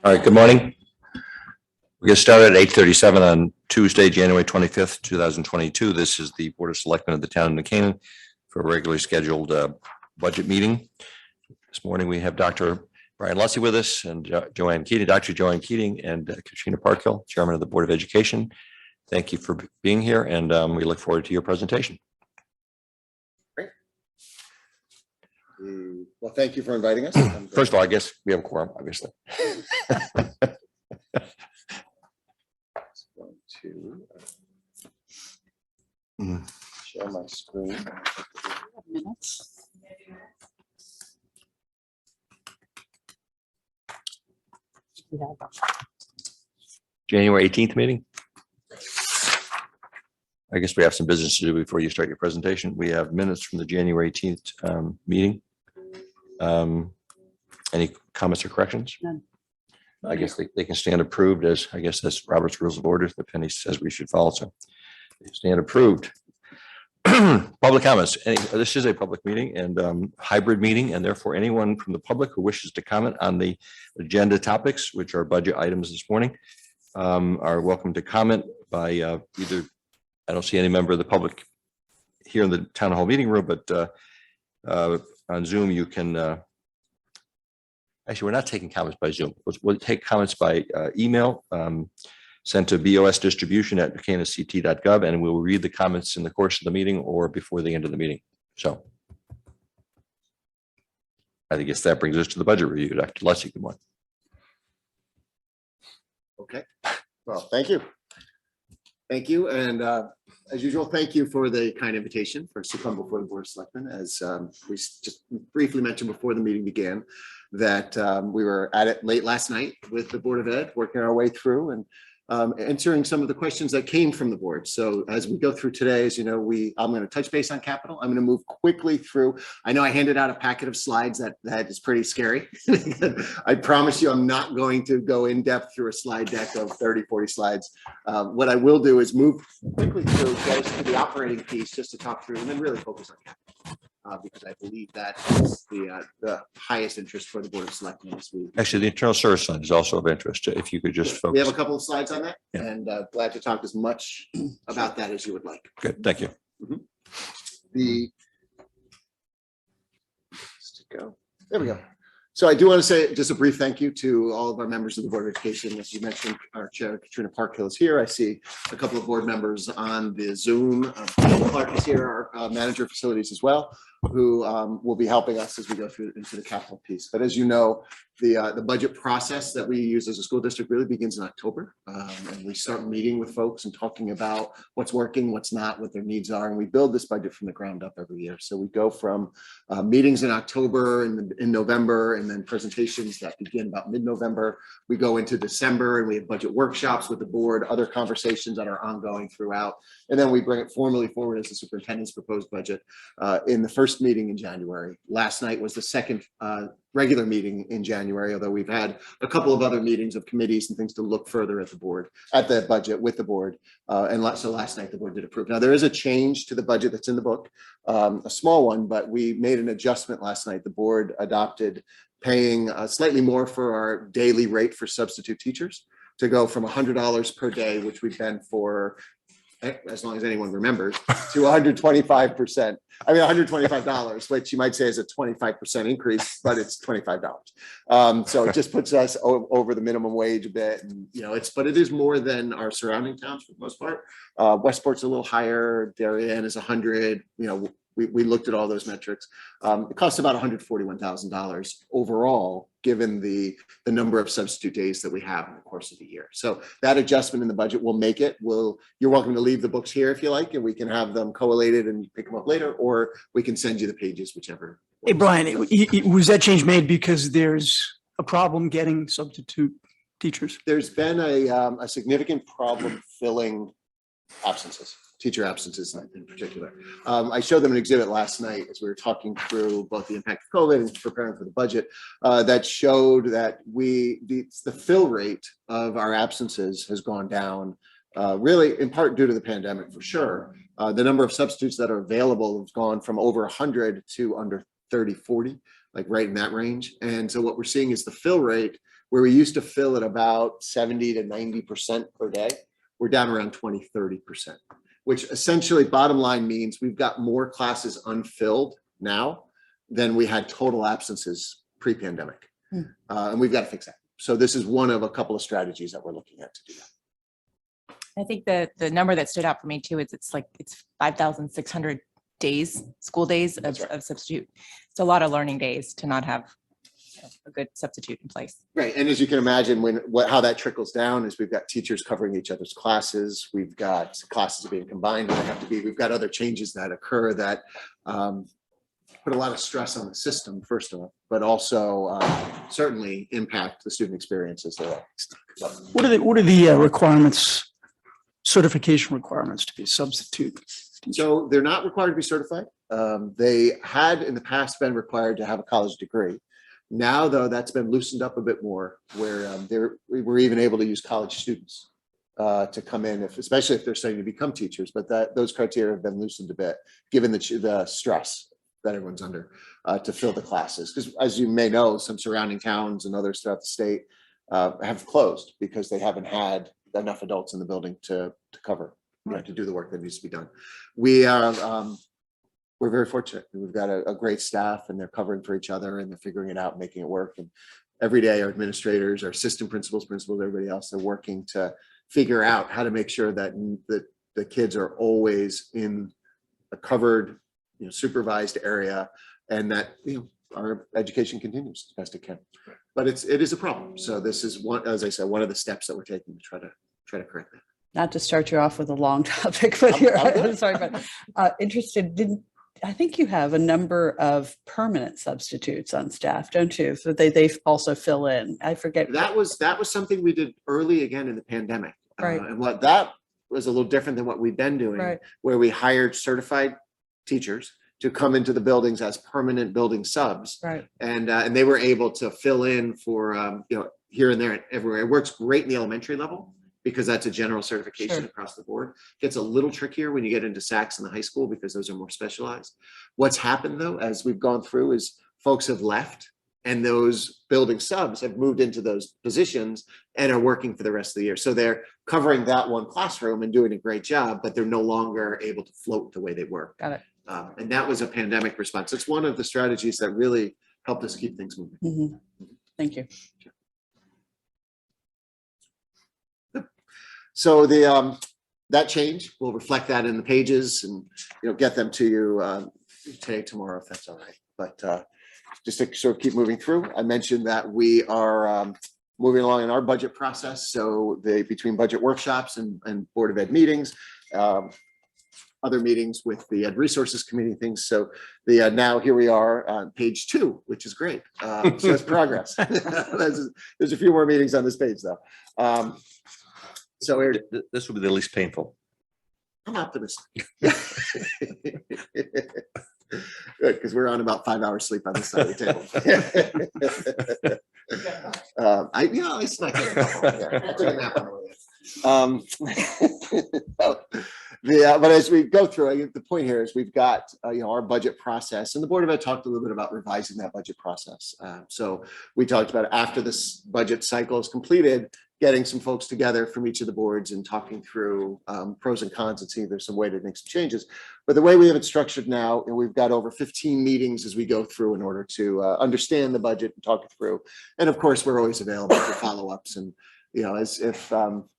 All right, good morning. We get started at 8:37 on Tuesday, January 25th, 2022. This is the Board of Selectmen of the town of New Canaan for a regularly scheduled budget meeting. This morning, we have Dr. Brian Lussey with us and Dr. Joanne Keating and Katrina Parkhill, Chairman of the Board of Education. Thank you for being here, and we look forward to your presentation. Great. Well, thank you for inviting us. First of all, I guess we have a quorum, obviously. Share my screen. January 18th meeting. I guess we have some business to do before you start your presentation. We have minutes from the January 18th meeting. Any comments or corrections? None. I guess they can stand approved as, I guess that's Robert's Rules of Order. The penny says we should follow, so they stand approved. Public comments. This is a public meeting and hybrid meeting, and therefore anyone from the public who wishes to comment on the agenda topics, which are budget items this morning, are welcome to comment by either, I don't see any member of the public here in the town hall meeting room, but on Zoom you can, actually we're not taking comments by Zoom. We'll take comments by email, sent to bosdistribution@buchananct.gov, and we'll read the comments in the course of the meeting or before the end of the meeting. So I guess that brings us to the budget review. Dr. Lussey, good morning. Okay. Well, thank you. Thank you. And as usual, thank you for the kind invitation for us to come before the Board of Selectmen. As we just briefly mentioned before the meeting began, that we were at it late last night with the Board of Ed, working our way through and answering some of the questions that came from the board. So as we go through today, as you know, I'm going to touch base on capital. I'm going to move quickly through. I know I handed out a packet of slides that is pretty scary. I promise you I'm not going to go in depth through a slide deck of 30, 40 slides. What I will do is move quickly through, get us to the operating piece just to talk through and then really focus on capital. Because I believe that is the highest interest for the Board of Selectmen this week. Actually, the internal service fund is also of interest. If you could just focus. We have a couple of slides on that, Yeah. and glad to talk as much about that as you would like. Good, thank you. There we go. So I do want to say just a brief thank you to all of our members of the Board of Education. As you mentioned, our chair, Katrina Parkhill, is here. I see a couple of board members on the Zoom. Clark is here, our manager of facilities as well, who will be helping us as we go through into the capital piece. But as you know, the budget process that we use as a school district really begins in October. And we start meeting with folks and talking about what's working, what's not, what their needs are. And we build this budget from the ground up every year. So we go from meetings in October and in November, and then presentations that begin about mid-November. We go into December and we have budget workshops with the board, other conversations that are ongoing throughout. And then we bring it formally forward as the superintendent's proposed budget in the first meeting in January. Last night was the second regular meeting in January, although we've had a couple of other meetings of committees and things to look further at the board, at the budget with the board. So last night the board did approve. Now there is a change to the budget that's in the book, a small one, but we made an adjustment last night. The board adopted paying slightly more for our daily rate for substitute teachers to go from $100 per day, which we've been for as long as anyone remembers, to 125%. I mean, $125, which you might say is a 25% increase, but it's $25. So it just puts us over the minimum wage a bit. And, but it is more than our surrounding towns for the most part. Westport's a little higher. Darien is 100. We looked at all those metrics. It costs about $141,000 overall, given the number of substitute days that we have in the course of the year. So that adjustment in the budget will make it. You're welcome to leave the books here if you like, and we can have them collated and pick them up later, or we can send you the pages, whichever. Hey, Brian, was that change made because there's a problem getting substitute teachers? There's been a significant problem filling absences. Teacher absences in particular. I showed them an exhibit last night as we were talking through both the impact of COVID and preparing for the budget that showed that the fill rate of our absences has gone down really in part due to the pandemic for sure. The number of substitutes that are available has gone from over 100 to under 30, 40, like right in that range. And so what we're seeing is the fill rate where we used to fill at about 70 to 90% per day, we're down around 20, 30%, which essentially bottom line means we've got more classes unfilled now than we had total absences pre-pandemic. And we've got to fix that. So this is one of a couple of strategies that we're looking at to do that. I think that the number that stood out for me too is it's 5,600 days, school days That's right. of substitute. It's a lot of learning days to not have a good substitute in place. Right. And as you can imagine, how that trickles down is we've got teachers covering each other's classes. We've got classes being combined. We've got other changes that occur that put a lot of stress on the system, first of all, but also certainly impact the student experiences there. What are the requirements, certification requirements to be a substitute? So they're not required to be certified. They had in the past been required to have a college degree. Now, though, that's been loosened up a bit more, where we were even able to use college students to come in, especially if they're starting to become teachers. But those criteria have been loosened a bit, given the stress that everyone's under to fill the classes. Because as you may know, some surrounding towns and others throughout the state have closed because they haven't had enough adults in the building to cover, to do the work that needs to be done. We're very fortunate. We've got a great staff, and they're covering for each other, and they're figuring it out, making it work. And every day, our administrators, our assistant principals, everybody else, are working to figure out how to make sure that the kids are always in a covered, supervised area, and that our education continues as best it can. But it is a problem. So this is as I said, one of the steps that we're taking to try to correct that. Not to start you off with a long topic, but I'm sorry, but interested. I think you have a number of permanent substitutes on staff, don't you? So they also fill in. I forget. That was something we did early again in the pandemic. Right. And what that was a little different than what we've been doing, Right. where we hired certified teachers to come into the buildings as permanent building subs. Right. And they were able to fill in for, here and there and everywhere. It works great in the elementary level, because that's a general certification Sure. across the board. Gets a little trickier when you get into SACs in the high school, because those are more specialized. What's happened though, as we've gone through, is folks have left, and those building subs have moved into those positions and are working for the rest of the year. So they're covering that one classroom and doing a great job, but they're no longer able to float the way they were. Got it. And that was a pandemic response. It's one of the strategies that really helped us keep things moving. Mm-hmm. Thank you. So that change, we'll reflect that in the pages and get them to you today, tomorrow, if that's all right. But just to sort of keep moving through, I mentioned that we are moving along in our budget process. So between budget workshops and Board of Ed meetings, other meetings with the Ed Resources Committee things. So now here we are on page 2, which is great. So that's progress. There's a few more meetings on this page though. So This will be the least painful. I'm optimistic. Good, because we're on about 5 hours sleep on this side of the table. I snuck in a couple. Yeah, I took a nap on the way. But as we go through, I think the point here is we've got our budget process, and the Board of Ed talked a little bit about revising that budget process. So we talked about after this budget cycle is completed, getting some folks together from each of the boards and talking through pros and cons and see if there's some way to make some changes. But the way we have it structured now, and we've got over 15 meetings as we go through in order to understand the budget and talk it through. And of course, we're always available for follow-ups. And as if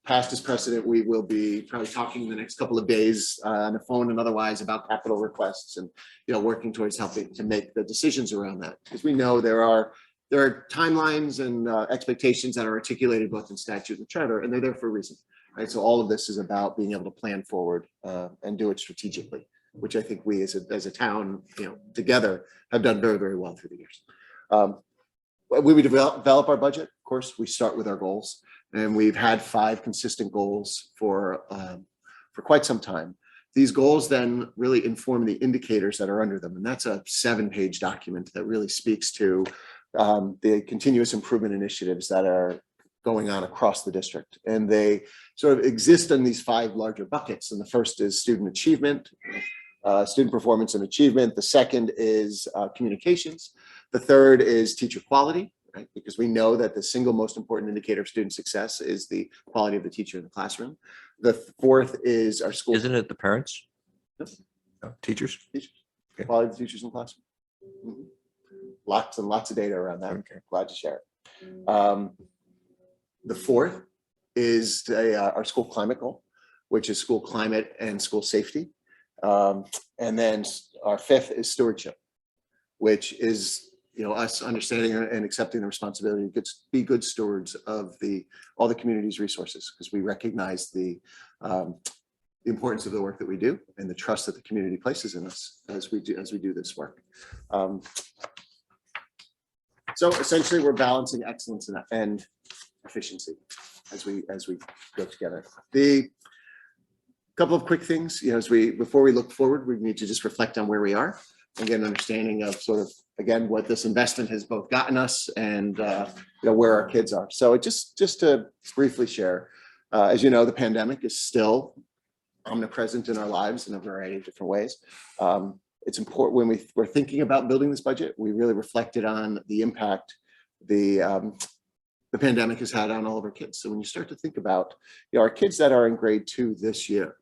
past is precedent, we will be probably talking in the next couple of days on the phone and otherwise about capital requests and working towards helping to make the decisions around that, because we know there are timelines and expectations that are articulated both in statute and charter, and they're there for a reason, right? So all of this is about being able to plan forward and do it strategically, which I think we as a town, together have done very, very well through the years. We would develop our budget. Of course, we start with our goals, and we've had 5 consistent goals for quite some time. These goals then really inform the indicators that are under them, and that's a 7-page document that really speaks to the continuous improvement initiatives that are going on across the district. And they sort of exist in these 5 larger buckets. And the first is student achievement, student performance and achievement. The second is communications. The third is teacher quality. right? Because we know that the single most important indicator of student success is the quality of the teacher in the classroom. The fourth is our school. Isn't it the parents? Yes. No, teachers? Okay. Quality of the teachers in the classroom. Mhm. Lots and lots of data around that. Okay. Glad to share it. The fourth is our school climate goal, which is school climate and school safety. And then our fifth is stewardship, which is, us understanding and accepting the responsibility to be good stewards of all the community's resources, because we recognize the importance of the work that we do and the trust that the community places in us as we do this work. So essentially, we're balancing excellence and efficiency as we go together. The couple of quick things, before we look forward, we need to just reflect on where we are and get an understanding of sort of, again, what this investment has both gotten us and where our kids are. So just to briefly share, as you know, the pandemic is still omnipresent in our lives in a variety of different ways. It's important when we're thinking about building this budget, we really reflected on the impact the pandemic has had on all of our kids. So when you start to think about our kids that are in grade 2 this year,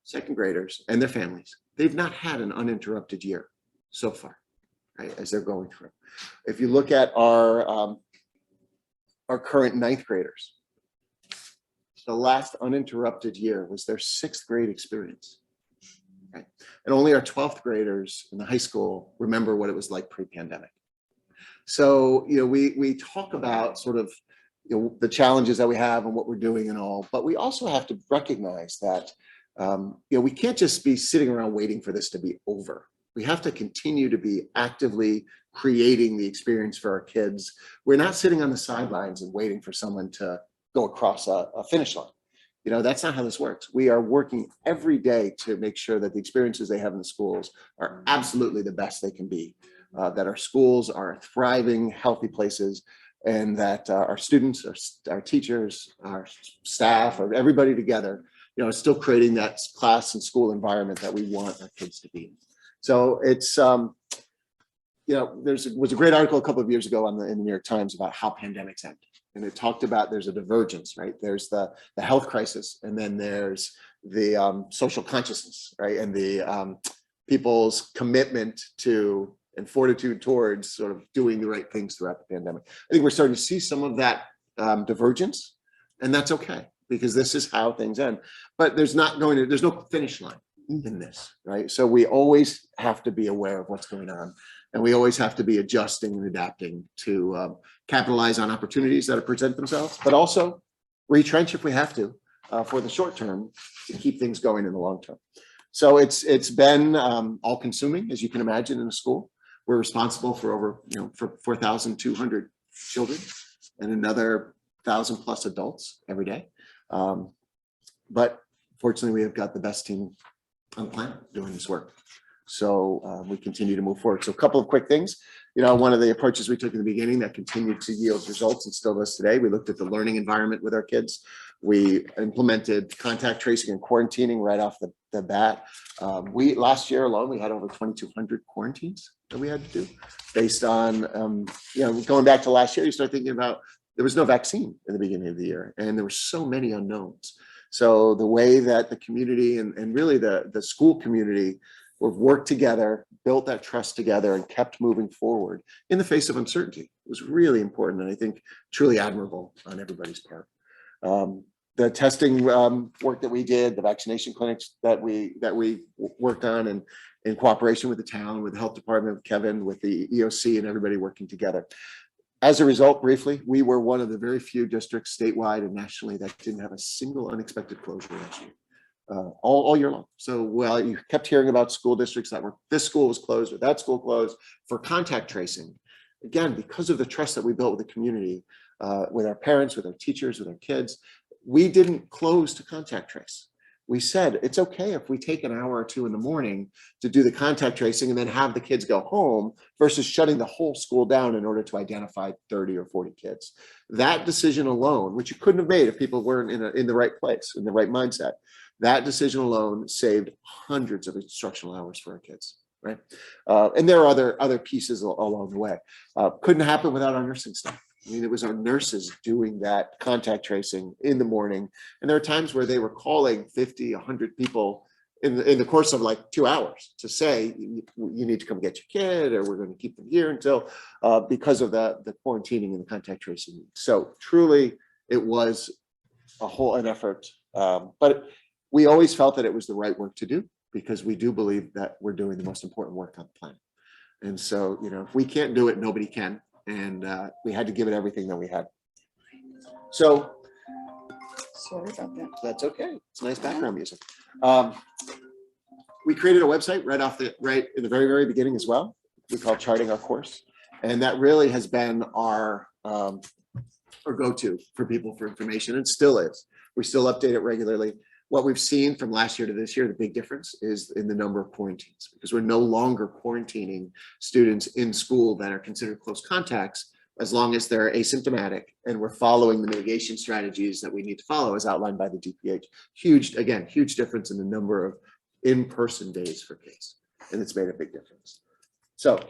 second graders and their families, they've not had an uninterrupted year so far, right, as they're going through. If you look at our current 9th graders, the last uninterrupted year was their 6th grade experience. Right? And only our 12th graders in the high school remember what it was like pre-pandemic. So, we talk about sort of, the challenges that we have and what we're doing and all, but we also have to recognize that, we can't just be sitting around waiting for this to be over. We have to continue to be actively creating the experience for our kids. We're not sitting on the sidelines and waiting for someone to go across a finish line. That's not how this works. We are working every day to make sure that the experiences they have in the schools are absolutely the best they can be, that our schools are thriving, healthy places, and that our students, our teachers, our staff, or everybody together, is still creating that class and school environment that we want our kids to be in. So it's, was a great article a couple of years ago in the New York Times about how pandemics end. And it talked about there's a divergence, right? There's the health crisis, and then there's the social consciousness, right? And the people's commitment to and fortitude towards sort of doing the right things throughout the pandemic. I think we're starting to see some of that divergence, and that's okay, because this is how things end. But there's no finish line in this, right? So we always have to be aware of what's going on, and we always have to be adjusting and adapting to capitalize on opportunities that present themselves, but also retrench if we have to for the short term to keep things going in the long term. So it's been all consuming, as you can imagine, in a school. We're responsible for over, for 4,200 children and another 1,000 plus adults every day. But fortunately, we have got the best team on the planet doing this work. So we continue to move forward. So a couple of quick things. One of the approaches we took in the beginning that continued to yield results and still does today, we looked at the learning environment with our kids. We implemented contact tracing and quarantining right off the bat. Last year alone, we had over 2,200 quarantines that we had to do based on, going back to last year, you start thinking about there was no vaccine in the beginning of the year, and there were so many unknowns. So the way that the community and really the school community have worked together, built that trust together, and kept moving forward in the face of uncertainty was really important, and I think truly admirable on everybody's part. The testing work that we did, the vaccination clinics that we worked on, and in cooperation with the town, with the health department, with Kevin, with the EOC, and everybody working together. As a result, briefly, we were one of the very few districts statewide and nationally that didn't have a single unexpected closure last year, all year long. So while you kept hearing about school districts that were, this school was closed or that school closed for contact tracing, again, because of the trust that we built with the community, with our parents, with our teachers, with our kids, we didn't close to contact trace. We said, it's okay if we take an hour or two in the morning to do the contact tracing and then have the kids go home versus shutting the whole school down in order to identify 30 or 40 kids. That decision alone, which you couldn't have made if people weren't in the right place, in the right mindset, that decision alone saved hundreds of instructional hours for our kids. right? And there are other pieces along the way. Couldn't happen without our nursing staff. I mean, it was our nurses doing that contact tracing in the morning. And there are times where they were calling 50, 100 people in the course of like 2 hours to say, you need to come get your kid, or we're going to keep them here until, because of the quarantining and the contact tracing. So truly, it was an effort. But we always felt that it was the right work to do, because we do believe that we're doing the most important work on the planet. And so, if we can't do it, nobody can. And we had to give it everything that we had. So Sorry about that. that's okay. It's nice background music. We created a website right in the very, very beginning as well. We call Charting Our Course. And that really has been our go-to for people for information, and still is. We still update it regularly. What we've seen from last year to this year, the big difference is in the number of quarantines, because we're no longer quarantining students in school that are considered close contacts, as long as they're asymptomatic and we're following the mitigation strategies that we need to follow as outlined by the DPH. Huge difference in the number of in-person days for kids. And it's made a big difference. So,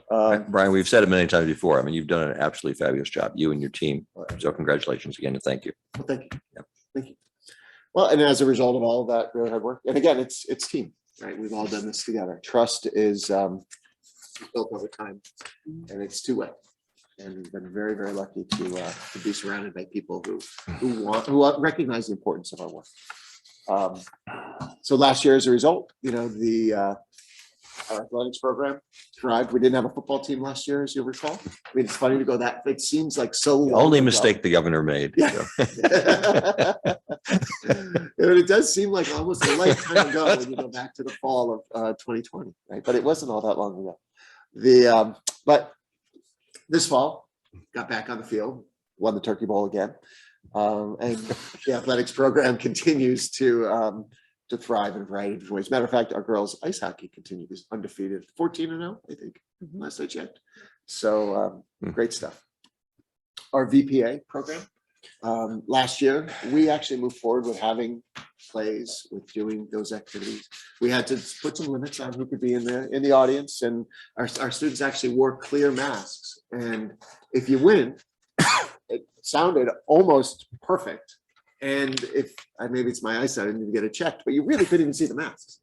Brian, we've said it many times before. I mean, you've done an absolutely fabulous job, you and your team. So congratulations again, and thank you. well, thank you. Yep. Thank you. Well, and as a result of all of that really hard work, and again, it's team, right? We've all done this together. Trust is built over time, and it's two-way. And we've been very, very lucky to be surrounded by people who recognize the importance of our work. So last year, as a result, our athletics program thrived. We didn't have a football team last year, as you'll recall. I mean, it's funny to go that. It seems like so long The only ago. mistake the governor made. Yeah. So. And it does seem like almost a lifetime ago when you go back to the fall of 2020, right? But it wasn't all that long ago. But this fall, got back on the field, won the Turkey Bowl again, and the athletics program continues to thrive in a variety of different ways. Matter of fact, our girls ice hockey continues undefeated, 14-0, I think, last I checked. So great stuff. Our VPA program. Last year, we actually moved forward with having plays, with doing those activities. We had to put some limits on who could be in the audience, and our students actually wore clear masks. And if you win, it sounded almost perfect. And maybe it's my eyesight, I need to get it checked, but you really couldn't even see the masks.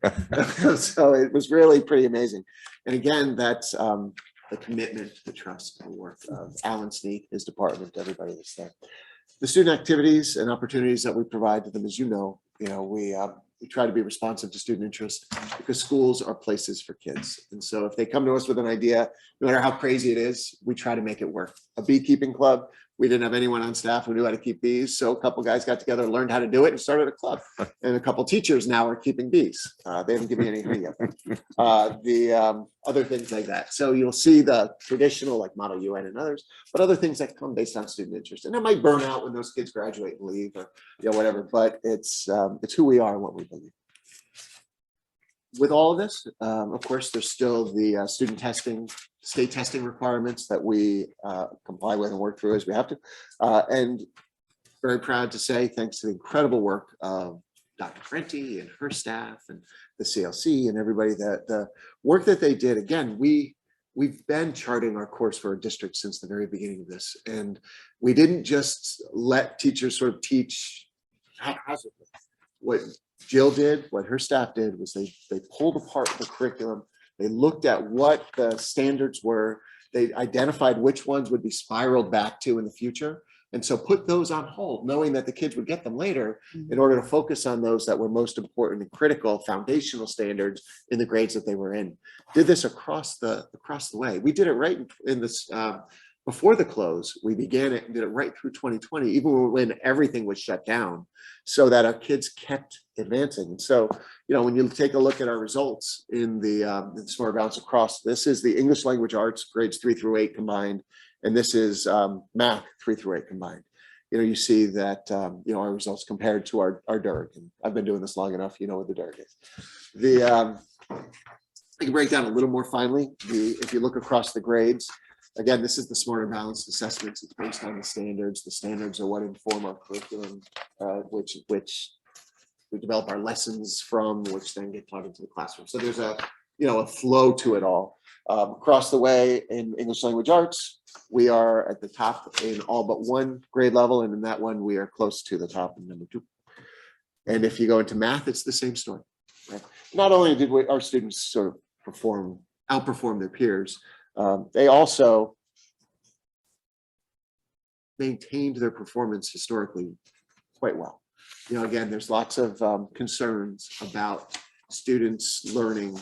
So it was really pretty amazing. And again, that's the commitment, the trust, the work of Alan Sneak, his department, everybody that's there. The student activities and opportunities that we provide to them, as we try to be responsive to student interest, because schools are places for kids. And so if they come to us with an idea, no matter how crazy it is, we try to make it work. A beekeeping club, we didn't have anyone on staff who knew how to keep bees. So a couple guys got together, learned how to do it, and started a club. And a couple teachers now are keeping bees. They haven't given me any honey yet. Other things like that. So you'll see the traditional, like Model UN and others, but other things that come based on student interest. And it might burn out when those kids graduate and leave, or whatever. But it's who we are and what we believe. With all of this, of course, there's still the student testing, state testing requirements that we comply with and work through as we have to. And very proud to say, thanks to the incredible work of Dr. Prenti and her staff and the CLC and everybody, that the work that they did, again, we've been charting our course for a district since the very beginning of this. And we didn't just let teachers sort of teach haphazardly. What Jill did, what her staff did, was they pulled apart the curriculum. They looked at what the standards were. They identified which ones would be spiraled back to in the future. And so put those on hold, knowing that the kids would get them later, in order to focus on those that were most important and critical foundational standards in the grades that they were in. Did this across the way. We did it right in this before the close. We began it and did it right through 2020, even when everything was shut down, so that our kids kept advancing. And so, when you take a look at our results in the Smart Balance across, this is the English language arts grades 3 through 8 combined. And this is math 3 through 8 combined. You see that, our results compared to our DERG. And I've been doing this long enough, you know what the DERG is. I can break down a little more finely. If you look across the grades, again, this is the Smarter Balanced assessments. It's based on the standards. The standards are what inform our curriculum, which we develop our lessons from, which then get taught into the classroom. So there's a a flow to it all. Across the way in English language arts, we are at the top in all but one grade level, and in that one, we are close to the top in number 2. And if you go into math, it's the same story. Right? Not only did our students sort of outperform their peers, they also maintained their performance historically quite well. Again, there's lots of concerns about students learning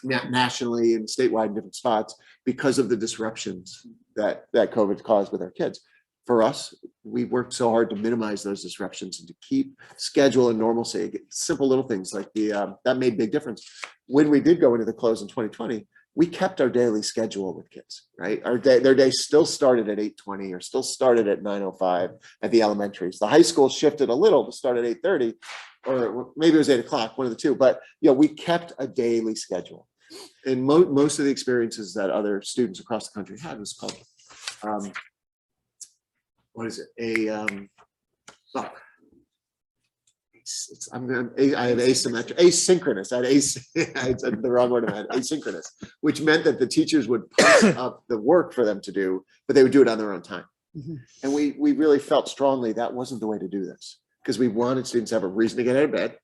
nationally and statewide in different spots because of the disruptions that COVID caused with our kids. For us, we worked so hard to minimize those disruptions and to keep schedule and normalcy. Simple little things like that made big difference. When we did go into the close in 2020, we kept our daily schedule with kids, right? Their day still started at 8:20 or still started at 9:05 at the elementaries. The high school shifted a little to start at 8:30, or maybe it was 8 o'clock, one of the two, but we kept a daily schedule. And most of the experiences that other students across the country had was called, what is it? I have asynchronous. I said the wrong word. I had asynchronous, which meant that the teachers would post up the work for them to do, but they would do it on their own time. Mm-hmm. And we really felt strongly that wasn't the way to do this, because we wanted students to have a reason to get out of bed.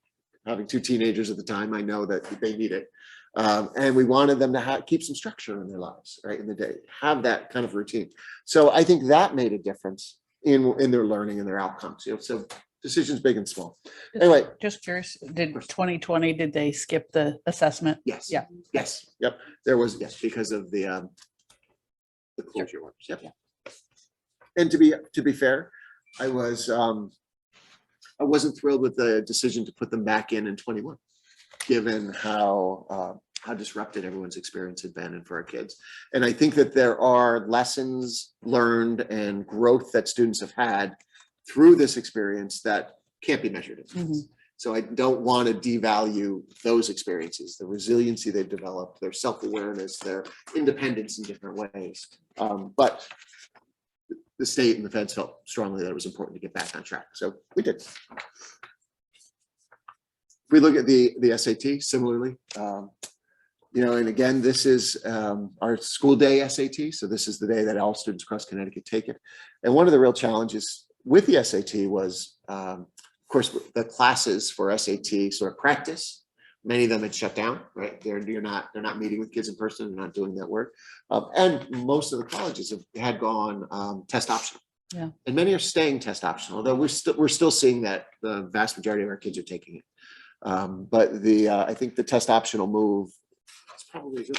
Having 2 teenagers at the time, I know that they need it. And we wanted them to keep some structure in their lives, right, in the day, have that kind of routine. So I think that made a difference in their learning and their outcomes. So decisions big and small. Anyway, just curious, did 2020, did they skip the assessment? Yes. Yeah. Yes. Yep. There was, because of the closure orders. Yep. Yeah. And to be fair, I wasn't thrilled with the decision to put them back in 21, given how disrupted everyone's experience had been and for our kids. And I think that there are lessons learned and growth that students have had through this experience that can't be measured. Mm-hmm. So I don't want to devalue those experiences, the resiliency they've developed, their self-awareness, their independence in different ways. But the state and the feds felt strongly that it was important to get back on track. So we did. If we look at the SAT similarly, and again, this is our school day SAT. So this is the day that all students across Connecticut take it. And one of the real challenges with the SAT was, of course, the classes for SAT sort of practice. Many of them had shut down, right? They're not meeting with kids in person, they're not doing that work. And most of the colleges had gone test optional. Yeah. And many are staying test optional, although we're still seeing that the vast majority of our kids are taking it. But I think the test optional move is probably good,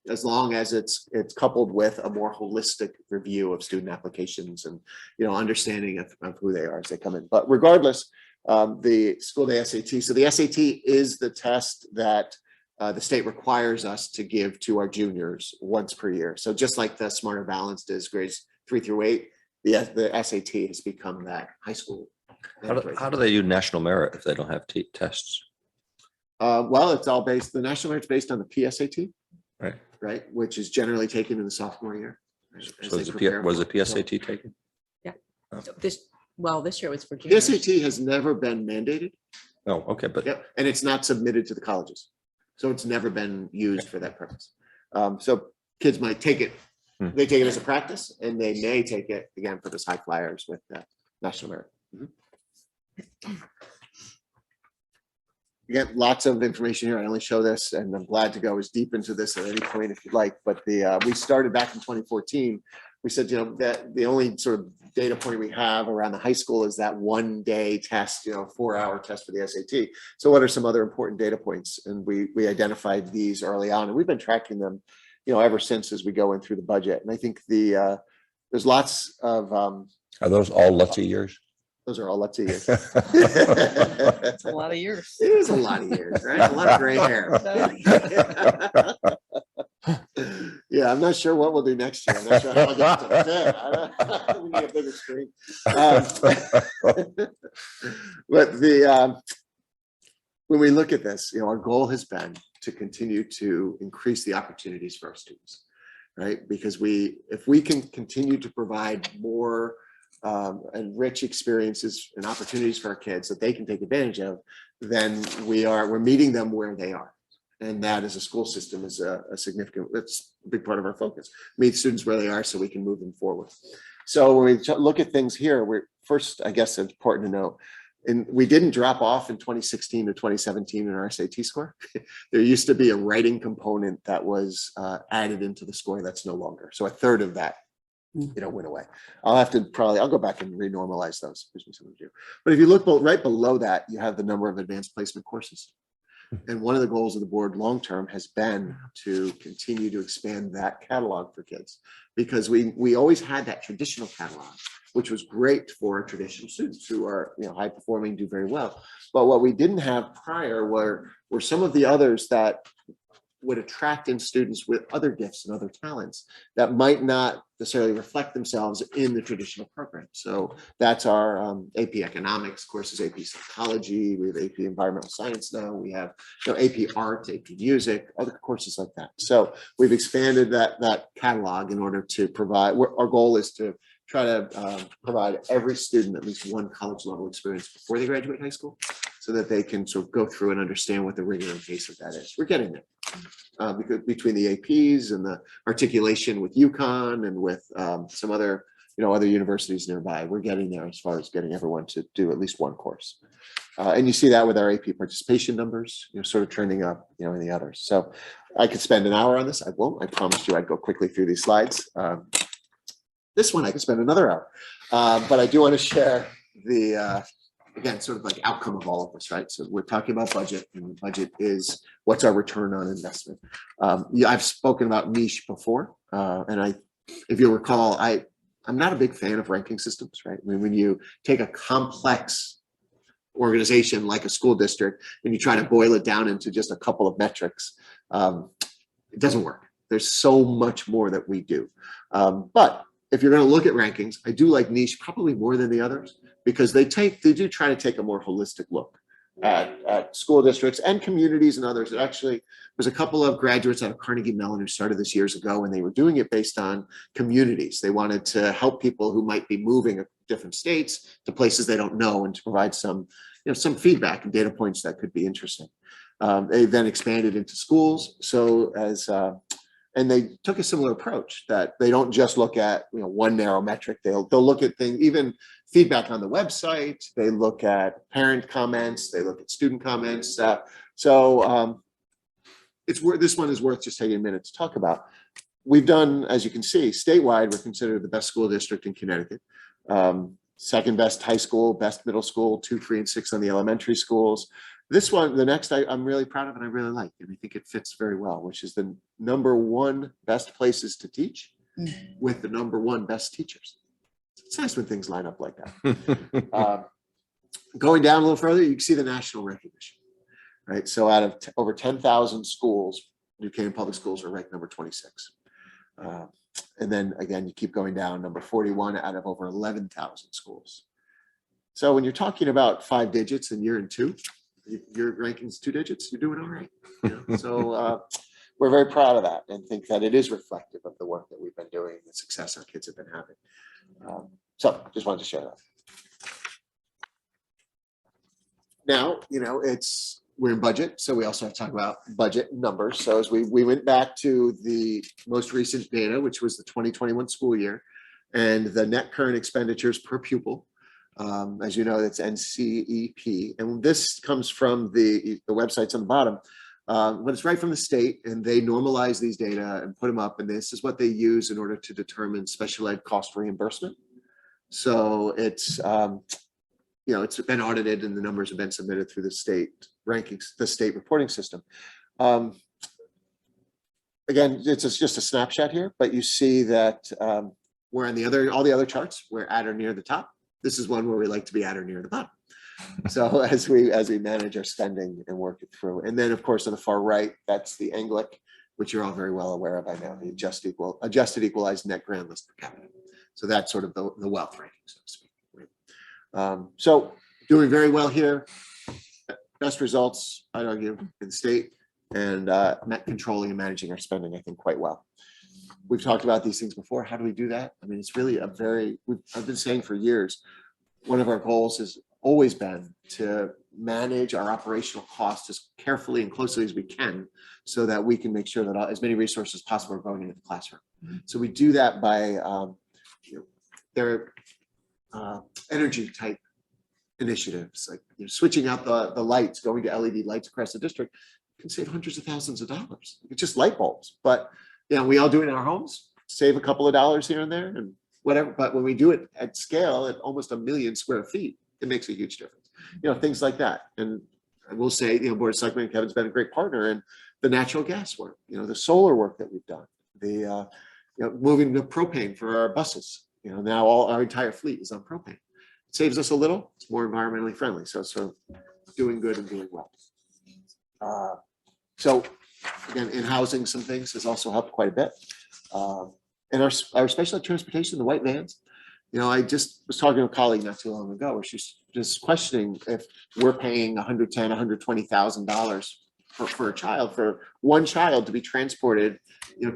as long as it's coupled with a more holistic review of student applications and understanding of who they are as they come in. But regardless, the school day SAT. So the SAT is the test that the state requires us to give to our juniors once per year. So just like the Smarter Balanced is grades 3 through 8, the SAT has become that high school. How do they do national merit if they don't have tests? Well, it's all based. The national merit's based on the PSAT, right? Which is generally taken in the sophomore year. Right? So was the PSAT taken? Yeah. Oh. So this year was for juniors. PSAT has never been mandated. Oh, okay, but and it's not submitted to the colleges, so it's never been used for that purpose. So kids might take it. They take it as a practice, and they may take it again for those high flyers with national merit. Mm-hmm. Again, lots of information here. I only show this, and I'm glad to go as deep into this at any point if you'd like. But we started back in 2014. We said, that the only sort of data point we have around the high school is that 1-day test, 4-hour test for the SAT. So what are some other important data points? And we identified these early on, and we've been tracking them, ever since as we go in through the budget. And I think there's lots of. Are those all LUTSI years? Those are all LUTSI years. That's a lot of years. It is a lot of years, right? A lot of gray hair. Yeah, I'm not sure what we'll do next year. I'm not sure how I'll get to fit. We need a bigger screen. But when we look at this, our goal has been to continue to increase the opportunities for our students, right? Because if we can continue to provide more and rich experiences and opportunities for our kids that they can take advantage of, then we're meeting them where they are. And that as a school system is a significant, that's a big part of our focus. Meet students where they are so we can move them forward. So when we look at things here, we're first, I guess it's important to know, and we didn't drop off in 2016 to 2017 in our SAT score. There used to be a writing component that was added into the score. That's no longer. So a third of that, went away. I'll go back and renormalize those. But if you look right below that, you have the number of advanced placement courses. And one of the goals of the board long-term has been to continue to expand that catalog for kids, because we always had that traditional catalog, which was great for traditional students who are high performing, do very well. But what we didn't have prior were some of the others that would attract in students with other gifts and other talents that might not necessarily reflect themselves in the traditional program. So that's our AP Economics courses, AP Psychology, we have AP Environmental Science now, we have AP Art, AP Music, other courses like that. So we've expanded that catalog in order to provide, our goal is to try to provide every student at least one college level experience before they graduate high school, so that they can sort of go through and understand what the rigor and pace of that is. We're getting there because between the APs and the articulation with UConn and with some other, other universities nearby, we're getting there as far as getting everyone to do at least one course. And you see that with our AP participation numbers, sort of trending up, in the others. So I could spend an hour on this. I won't. I promised you I'd go quickly through these slides. This one I could spend another hour, but I do want to share the again, sort of like outcome of all of this, right? So we're talking about budget, and the budget is what's our return on investment. I've spoken about niche before, and if you'll recall, I'm not a big fan of ranking systems, right? I mean, when you take a complex organization like a school district and you try to boil it down into just a couple of metrics, it doesn't work. There's so much more that we do. But if you're going to look at rankings, I do like niche probably more than the others, because they do try to take a more holistic look at school districts and communities and others. It actually was a couple of graduates out of Carnegie Mellon who started this years ago, and they were doing it based on communities. They wanted to help people who might be moving to different states to places they don't know, and to provide some feedback and data points that could be interesting. They then expanded into schools. So and they took a similar approach, that they don't just look at one narrow metric. They'll look at things, even feedback on the website. They look at parent comments. They look at student comments. So this one is worth just taking a minute to talk about. We've done, as you can see, statewide, we're considered the best school district in Connecticut. Second best high school, best middle school, 2, 3, and 6 on the elementary schools. This one, the next, I'm really proud of, and I really like, and I think it fits very well, which is the #1 best places to teach with the #1 best teachers. It's nice when things line up like that. Going down a little further, you can see the national recognition, right? So out of over 10,000 schools, New Canaan Public Schools are ranked number 26. And then again, you keep going down, number 41 out of over 11,000 schools. So when you're talking about 5 digits and you're in 2, your ranking's 2 digits, you're doing all right. So we're very proud of that, and think that it is reflective of the work that we've been doing, the success our kids have been having. So just wanted to share that. Now, we're in budget, so we also have to talk about budget numbers. So as we went back to the most recent data, which was the 2021 school year, and the net current expenditures per pupil. As you know, that's NCEP, and this comes from the websites on the bottom, but it's right from the state, and they normalize these data and put them up, and this is what they use in order to determine special ed cost reimbursement. So it's it's been audited, and the numbers have been submitted through the state rankings, the state reporting system. Again, it's just a snapshot here, but you see that we're on all the other charts, we're at or near the top. This is one where we like to be at or near the bottom. So as we manage our spending and work it through. And then of course on the far right, that's the ANGLIC, which you're all very well aware of by now, the adjusted equalized net grand list per capita. So that's sort of the wealth ranking, so to speak. Right? So doing very well here. Best results, I'd argue, in the state, and controlling and managing our spending, I think, quite well. We've talked about these things before. How do we do that? I mean, it's really I've been saying for years, one of our goals has always been to manage our operational costs as carefully and closely as we can so that we can make sure that as many resources as possible are going into the classroom. So we do that by their energy type initiatives, like switching out the lights, going to LED lights across the district can save hundreds of thousands of dollars. It's just light bulbs, but we all do it in our homes, save a couple of dollars here and there and whatever. But when we do it at scale at almost 1 million square feet, it makes a huge difference. Things like that. And I will say, Board of Selectmen, Kevin's been a great partner in the natural gas work, the solar work that we've done, the moving to propane for our buses. Now all our entire fleet is on propane. It saves us a little. It's more environmentally friendly. So doing good and doing well. So again, in housing, some things has also helped quite a bit. And our special ed transportation, the white vans. I just was talking to a colleague not too long ago where she's just questioning if we're paying $110,000, $120,000 for a child, for one child to be transported,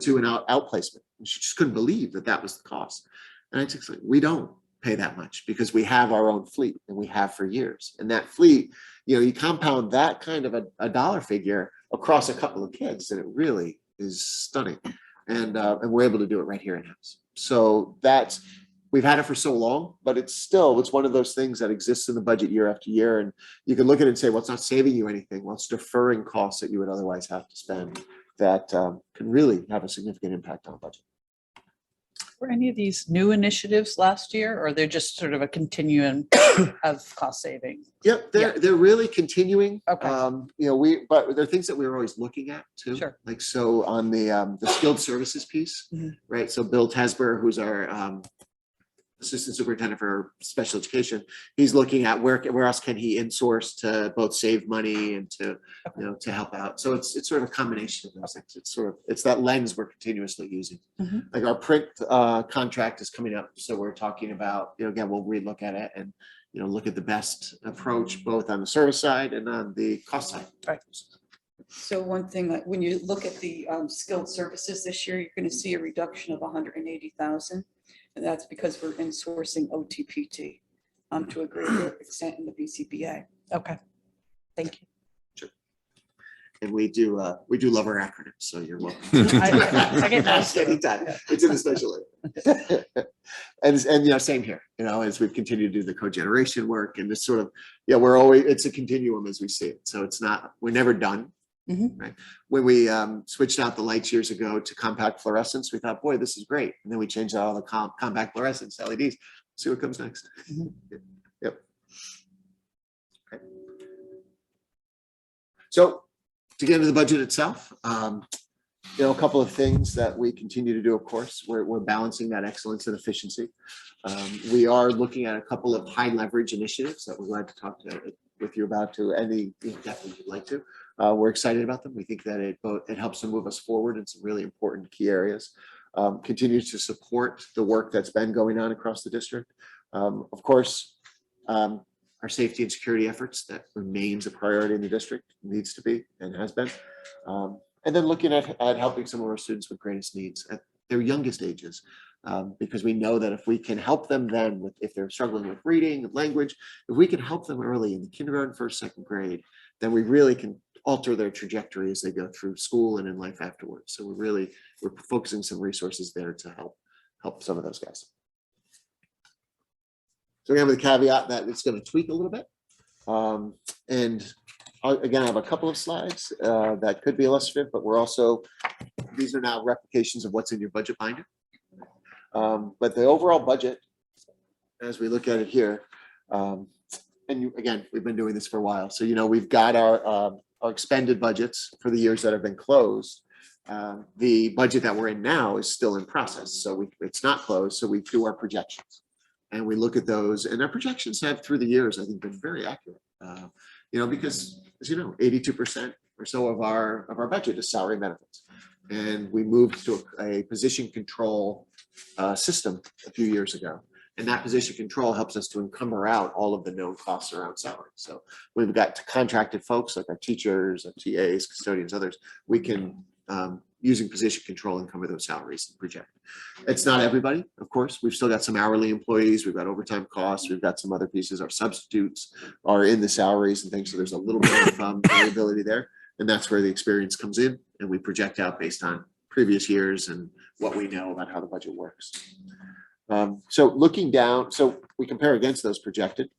to an outplacement. And she just couldn't believe that was the cost. And I just like, we don't pay that much because we have our own fleet and we have for years. And that fleet, you compound that kind of a dollar figure across a couple of kids, and it really is stunning. And we're able to do it right here in house. So we've had it for so long, but it's one of those things that exists in the budget year after year. And you can look at it and say, well, it's not saving you anything. Well, it's deferring costs that you would otherwise have to spend that can really have a significant impact on the budget. Were any of these new initiatives last year, or they're just sort of a continuum of cost saving? Yep, they're really continuing. Okay. But there are things that we were always looking at too. Sure. Like so on the skilled services piece, right? So Bill Tesber, who's our assistant superintendent for special education, he's looking at where else can he insource to both save money and to to help out. So it's sort of a combination of those things. It's that lens we're continuously using. Like our print contract is coming up, so we're talking about again we'll relook at it and look at the best approach both on the service side and on the cost side. Right. So one thing that when you look at the skilled services this year, you're going to see a reduction of 180,000. And that's because we're insourcing OTPT to a greater extent in the BCBA. Okay. Thank you. Sure. And we do love our acronyms, so you're welcome. I get those. Anytime. It's in the special ed. and same here, as we've continued to do the cogeneration work and this sort of, it's a continuum as we see it. So we're never done. Right. When we switched out the lights years ago to compact fluorescence, we thought, boy, this is great. And then we changed out all the compact fluorescence LEDs. See what comes next. Yep. Okay. So to get into the budget itself, a couple of things that we continue to do, of course, we're balancing that excellence and efficiency. We are looking at a couple of high leverage initiatives that we're glad to talk with you about to any depth you'd like to. We're excited about them. We think that it helps to move us forward in some really important key areas. Continues to support the work that's been going on across the district. Of course, our safety and security efforts, that remains a priority in the district, needs to be and has been. And then looking at helping some of our students with greatest needs at their youngest ages, because we know that if we can help them then, if they're struggling with reading, language, if we can help them early in the kindergarten, first, second grade, then we really can alter their trajectory as they go through school and in life afterwards. So we're focusing some resources there to help some of those guys. So again, with the caveat that it's going to tweak a little bit. And again, I have a couple of slides that could be illustrative, but these are now replications of what's in your budget binder. But the overall budget, as we look at it here, again, we've been doing this for a while. So, we've got our expended budgets for the years that have been closed. The budget that we're in now is still in process. So it's not closed. So we do our projections and we look at those, and our projections have through the years, I think, been very accurate. Because as 82% or so of our budget is salary and benefits. And we moved to a position control system a few years ago. And that position control helps us to encumber out all of the known costs around salary. So we've got contracted folks like our teachers, our TAs, custodians, others. We can using position control and cover those salaries and project. It's not everybody, of course. We've still got some hourly employees. We've got overtime costs. We've got some other pieces. Our substitutes are in the salaries and things. So there's a little bit of variability there. And that's where the experience comes in. And we project out based on previous years and what we know about how the budget works. So looking down, so we compare against those projected.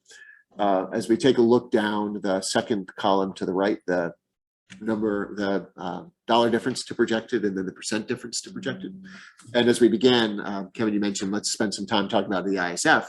As we take a look down the second column to the right, the dollar difference to projected and then the percent difference to projected. And as we began, Kevin, you mentioned, let's spend some time talking about the ISF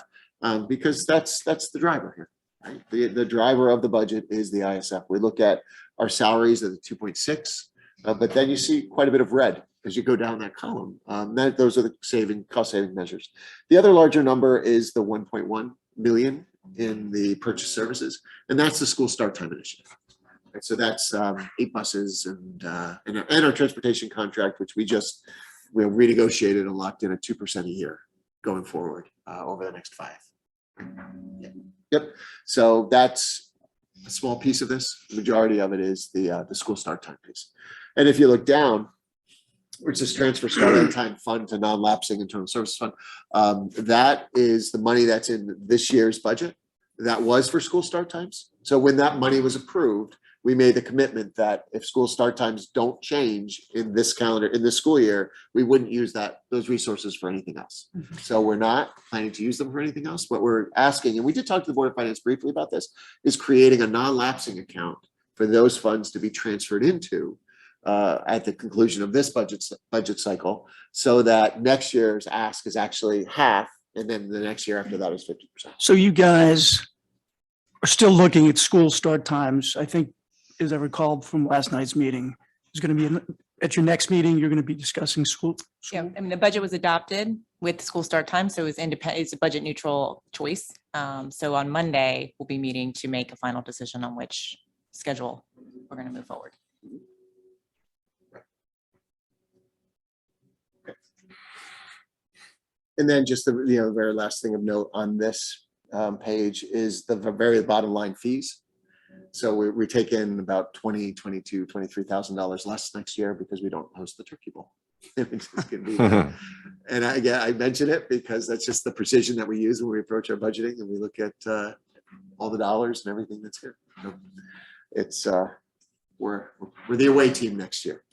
because that's the driver here, right? The driver of the budget is the ISF. We look at our salaries at the 2.6, but then you see quite a bit of red as you go down that column. Those are the cost saving measures. The other larger number is the 1.1 million in the purchase services, and that's the school start time initiative. Right, so that's 8 buses and our transportation contract, which we renegotiated and locked in at 2% a year going forward over the next 5. Yep. So that's a small piece of this. The majority of it is the school start time piece. And if you look down, which is transfer start time fund to non-lapsing internal services fund, that is the money that's in this year's budget. That was for school start times. So when that money was approved, we made the commitment that if school start times don't change in this school year, we wouldn't use those resources for anything else. Mm-hmm. So we're not planning to use them for anything else. What we're asking, and we did talk to the Board of Finance briefly about this, is creating a non-lapsing account for those funds to be transferred into at the conclusion of this budget cycle, so that next year's ask is actually half, and then the next year after that is 50%. So you guys are still looking at school start times. I think, as I recall from last night's meeting, there's going to be at your next meeting, you're going to be discussing school. Yeah, I mean, the budget was adopted with school start time, so it's independent. It's a budget neutral choice. So on Monday, we'll be meeting to make a final decision on which schedule we're going to move forward. And then just the very last thing of note on this page is the very bottom line fees. So we take in about $23,000 less next year because we don't host the Turkey Bowl. And I mention it because that's just the precision that we use when we approach our budgeting and we look at all the dollars and everything that's here. So it's we're the away team next year.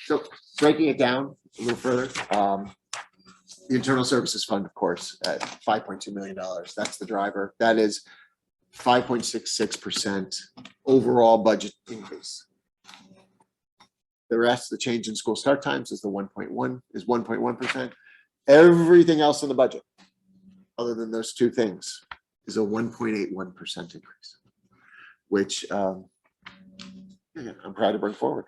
So breaking it down a little further, the internal services fund, of course, at $5.2 million. That's the driver. That is 5.66% overall budget increase. The rest, the change in school start times is 1.1%. Everything else in the budget, other than those two things, is a 1.81% increase, which I'm proud to bring forward.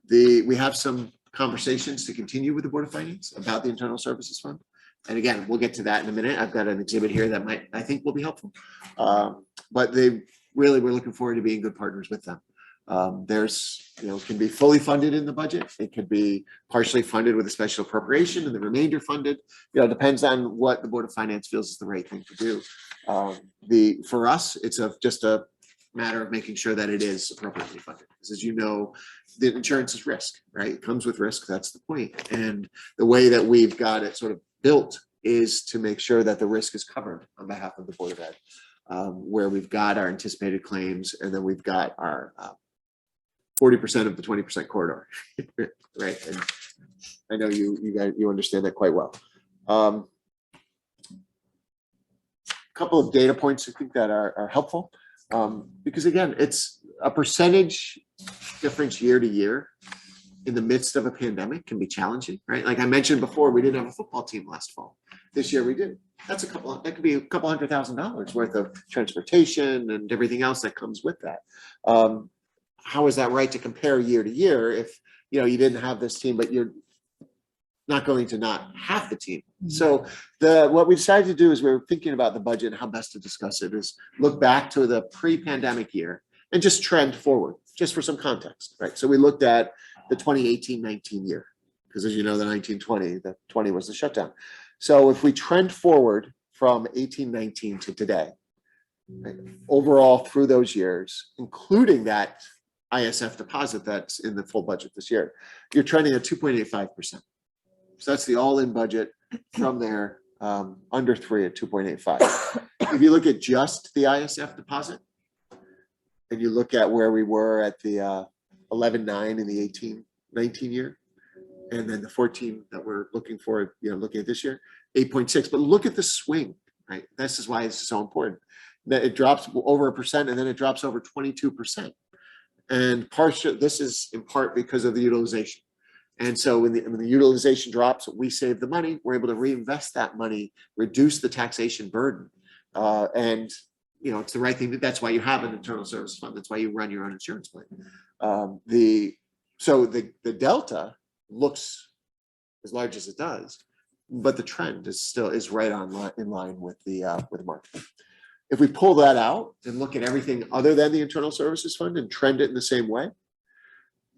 We have some conversations to continue with the Board of Finance about the internal services fund. And again, we'll get to that in a minute. I've got an exhibit here that I think will be helpful. But we're looking forward to being good partners with them. There's, can be fully funded in the budget. It could be partially funded with a special appropriation and the remainder funded. Depends on what the Board of Finance feels is the right thing to do. For us, it's just a matter of making sure that it is appropriately funded. Because as you know, the insurance is risk, right? It comes with risk. That's the point. And the way that we've got it sort of built is to make sure that the risk is covered on behalf of the Board of Ed, where we've got our anticipated claims and then we've got our 40% of the 20% corridor, right? And I know you understand that quite well. A couple of data points I think that are helpful. Because again, it's a percentage difference year to year in the midst of a pandemic can be challenging, right? Like I mentioned before, we didn't have a football team last fall. This year we did. That could be a couple $100,000 worth of transportation and everything else that comes with that. How is that right to compare year to year if you didn't have this team, but you're not going to not have the team? So what we decided to do is we were thinking about the budget and how best to discuss it is look back to the pre-pandemic year and just trend forward, just for some context, right? So we looked at the 2018-19 year, because as you know, the 19-20, the 20 was the shutdown. So if we trend forward from 18-19 to today, right, overall through those years, including that ISF deposit that's in the full budget this year, you're trending at 2.85%. So that's the all-in budget from there, under 3 at 2.85. If you look at just the ISF deposit, and you look at where we were at the 11.9 in the 18-19 year, and then the 14 that we're looking for, looking at this year, 8.6. But look at the swing, right? This is why it's so important. That it drops over 1% and then it drops over 22%. And this is in part because of the utilization. And so when the utilization drops, we save the money. We're able to reinvest that money, reduce the taxation burden, and it's the right thing. That's why you have an internal service fund. That's why you run your own insurance plan. So the delta looks as large as it does, but the trend is right in line with the market. If we pull that out and look at everything other than the internal services fund and trend it in the same way,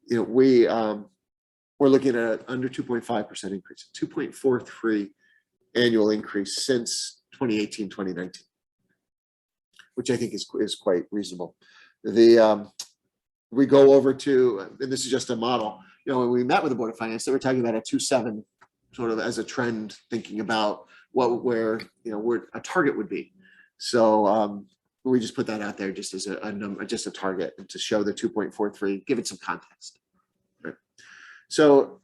we're looking at an under 2.5% increase, 2.43 annual increase since 2018, 2019, which I think is quite reasonable. We go over to, and this is just a model, when we met with the Board of Finance, they were talking about a 2.7 sort of as a trend, thinking about where a target would be. So we just put that out there just as a number, just a target, and to show the 2.43, give it some context. Right? So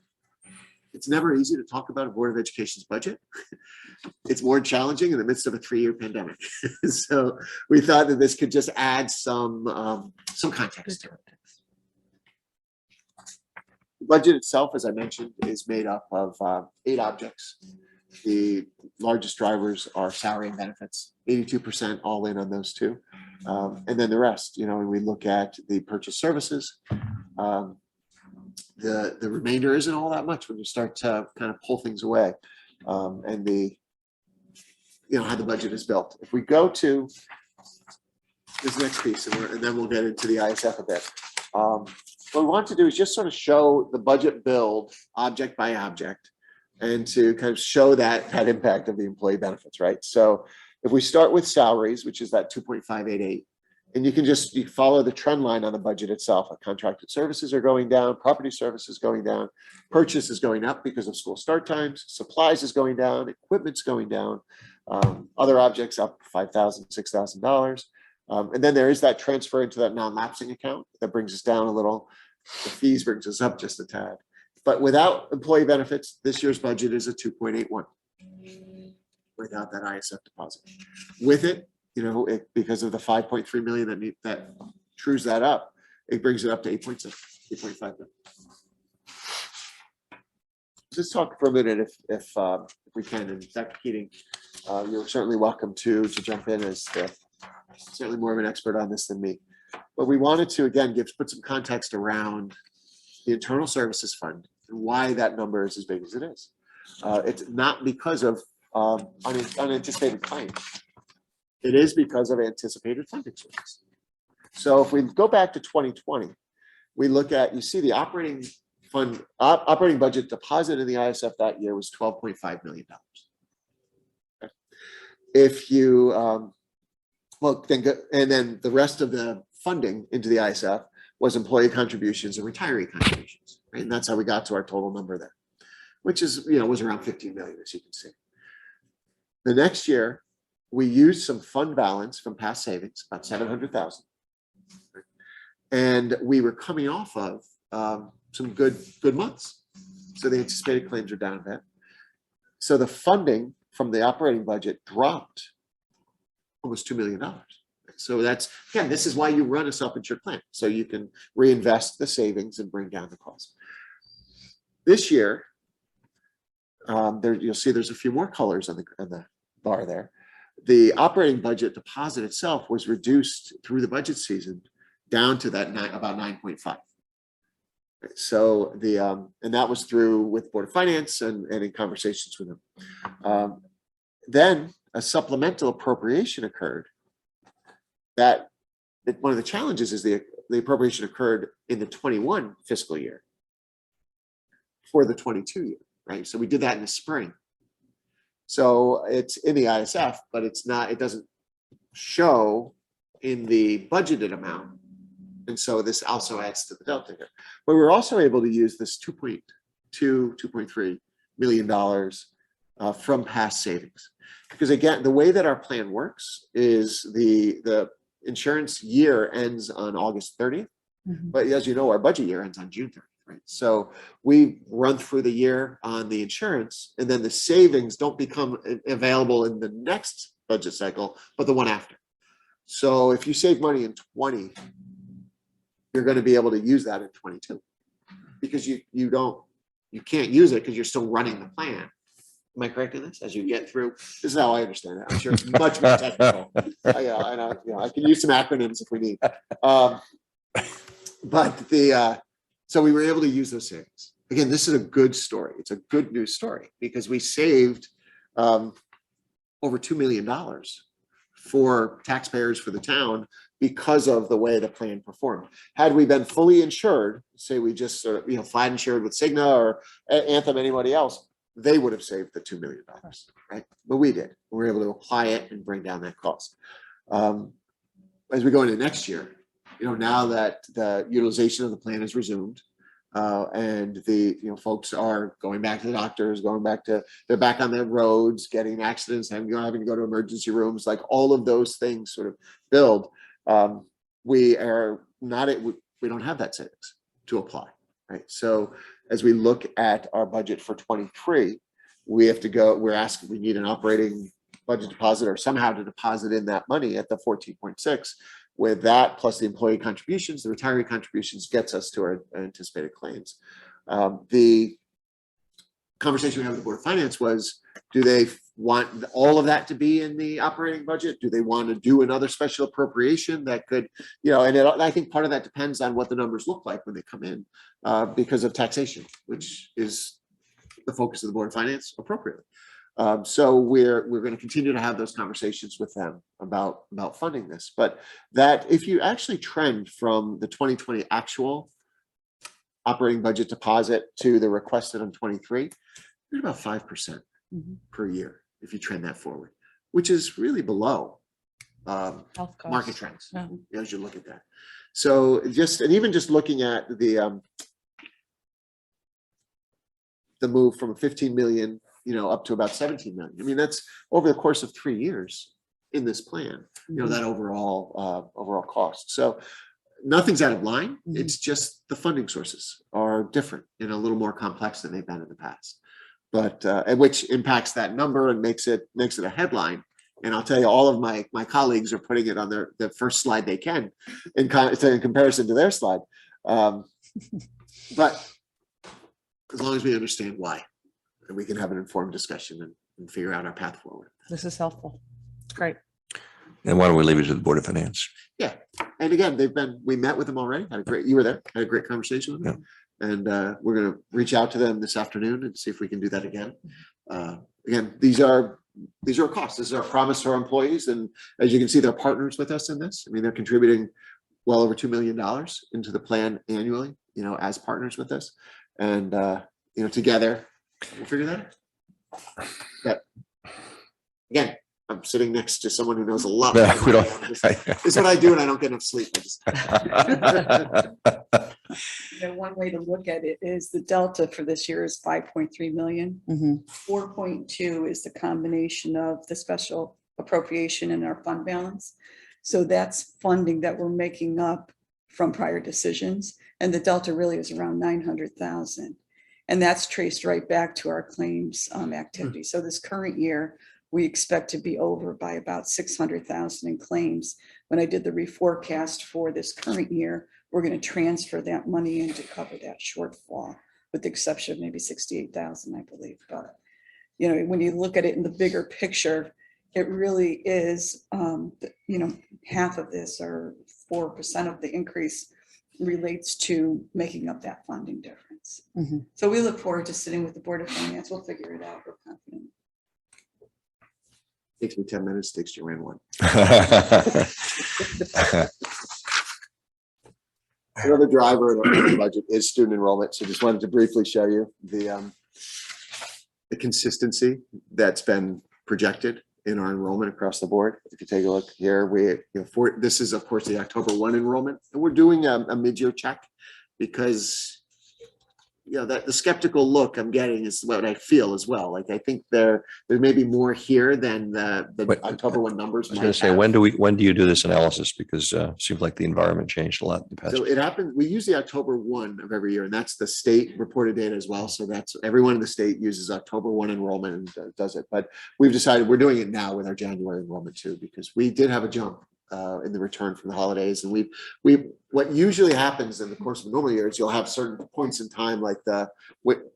it's never easy to talk about a Board of Education's budget. It's more challenging in the midst of a 3-year pandemic. So we thought that this could just add some context to it. The budget itself, as I mentioned, is made up of 8 objects. The largest drivers are salary and benefits, 82% all in on those 2. And then the rest, when we look at the purchase services, the remainder isn't all that much when you start to kind of pull things away, and how the budget is built. If we go to this next piece, and then we'll get into the ISF a bit. What we want to do is just sort of show the budget build object by object, and to kind of show that impact of the employee benefits, right? So if we start with salaries, which is that 2.588, and you follow the trend line on the budget itself. Contracted services are going down, property services going down, purchase is going up because of school start times, supplies is going down, equipment's going down, other objects up $5,000, $6,000. And then there is that transfer into that non-lapsing account that brings us down a little. The fees brings us up just a tad. But without employee benefits, this year's budget is a 2.81 without that ISF deposit. With it, because of the 5.3 million that trues that up, it brings it up to 8.6, 8.5 million. Let's talk for a minute if we can. And Dr. Keating, you're certainly welcome to jump in as certainly more of an expert on this than me. But we wanted to, again, put some context around the internal services fund and why that number is as big as it is. It's not because of unanticipated claims. It is because of anticipated funding sources. So if we go back to 2020, we look at, you see the operating budget deposit in the ISF that year was $12.5 million. Okay. If you and then the rest of the funding into the ISF was employee contributions and retiree contributions, right? And that's how we got to our total number there, which is, was around 15 million, as you can see. The next year, we used some fund balance from past savings, about 700,000. And we were coming off of some good months. So the anticipated claims are down a bit. So the funding from the operating budget dropped almost $2 million. So that's, again, this is why you run a self-insured plan. So you can reinvest the savings and bring down the cost. This year, you'll see there's a few more colors on the bar there. The operating budget deposit itself was reduced through the budget season down to that about 9.5. So and that was through with Board of Finance and in conversations with them. Then a supplemental appropriation occurred. That one of the challenges is the appropriation occurred in the 21 fiscal year for the 22 year, right? So we did that in the spring. So it's in the ISF, but it doesn't show in the budgeted amount And so this also adds to the delta here. But we're also able to use this $2.3 million from past savings. Because again, the way that our plan works is the insurance year ends on August 30th. But as you know, our budget year ends on June 30th, right? So we run through the year on the insurance, and then the savings don't become available in the next budget cycle, but the one after. So if you save money in 20, you're going to be able to use that in 22, because you can't use it because you're still running the plan. Am I correct in this? As you get through, this is how I understand it. I'm sure it's much more technical. I know, I can use some acronyms if we need. So we were able to use those savings. Again, this is a good story. It's a good news story because we saved over $2 million for taxpayers, for the town, because of the way the plan performed. Had we been fully insured, say we just flat insured with Cigna or Anthem, anybody else, they would have saved the $2 million, right? But we did. We were able to apply it and bring down that cost. As we go into next year, now that the utilization of the plan is resumed, and the folks are going back to the doctors, they're back on the roads, getting accidents, having to go to emergency rooms, like all of those things sort of build. We don't have that savings to apply, right? So as we look at our budget for 23, we have to go, we need an operating budget deposit or somehow to deposit in that money at the 14.6. With that, plus the employee contributions, the retiree contributions gets us to our anticipated claims. The conversation we had with the Board of Finance was, do they want all of that to be in the operating budget? Do they want to do another special appropriation that could, I think part of that depends on what the numbers look like when they come in, because of taxation, which is the focus of the Board of Finance appropriately. So we're going to continue to have those conversations with them about funding this. But that if you actually trend from the 2020 actual operating budget deposit to the requested on 23, you're about 5% per year if you trend that forward, which is really below market trends as you look at that. So even just looking at the move from 15 million up to about 17 million. I mean, that's over the course of 3 years in this plan, that overall cost. So nothing's out of line. It's just the funding sources are different and a little more complex than they've been in the past, but which impacts that number and makes it a headline. And I'll tell you, all of my colleagues are putting it on the first slide they can in comparison to their slide. But as long as we understand why, and we can have an informed discussion and figure out our path forward. This is helpful. It's great. And why don't we leave it to the Board of Finance? Yeah. And again, we met with them already. You were there, had a great conversation with them. And we're going to reach out to them this afternoon and see if we can do that again. Again, these are costs. This is our promise to our employees. And as you can see, they're partners with us in this. I mean, they're contributing well over $2 million into the plan annually, as partners with us. And, together, we'll figure that out. But again, I'm sitting next to someone who knows a lot. Yeah, we don't. This is what I do, and I don't get enough sleep. One way to look at it is the delta for this year is 5.3 million. 4.2 is the combination of the special appropriation and our fund balance. So that's funding that we're making up from prior decisions. And the delta really is around 900,000. And that's traced right back to our claims activity. So this current year, we expect to be over by about 600,000 in claims. When I did the reforecast for this current year, we're going to transfer that money in to cover that shortfall, with the exception of maybe 68,000, I believe. But, when you look at it in the bigger picture, it really is, half of this, or 4% of the increase, relates to making up that funding difference. So we look forward to sitting with the Board of Finance. We'll figure it out. We're confident. Takes me 10 minutes, takes Joanne 1. Another driver in our budget is student enrollment. So just wanted to briefly show you the consistency that's been projected in our enrollment across the board. If you take a look here, this is of course the October 1 enrollment, and we're doing a mid-year check because that the skeptical look I'm getting is what I feel as well. Like I think there may be more here than the But October 1 numbers. I was going to say, when do you do this analysis? Because it seems like the environment changed a lot in the past. So it happens, we use the October 1 of every year, and that's the state reported data as well. So that's everyone in the state uses October 1 enrollment and does it. But we've decided we're doing it now with our January enrollment too, because we did have a jump in the return from the holidays. And what usually happens in the course of a normal year is you'll have certain points in time, like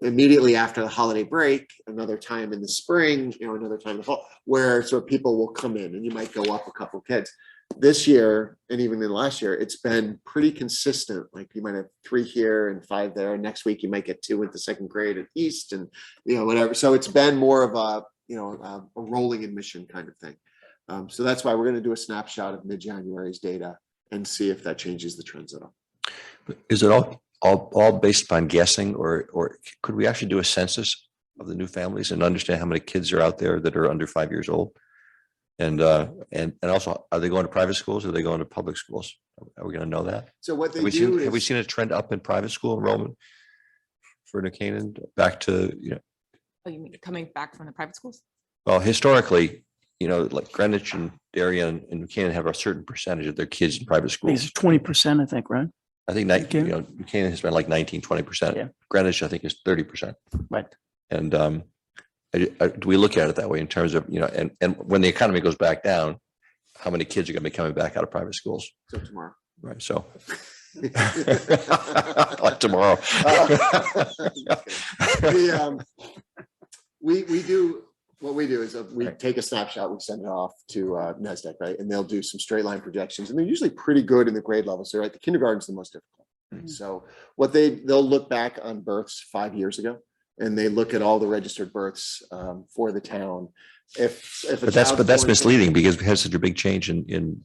immediately after the holiday break, another time in the spring, another time in the fall, where sort of people will come in and you might go up a couple of kids. This year, and even in last year, it's been pretty consistent. Like you might have 3 here and 5 there. Next week, you might get 2 into second grade at East and, whatever. So it's been more of a rolling admission kind of thing. So that's why we're going to do a snapshot of mid-January's data and see if that changes the trends at all. Is it all based upon guessing, or could we actually do a census of the new families and understand how many kids are out there that are under 5 years old? And also, are they going to private schools or are they going to public schools? Are we going to know that? So what they have we seen a trend up in private school enrollment for New Canaan back to, Oh, you mean coming back from the private schools? well, historically, like Greenwich and Darien and New Canaan have a certain percentage of their kids in private I think schools. it's 20%, I think, right? I think New Canaan has been like 19-20%. Yeah. Greenwich, I think, is 30%. Right. And do we look at it that way in terms of, and when the economy goes back down, how many kids are going to be coming back out of private schools? So tomorrow. Right. So like tomorrow. What we do is we take a snapshot, we send it off to NASDAQ, right? And they'll do some straight line projections, and they're usually pretty good in the grade levels. So, right, the kindergarten's the most difficult. Mhm. So they'll look back on births 5 years ago, and they look at all the registered births for the town. But that's misleading because we have such a big change in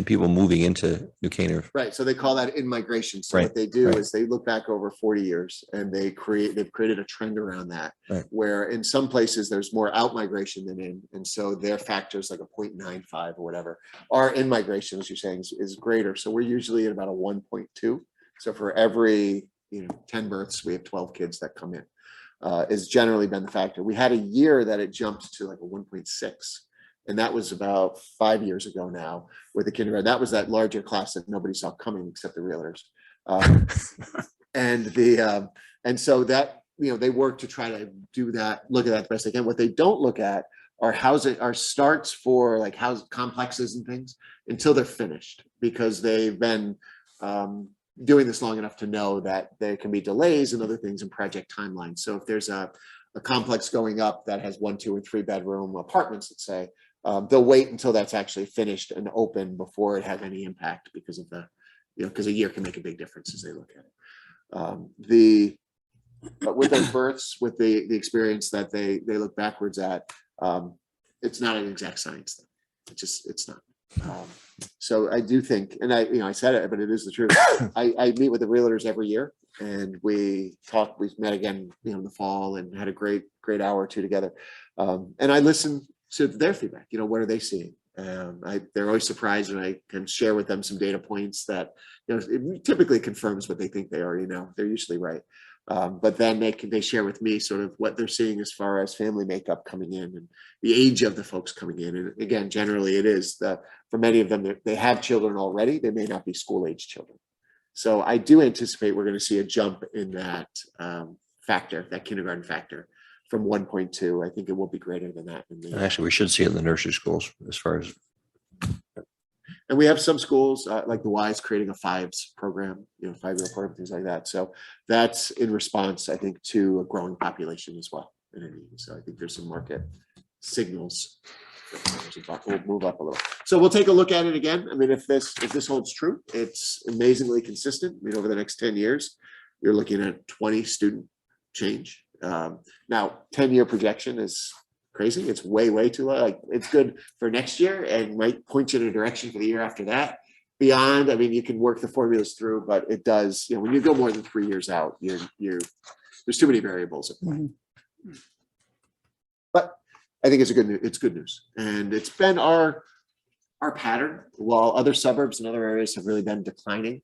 people moving into New Canaan. Right. So they call that in migration. So Right, what they do right. is they look back over 40 years and they've created a trend around that, Right. where in some places there's more out migration than in. And so their factors like a 0.95 or whatever, our in migration, as you're saying, is greater. So we're usually at about a 1.2. So for every 10 births, we have 12 kids that come in. Is generally been the factor. We had a year that it jumped to like a 1.6. And that was about 5 years ago now with the kindergarten. That was that larger class that nobody saw coming except the realtors. And so that, they work to try to do that, look at that the best they can. What they don't look at are starts for like house complexes and things until they're finished, because they've been doing this long enough to know that there can be delays and other things in project timelines. So if there's a complex going up that has 1, 2, or 3 bedroom apartments, let's say, they'll wait until that's actually finished and open before it has any impact, because of because a year can make a big difference as they look at it. But with those births, with the experience that they look backwards at, it's not an exact science thing. It's not. So I do think, and I said it, but it is the truth. I meet with the realtors every year, and we met again, in the fall, and had a great hour or two together. And I listen to their feedback. What are they seeing? They're always surprised when I can share with them some data points that, it typically confirms what they think they already know. They're usually right. But then they share with me sort of what they're seeing as far as family makeup coming in and the age of the folks coming in. And again, generally it is that for many of them, they have children already. They may not be school-age children. So I do anticipate we're going to see a jump in that factor, that kindergarten factor, from 1.2. I think it will be greater than that. Actually, we should see it in the nursery schools as far as. And we have some schools like the Y's creating a 5s program, 5-year program, things like that. So that's in response, I think, to a growing population as well. So I think there's some market signals. We'll move up a little. So we'll take a look at it again. I mean, if this holds true, it's amazingly consistent. I mean, over the next 10 years, you're looking at 20 student change. Now, 10-year projection is crazy. It's way too low. Like, it's good for next year and might point you in a direction for the year after that. Beyond, I mean, you can work the formulas through, but it does, when you go more than 3 years out, there's too many variables at play. But I think it's good news. And it's been our pattern. While other suburbs and other areas have really been declining,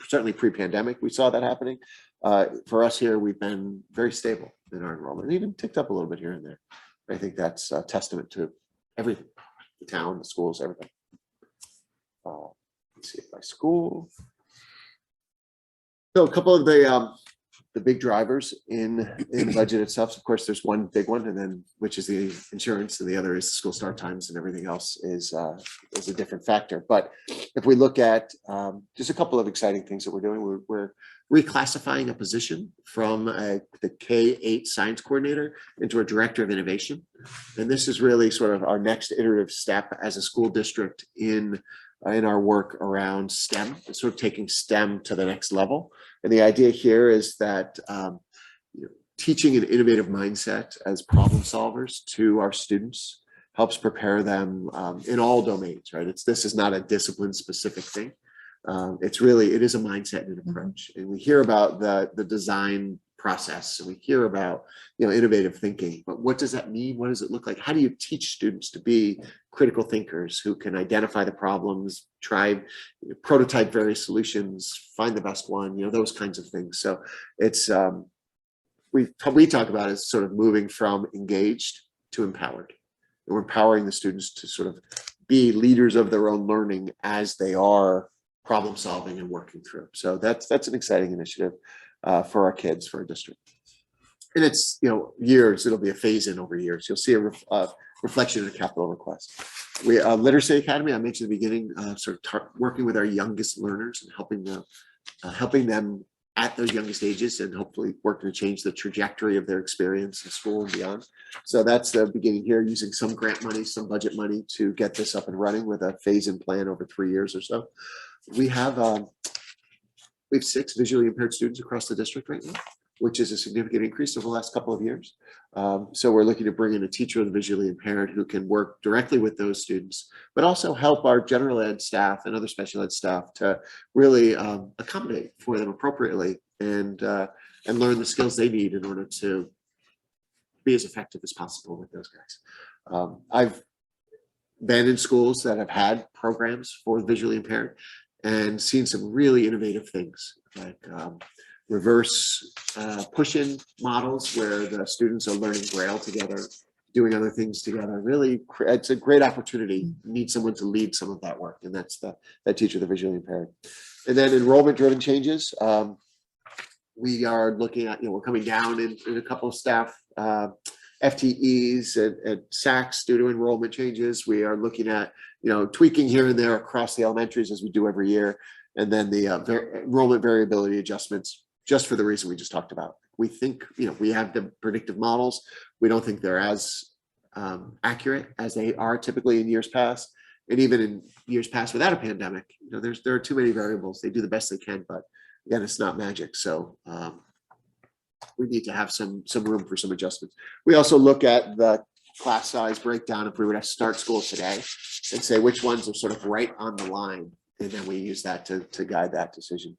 certainly pre-pandemic, we saw that happening. For us here, we've been very stable in our enrollment, even ticked up a little bit here and there. I think that's a testament to everything, the town, the schools, everything. Let's see, by school. So a couple of the big drivers in the budget itself. Of course, there's one big one, and then which is the insurance, and the other is school start times, and everything else is a different factor. But if we look at just a couple of exciting things that we're doing, we're reclassifying a position from the K-8 science coordinator into a director of innovation, and this is really sort of our next iterative step as a school district in our work around STEM, sort of taking STEM to the next level. And the idea here is that teaching an innovative mindset as problem solvers to our students helps prepare them in all domains, right? This is not a discipline specific thing. It is a mindset and an approach. And we hear about the design process, and we hear about innovative thinking, but what does that mean? What does it look like? How do you teach students to be critical thinkers who can identify the problems, try prototype various solutions, find the best one, those kinds of things. So it's we talk about is sort of moving from engaged to empowered, and we're empowering the students to sort of be leaders of their own learning as they are problem solving and working through. So that's an exciting initiative for our kids, for our district. And it's, years, it'll be a phase in over years. You'll see a reflection in a capital request. We Literacy Academy, I mentioned at the beginning, sort of working with our youngest learners and helping them at those youngest ages, and hopefully working to change the trajectory of their experience in school and beyond. So that's the beginning here, using some grant money, some budget money to get this up and running with a phase-in plan over 3 years or so. We have 6 visually impaired students across the district right now, which is a significant increase over the last couple of years. So we're looking to bring in a teacher of the visually impaired who can work directly with those students, but also help our general ed staff and other special ed staff to really accommodate for them appropriately and learn the skills they need in order to be as effective as possible with those guys. I've been in schools that have had programs for visually impaired and seen some really innovative things, like reverse push-in models where the students are learning Braille together, doing other things together. Really, it's a great opportunity. You need someone to lead some of that work, and that's that teacher, the visually impaired. And then enrollment-driven changes. We are looking at, we're coming down in a couple of staff FTEs and SACs due to enrollment changes. We are looking at, tweaking here and there across the elementaries as we do every year. And then the enrollment variability adjustments, just for the reason we just talked about. We think, we have the predictive models. We don't think they're as accurate as they are typically in years past. And even in years past without a pandemic, there are too many variables. They do the best they can, but again, it's not magic. So we need to have some room for some adjustments. We also look at the class size breakdown if we were to start school today and say which ones are sort of right on the line. And then we use that to guide that decision.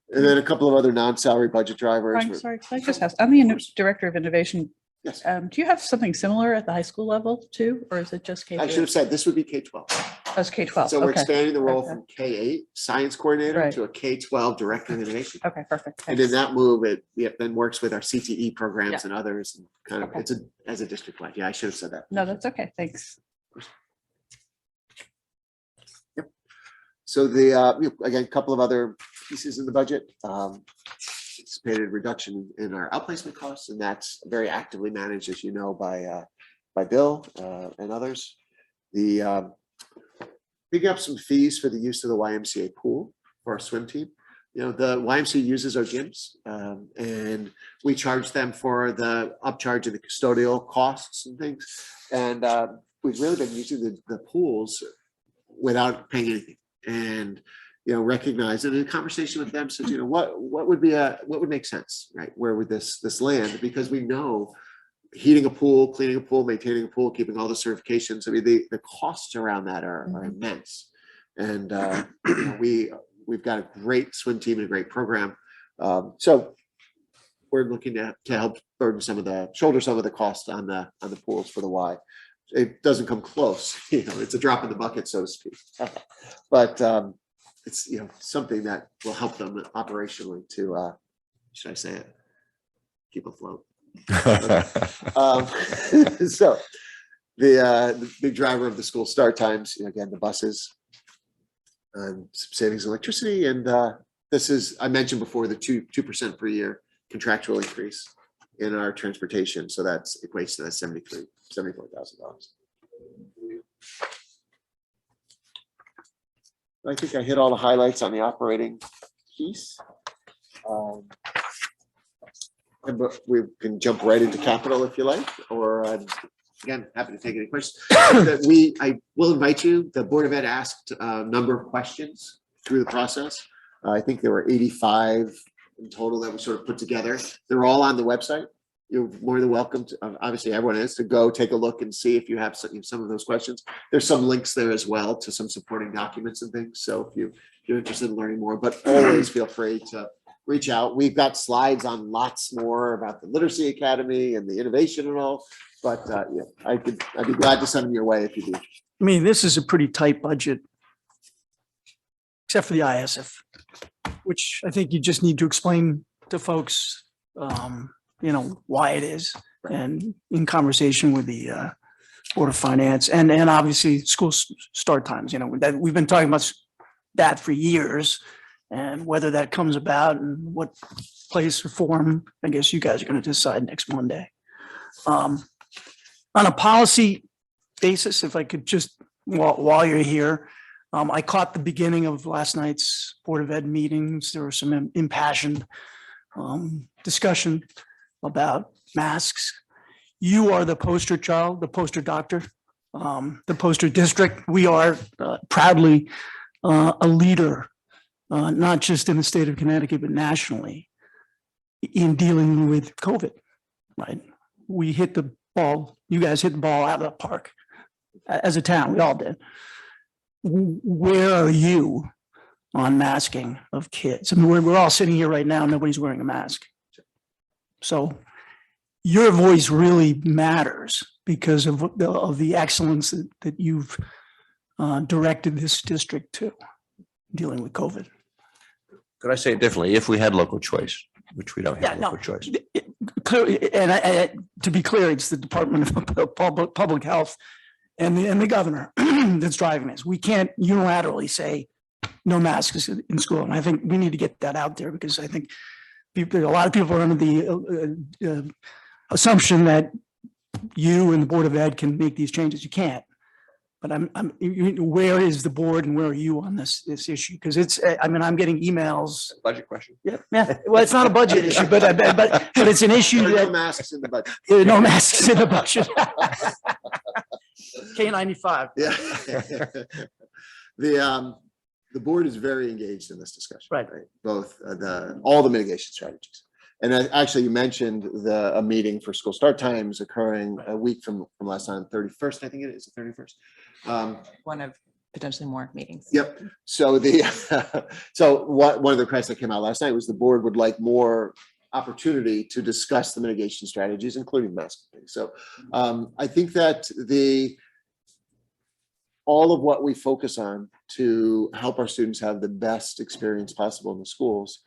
And then a couple of other non-salary budget drivers. I'm sorry, can I just ask, I'm the director of innovation. Yes. Do you have something similar at the high school level too, or is it just K-12? I should have said this would be K-12. That's K-12. So we're Okay. expanding the role Okay. from K-8 science coordinator Right. to a K-12 director of innovation. Okay, perfect. And Thanks. in that move, it then works with our CTE programs Yeah. and others, and kind of Okay. it's as a district wide. Yeah, I should have said that. No, that's okay. Thanks. So the again, a couple of other pieces in the budget. Anticipated reduction in our outplacement costs, and that's very actively managed, as you know, by Bill and others. The picking up some fees for the use of the YMCA pool for our swim team. The YMCA uses our gyms, and we charge them for the upcharge of the custodial costs and things. And we've really been using the pools without paying anything. And recognize it in a conversation with them says, what would make sense, right? Where would this land? Because we know heating a pool, cleaning a pool, maintaining a pool, keeping all the certifications. I mean, the costs around that are immense. And we've got a great swim team and a great program. So we're looking to help shoulder some of the cost on the pools for the Y. It doesn't come close, it's a drop in the bucket, so to speak. But it's, something that will help them operationally to, should I say it? Keep afloat. So the big driver of the school start times, again, the buses, savings electricity, and this is, I mentioned before, the 2% per year contractual increase in our transportation. So that's equates to that $74,000. I think I hit all the highlights on the operating piece. But we can jump right into capital if you like, or again, happy to take any questions. I will invite you. The Board of Ed asked a number of questions through the process. I think there were 85 in total that we sort of put together. They're all on the website. You're more than welcome to, obviously everyone is, to go take a look and see if you have some of those questions. There's some links there as well to some supporting documents and things. So if you're interested in learning more, but always feel free to reach out. We've got slides on lots more about the Literacy Academy and the innovation and all, but yeah, I'd be glad to send them your way if you do. I mean, this is a pretty tight budget, except for the ISF, which I think you just need to explain to folks, why it is, and in conversation with the Board of Finance and obviously school start times, that we've been talking about that for years, and whether that comes about and what place or form, I guess you guys are going to decide next Monday. On a policy basis, if I could just, while you're here, I caught the beginning of last night's Board of Ed meetings. There was some impassioned discussion about masks. You are the poster child, the poster doctor, the poster district. We are proudly a leader, not just in the state of Connecticut, but nationally in dealing with COVID, right? We hit the ball, you guys hit the ball out of the park as a town, we all did. Where are you on masking of kids? I mean, we're all sitting here right now, nobody's wearing a mask. So your voice really matters because of the excellence that you've directed this district to dealing with COVID. Could I say it differently? If we had local choice, which we don't have Yeah, local choice. Clearly, and to be clear, it's the Department of Public Health and the governor that's driving this. We can't unilaterally say no masks in school. And I think we need to get that out there because I think a lot of people are under the assumption that you and the Board of Ed can make these changes. You can't. But where is the board and where are you on this issue? Because I'm getting emails. Budget question. Yeah. Well, it's not a budget issue, but it's an issue There are that no masks in the budget. there are no masks in the budget. K95. Yeah. The board is very engaged in this discussion. Right. Both all the mitigation strategies. And actually, you mentioned a meeting for school start times occurring a week from last time, 31st, I think it is the 31st. One of potentially more meetings. Yep. So one of the requests that came out last night was the board would like more opportunity to discuss the mitigation strategies, including masking. So I think that all of what we focus on to help our students have the best experience possible in the schools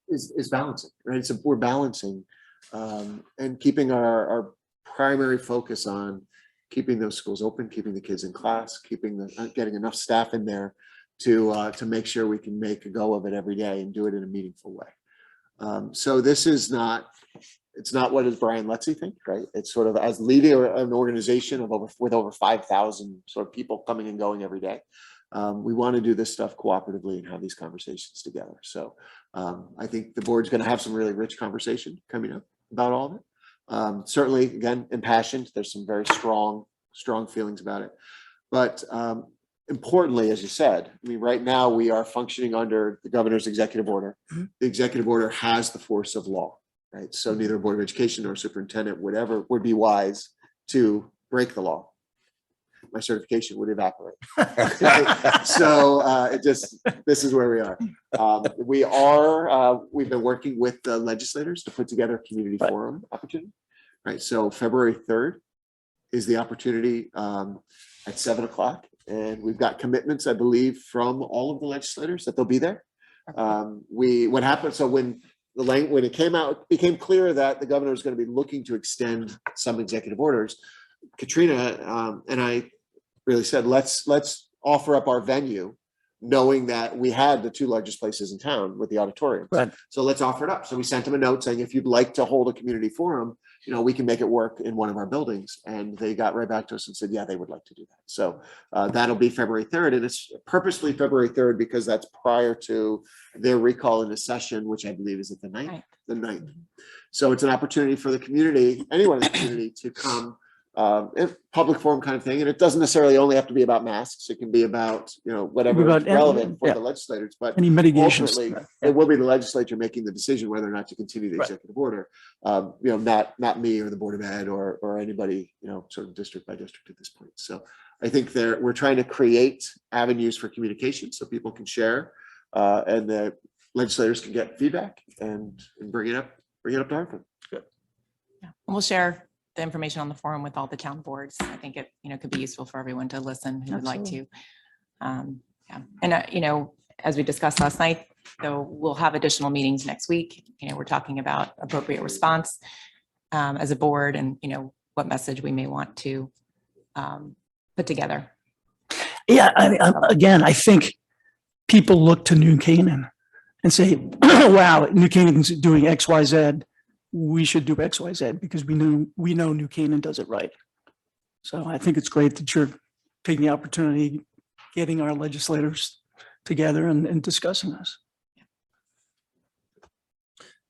is balancing, right? So we're balancing and keeping our primary focus on keeping those schools open, keeping the kids in class, getting enough staff in there to make sure we can make a go of it every day and do it in a meaningful way. So this is it's not what does Brian Letzi think, right? It's sort of as leading an organization with over 5,000 sort of people coming and going every day. We want to do this stuff cooperatively and have these conversations together. So I think the board's going to have some really rich conversation coming up about all of it. Certainly, again, impassioned. There's some very strong feelings about it. But importantly, as you said, I mean, right now we are functioning under the governor's executive order. Mm-hmm. The executive order has the force of law, right? So neither Board of Education nor superintendent would be wise to break the law. my certification would evaporate. So this is where we are. We've been working with the legislators to put together a community forum opportunity. Right, so February 3rd is the opportunity at 7 o'clock. And we've got commitments, I believe, from all of the legislators that they'll be there. What happened, so when it came out, it became clear that the governor was going to be looking to extend some executive orders. Katrina and I really said, let's offer up our venue, knowing that we had the two largest places in town with the auditorium. Right. So let's offer it up. So we sent them a note saying, if you'd like to hold a community forum, we can make it work in one of our buildings. And they got right back to us and said, yeah, they would like to do that. So that'll be February 3rd. And it's purposely February 3rd because that's prior to their recall into session, which I believe is at the 9th. The 9th. So it's an opportunity for the community, anyone in the community, to come, public forum kind of thing. And it doesn't necessarily only have to be about masks. It can be about, whatever is About relevant for yeah. the legislators, but Any mitigations. ultimately it will be the legislature making the decision whether or not to continue the executive order. Not me or the Board of Ed or anybody, sort of district by district at this point. So I think we're trying to create avenues for communication so people can share, and the legislators can get feedback and bring it up to Hartford. Yeah. We'll share the information on the forum with all the town boards. I think it, could be useful for everyone to listen who would like to. Yeah. And, as we discussed last night, though, we'll have additional meetings next week. We're talking about appropriate response as a board and, what message we may want to put together. Yeah, again, I think people look to New Canaan and say, wow, New Canaan's doing X, Y, Z. We should do X, Y, Z because we know New Canaan does it right. So I think it's great that you're taking the opportunity, getting our legislators together and discussing this.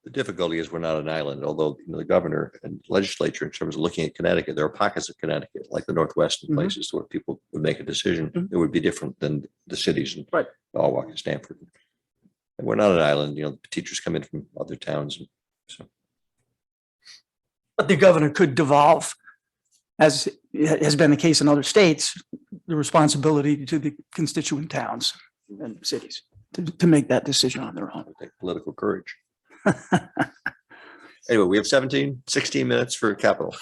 The difficulty is we're not an island, although the governor and legislature, in terms of looking at Connecticut, there are pockets of Connecticut, like the Northwest and places where people would make a decision. It would be different than the cities in Norwalk and Stamford. And we're not an island, the teachers come in from other towns. So. But the governor could devolve, as has been the case in other states, the responsibility to the constituent towns and cities to make that decision on their own. Take political courage. Anyway, we have 16 minutes for capital.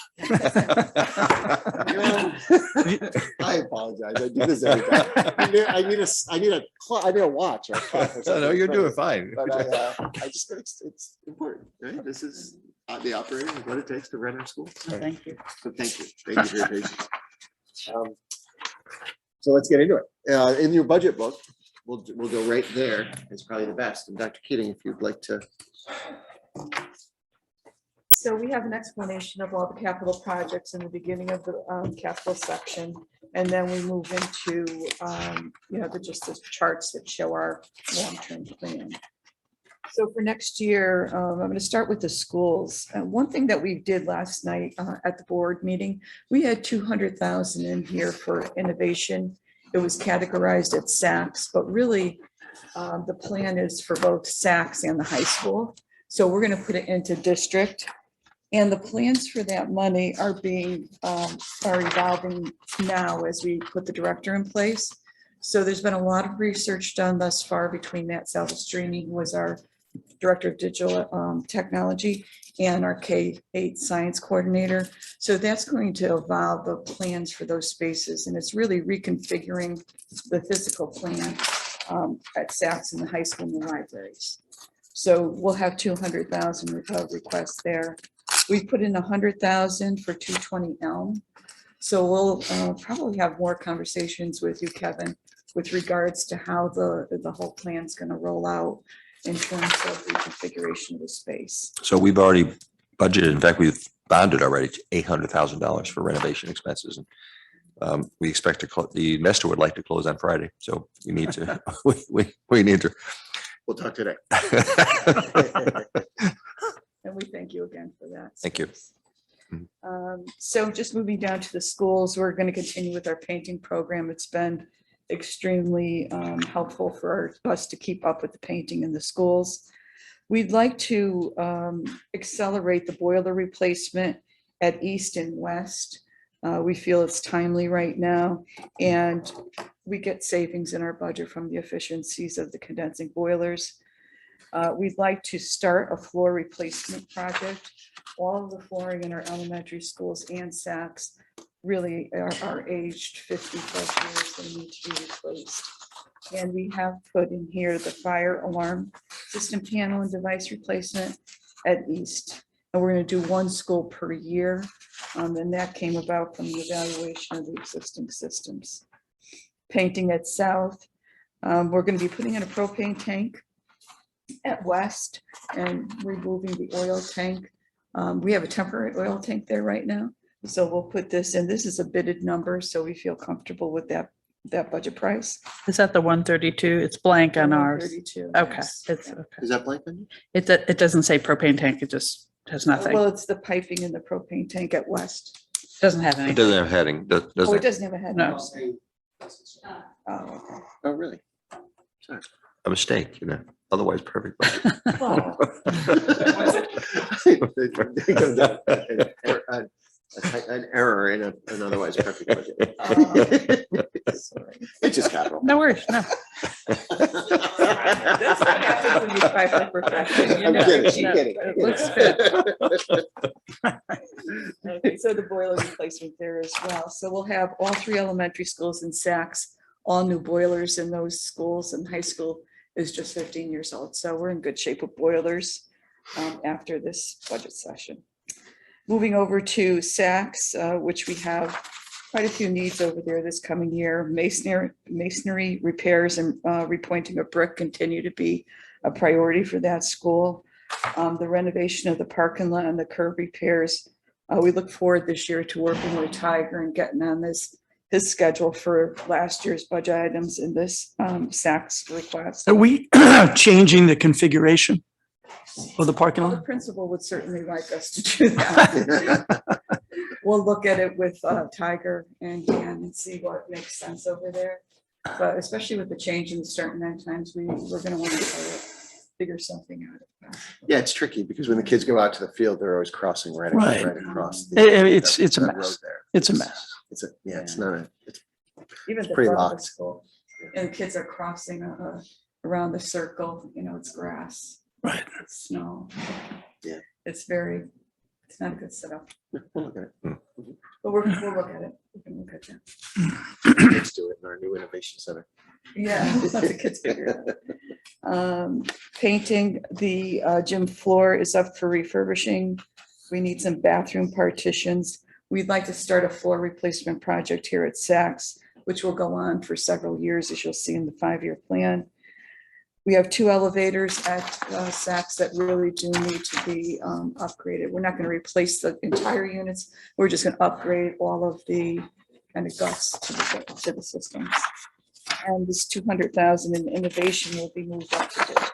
I apologize. I do this every time. I need a watch. Or a clock or No, you're doing fine. But I just think it's important, right? This is the operating of what it takes to run our school. Thank you. So thank you for your patience. So let's get into it. In your budget book, we'll go right there. It's probably the best. And Dr. Keating, if you'd like to. So we have an explanation of all the capital projects in the beginning of the capital section. And then we move into, just the charts that show our long-term plan. So for next year, I'm going to start with the schools. One thing that we did last night at the board meeting, we had 200,000 in here for innovation. It was categorized at SACS, but really the plan is for both SACS and the high school. So we're going to put it into district. And the plans for that money are evolving now as we put the director in place. So there's been a lot of research done thus far between Matt Salvestrini, who was our director of digital technology, and our K-8 science coordinator. So that's going to evolve the plans for those spaces. And it's really reconfiguring the physical plan at SACS in the high school and the libraries. So we'll have 200,000 requests there. We put in 100,000 for 220 Elm. So we'll probably have more conversations with you, Kevin, with regards to how the whole plan is going to roll out in terms of reconfiguration of the space. So we've already budgeted. In fact, we've bonded already $800,000 for renovation expenses. And we expect the investor would like to close on Friday. So we need to, we need to. We'll talk today. And we thank you again for that. Thank you. So just moving down to the schools, we're going to continue with our painting program. It's been extremely helpful for us to keep up with the painting in the schools. We'd like to accelerate the boiler replacement at East and West. We feel it's timely right now, and we get savings in our budget from the efficiencies of the condensing boilers. We'd like to start a floor replacement project. All of the flooring in our elementary schools and SACs really are aged 50 plus years. They need to be replaced. And we have put in here the fire alarm system panel and device replacement at East. And we're going to do one school per year. And that came about from the evaluation of the existing systems. Painting at South. We're going to be putting in a propane tank at West and removing the oil tank. We have a temporary oil tank there right now. So we'll put this in. This is a bidded number, so we feel comfortable with that budget price. Is that the 132? It's blank on ours. 132, Okay, yes. it's, Yeah. okay. Is that blank? Then? It doesn't say propane tank, it just has nothing. Well, it's the piping in the propane tank at West. Doesn't have It anything. doesn't have heading, Oh, it doesn't, doesn't have a head. No. Oh, okay. Oh, really? a mistake, otherwise perfect. Well, An error in an otherwise perfect budget. sorry. It's just capital. No worries, no. That's what happens when you try for perfection. You I'm never kidding, cheat. I'm kidding. It looks good. Okay, so the boiler replacement there as well. So we'll have all 3 elementary schools in Saks, all new boilers in those schools, and high school is just 15 years old. So we're in good shape with boilers after this budget session. Moving over to Saks, which we have quite a few needs over there this coming year. Masonry repairs and repointing of brick continue to be a priority for that school. The renovation of the parking lot and the curb repairs. We look forward this year to working with Tiger and getting on his schedule for last year's budget items in this Saks request. Are we changing the configuration of the parking Well, the lot? principal would certainly like us to do that. We'll look at it with Tiger and Dan and see what makes sense over there. But especially with the change in the start and end times, we're gonna want to figure something out. Yeah, it's tricky because when the kids go out to the field, they're always crossing right Right. across. It's a that road mess. there. It's a mess. It's not a, it's Even the pretty front of the locked. school, and the kids are crossing around the circle, it's grass. Right. It's snow. Yeah. It's not a good setup, we'll look at it. but we'll look at it. We can look at that. Let's do it in our new innovation center. Yeah, let the kids figure it out. Painting the gym floor is up for refurbishing. We need some bathroom partitions. We'd like to start a floor replacement project here at Saks, which will go on for several years, as you'll see in the 5-year plan. We have 2 elevators at Saks that really do need to be upgraded. We're not going to replace the entire units. We're just going to upgrade all of the kind of guts to the systems. And this 200,000 in innovation will be moved up to district.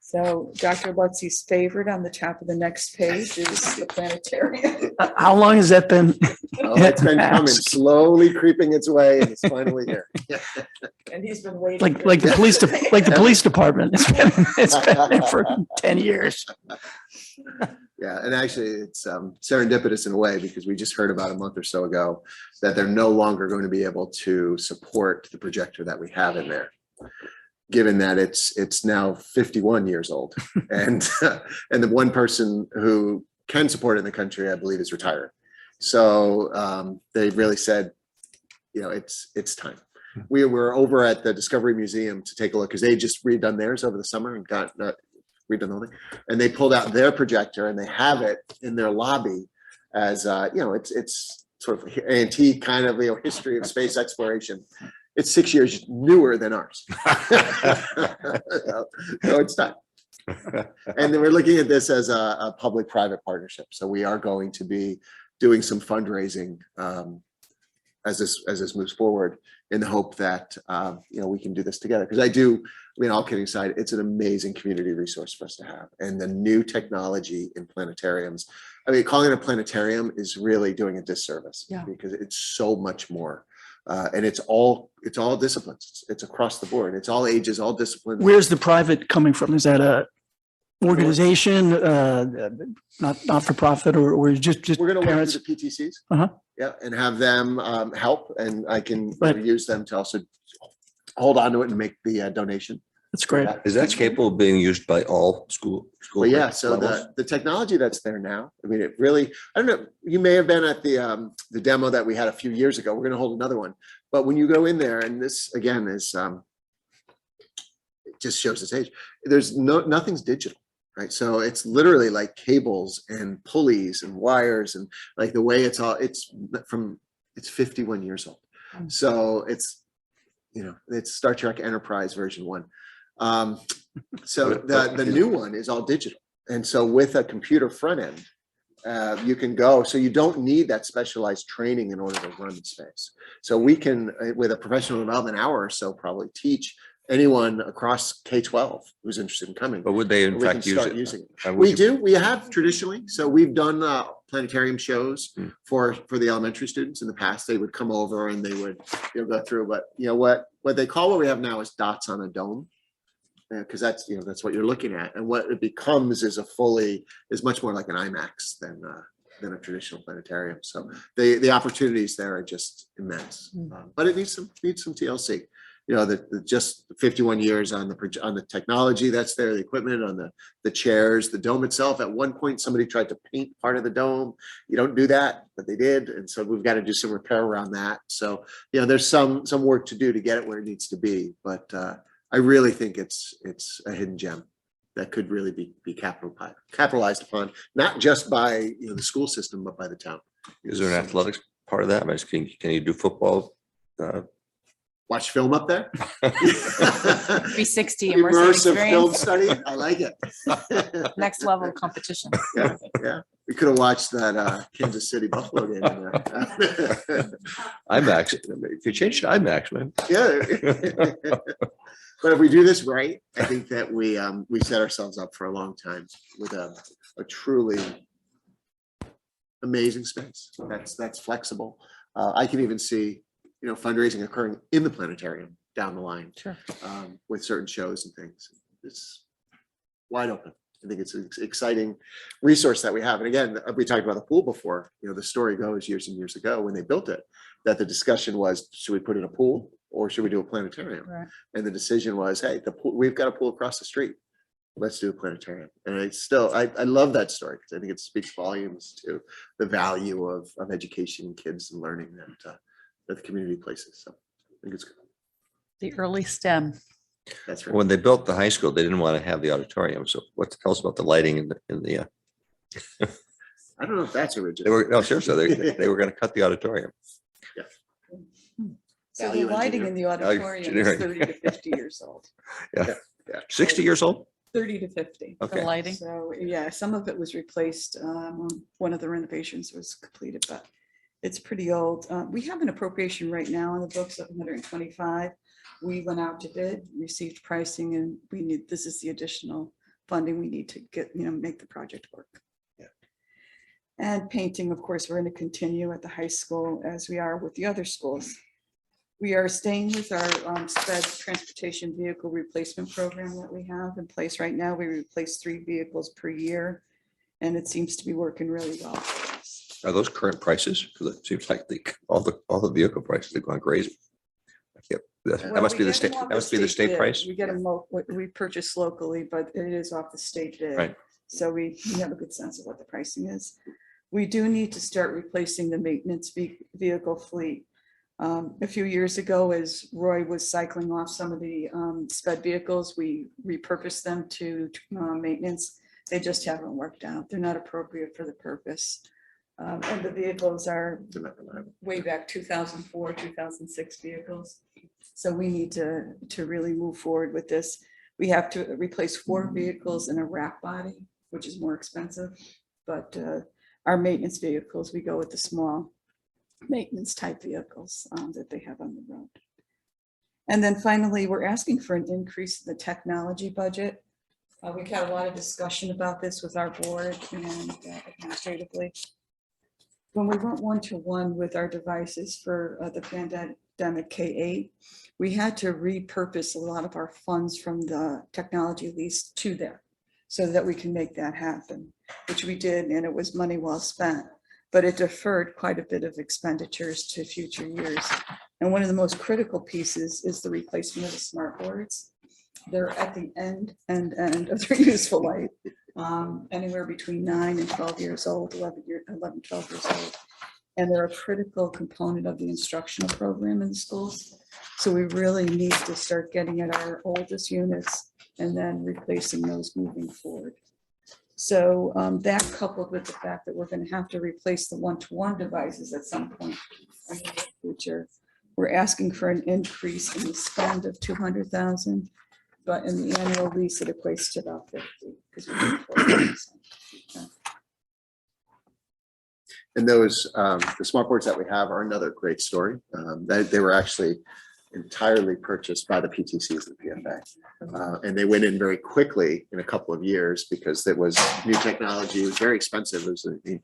So Dr. Lutzi's favorite on the top of the next page is the planetarium. How long has that been? Oh, it's been coming, slowly creeping its way, and it's finally here. And he's been waiting. Like the police department. It's been there for 10 years. Yeah, and actually it's serendipitous in a way because we just heard about a month or so ago that they're no longer going to be able to support the projector that we have in there, given that it's now 51 years old, and the one person who can support it in the country, I believe, is retired. So they really said, it's time. We were over at the Discovery Museum to take a look because they just redone theirs over the summer and got redone the whole thing, and they pulled out their projector and they have it in their lobby as it's sort of antique kind of history of space exploration. It's 6 years newer than ours. So it's time. And then we're looking at this as a public-private partnership. So we are going to be doing some fundraising as this moves forward in the hope that we can do this together. Because all kidding aside, it's an amazing community resource for us to have. And the new technology in planetariums, calling it a planetarium is really doing a disservice because it's so much more. And it's all disciplines. It's across the board. It's all ages, all disciplines. Where's the private coming from? Is that organization, not for profit or just We're gonna work parents? with the PTCs. Uh-huh. Yeah, and have them help, and I can Right. use them to also hold on to it and make the donation. That's great. Is that capable of being used by all school? Well, yeah, so the technology that's there now, I mean, it really, I don't know, you may have been at the demo that we had a few years ago. We're gonna hold another one. But when you go in there, and this again is it just shows its age, nothing's digital, right? So it's literally like cables and pulleys and wires, and like the way it's 51 years old. So it's, it's Star Trek Enterprise version 1. So the new one is all digital. And so with a computer front end, you can go, so you don't need that specialized training in order to run the space. So we can, with a professional development hour or so, probably teach anyone across K-12 who's interested in coming. But would they in We can fact use start it? using it. And We would do. We have traditionally. So we've done planetarium shows for the elementary students in the past. They would come over and they would go through. But what they call what we have now is dots on a dome, because that's that's what you're looking at. And what it becomes is is much more like an IMAX than a traditional planetarium. So the opportunities there are just immense. But it needs some TLC. Just 51 years on the technology that's there, the equipment, on the chairs, the dome itself. At one point, somebody tried to paint part of the dome. You don't do that, but they did, and so we've got to do some repair around that. So there's some work to do to get it where it needs to be. But I really think it's a hidden gem that could really be capitalized upon, not just by the school system, but by the town. Is there an athletics part of that? I mean, can you do football? Watch film up there. 360 Immersive film experience, study. I like it. next level of competition. Yeah. We could have watched that Kansas City Buffalo game in there. IMAX. If you change to IMAX, man. Yeah. But if we do this right, I think that we set ourselves up for a long time with a truly amazing space that's flexible. I can even see fundraising occurring in the planetarium down the line. Sure. With certain shows and things. It's wide open. I think it's an exciting resource that we have. And again, we talked about the pool before. The story goes years and years ago when they built it, that the discussion was, should we put in a pool or should we do a planetarium? Right. And the decision was, hey, the pool, we've got a pool across the street. Let's do a planetarium. And I love that story because I think it speaks volumes to the value of education and kids and learning that the community places. So I think it's good. The early STEM. That's right. When they built the high school, they didn't want to have the auditorium. So tell us about the lighting in the I don't know if that's they original. were, no, seriously, they were going to cut the auditorium. So the Value lighting in the auditorium is engineering. 30 to 50 years old, 60 years old? 30 to 50. The Okay. lighting. So yeah, some of it was replaced when one of the renovations was completed, but it's pretty old. We have an appropriation right now on the books of 125. We went out to bid, received pricing, and this is the additional funding we need to get, make the project work. Yeah. And painting, of course, we're going to continue at the high school as we are with the other schools. We are staying with our SPED transportation vehicle replacement program that we have in place right now. We replace 3 vehicles per year, and it seems to be working really well for us. Are those current prices? Because it seems like all the vehicle prices have gone crazy. That Well, must be we the get state. them off That must be the state bid. price. We get them, we purchase locally, but it is off the state bid. Right. So we have a good sense of what the pricing is. We do need to start replacing the maintenance vehicle fleet. A few years ago, as Roy was cycling off some of the SPED vehicles, we repurposed them to maintenance. They just haven't worked out. They're not appropriate for the purpose. And the vehicles are way back 2004, 2006 vehicles. So we need to really move forward with this. We have to replace 4 vehicles in a wrap body, which is more expensive. But our maintenance vehicles, we go with the small maintenance type vehicles that they have on the road. And then finally, we're asking for an increase in the technology budget. We've had a lot of discussion about this with our board and administratively. When we went one-to-one with our devices for the pandemic K-8, we had to repurpose a lot of our funds from the technology lease to there. so that we can make that happen, which we did, and it was money well spent. But it deferred quite a bit of expenditures to future years. And one of the most critical pieces is the replacement of the smart boards. They're at the end of their useful life, anywhere between 9 and 12 years old, 11, 12 years old. And they're a critical component of the instructional program in the schools. So we really need to start getting at our oldest units and then replacing those moving forward. So that coupled with the fact that we're going to have to replace the one-to-one devices at some point in the future, we're asking for an increase in the spend of 200,000, but in the annual lease, it equates to about 50. Because we did 40%. And those, the smart boards that we have are another great story. They were actually entirely purchased by the PTCs and PFA. And they went in very quickly in a couple of years because it was new technology. It was very expensive. It was an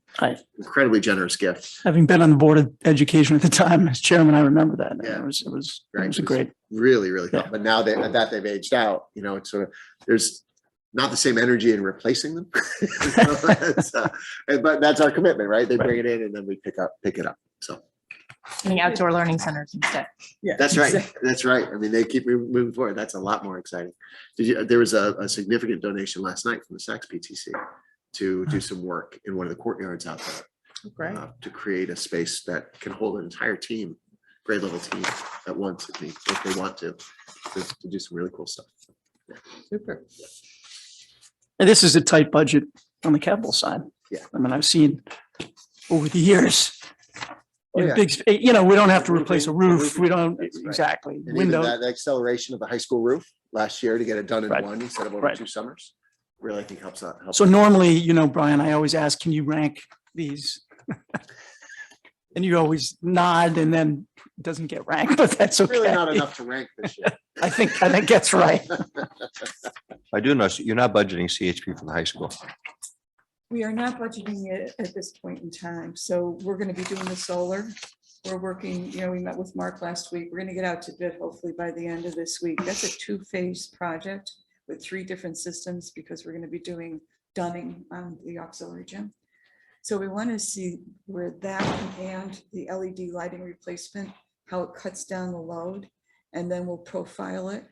incredibly generous gift. Having been on the Board of Education at the time as chairman, I remember that. And Yeah. It was Right. a great. Really, really cool. Yeah. But now that they've aged out, you know, it's sort of, there's not the same energy in replacing them. But that's our commitment, right? They bring it in and then we pick it up. So The outdoor learning centers instead. Yeah, that's right. exactly. That's right. I mean, they keep moving forward. That's a lot more exciting. There was a significant donation last night from the Saks PTC to do some work in one of the courtyards out there. Great. To create a space that can hold an entire team, grade level team at once if they want to do some really cool stuff. Super. And this is a tight budget on the capital side. Yeah. I mean, I've seen over the years. Oh, yeah. Big, we don't have to replace a roof. Roofing, We don't, that's right. exactly. And even Window, that acceleration of the high school roof last year to get it done in Right. one instead of over Right. 2 summers, really I think helps out. so normally, Brian, I always ask, can you rank these? And you always nod and then it doesn't get ranked, but that's okay. Really not enough to rank this year. I think that's right. I do know, you're not budgeting CHP for the high school. We are not budgeting it at this point in time. So we're going to be doing the solar. We're working, we met with Mark last week. We're going to get out to bid hopefully by the end of this week. That's a 2-phase project with 3 different systems because we're going to be doing dunning on the auxiliary gym. So we want to see where that and the LED lighting replacement, how it cuts down the load, and then we'll profile it.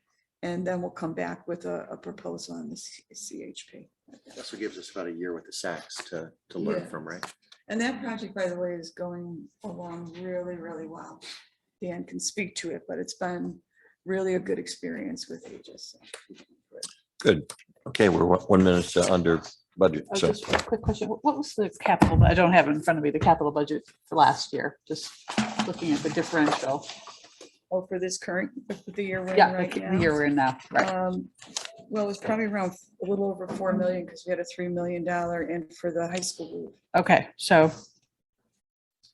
And then we'll come back with a proposal on the CHP. That's what gives us about a year with the Saks to learn Yeah. from, right? And that project, by the way, is going along really, really well. Dan can speak to it, but it's been really a good experience with Aegis. Good. Okay, we're 1 minute under budget. Oh, So just a quick question. What was the capital? I don't have it in front of me, the capital budget for last year, just looking at the differential. Oh, for this current, for the year we're in Yeah, right the now? year we're in now, right? Well, it was probably around a little over 4 million because we had a $3 million in for the high school roof. Okay, so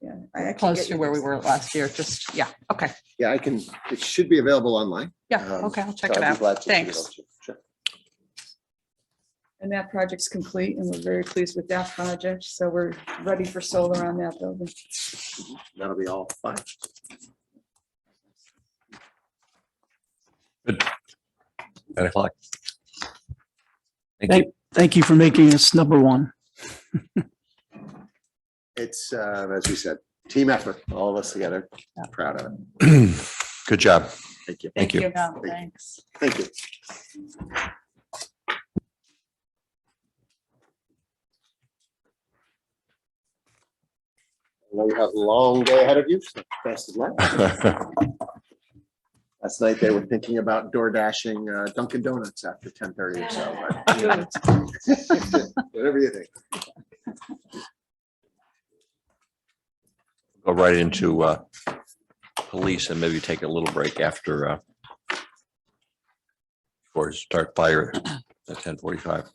Yeah. I can close get to you where we this. were last year, just, yeah, okay. Yeah, it should be available online. Yeah, okay, I'll check So it I'd be out. glad to shoot it Thanks. over to you. Sure. And that project's complete and we're very pleased with that project. So we're ready for solar on that building. That'll be all fine. good. 10 o'clock. Thank you. Thank you for making us number one. It's, as we said, team effort, all of us together. Proud of it. Good job. Thank you. Thank you. No, Thanks. Thank you. I know you have a long day ahead of you. So best of luck. Last night they were thinking about door dashing Dunkin' Donuts after 10:30 or so. But, you know, whatever you think. Go right into police and maybe take a little break after before we start fire at 10:45.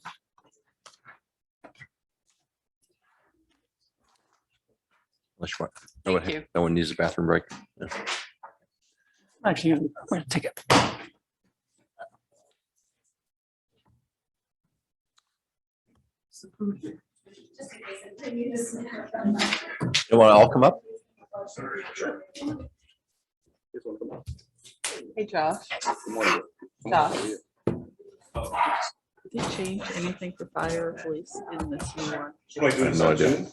Unless you want, Thank you. no one needs a bathroom break. Yeah. Actually, I'm going to take it. You want to all come up? Hey, Josh. Good morning. Josh. Did they change anything for fire or police in this new one? I have no idea.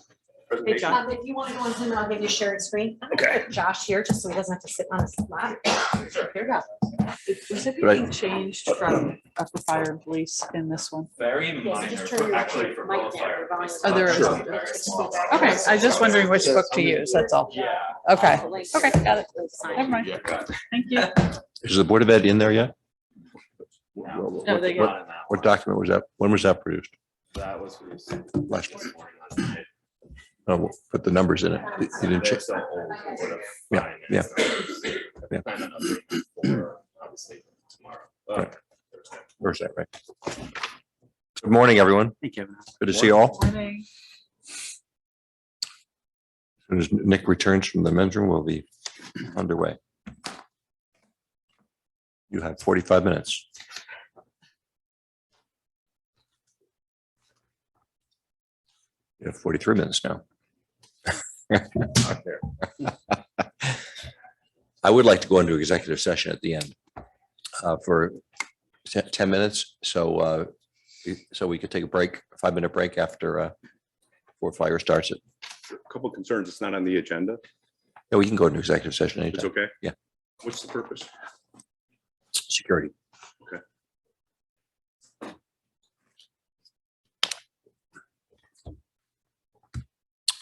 Hey, John, if you want to go on Zoom, I'll give you a shared screen. I'm gonna put Josh here, just so he doesn't have to sit on his lap. Here you go. Was Right. anything changed from for fire and police in this one? Very Yes, minor, just turn for your actually for mic both down, fire. your volume. Oh, there is. Sure. Very small. Okay, I was just wondering which book to use, that's all. Yeah. Okay, Links. okay, got it. Never mind. Thank you. Is the Board of Ed in there yet? No, they What- got, What document was that? When was that produced? That was. Last Oh, put the numbers in it. You didn't check. Yeah, yeah. Yeah. Obviously tomorrow. Right. Where's that, right? Good morning, everyone. Thank you. Good to see you all. morning. As soon as Nick returns from the men's room, we'll be underway. You have 45 minutes. You have 43 minutes now. I would like to go into executive session at the end for 10 minutes. So we could take a break, a 5-minute break after before fire starts it. A couple of concerns. It's not on the agenda. Yeah, we can go into executive session It's anytime. okay? Yeah. What's the purpose? Security. Okay.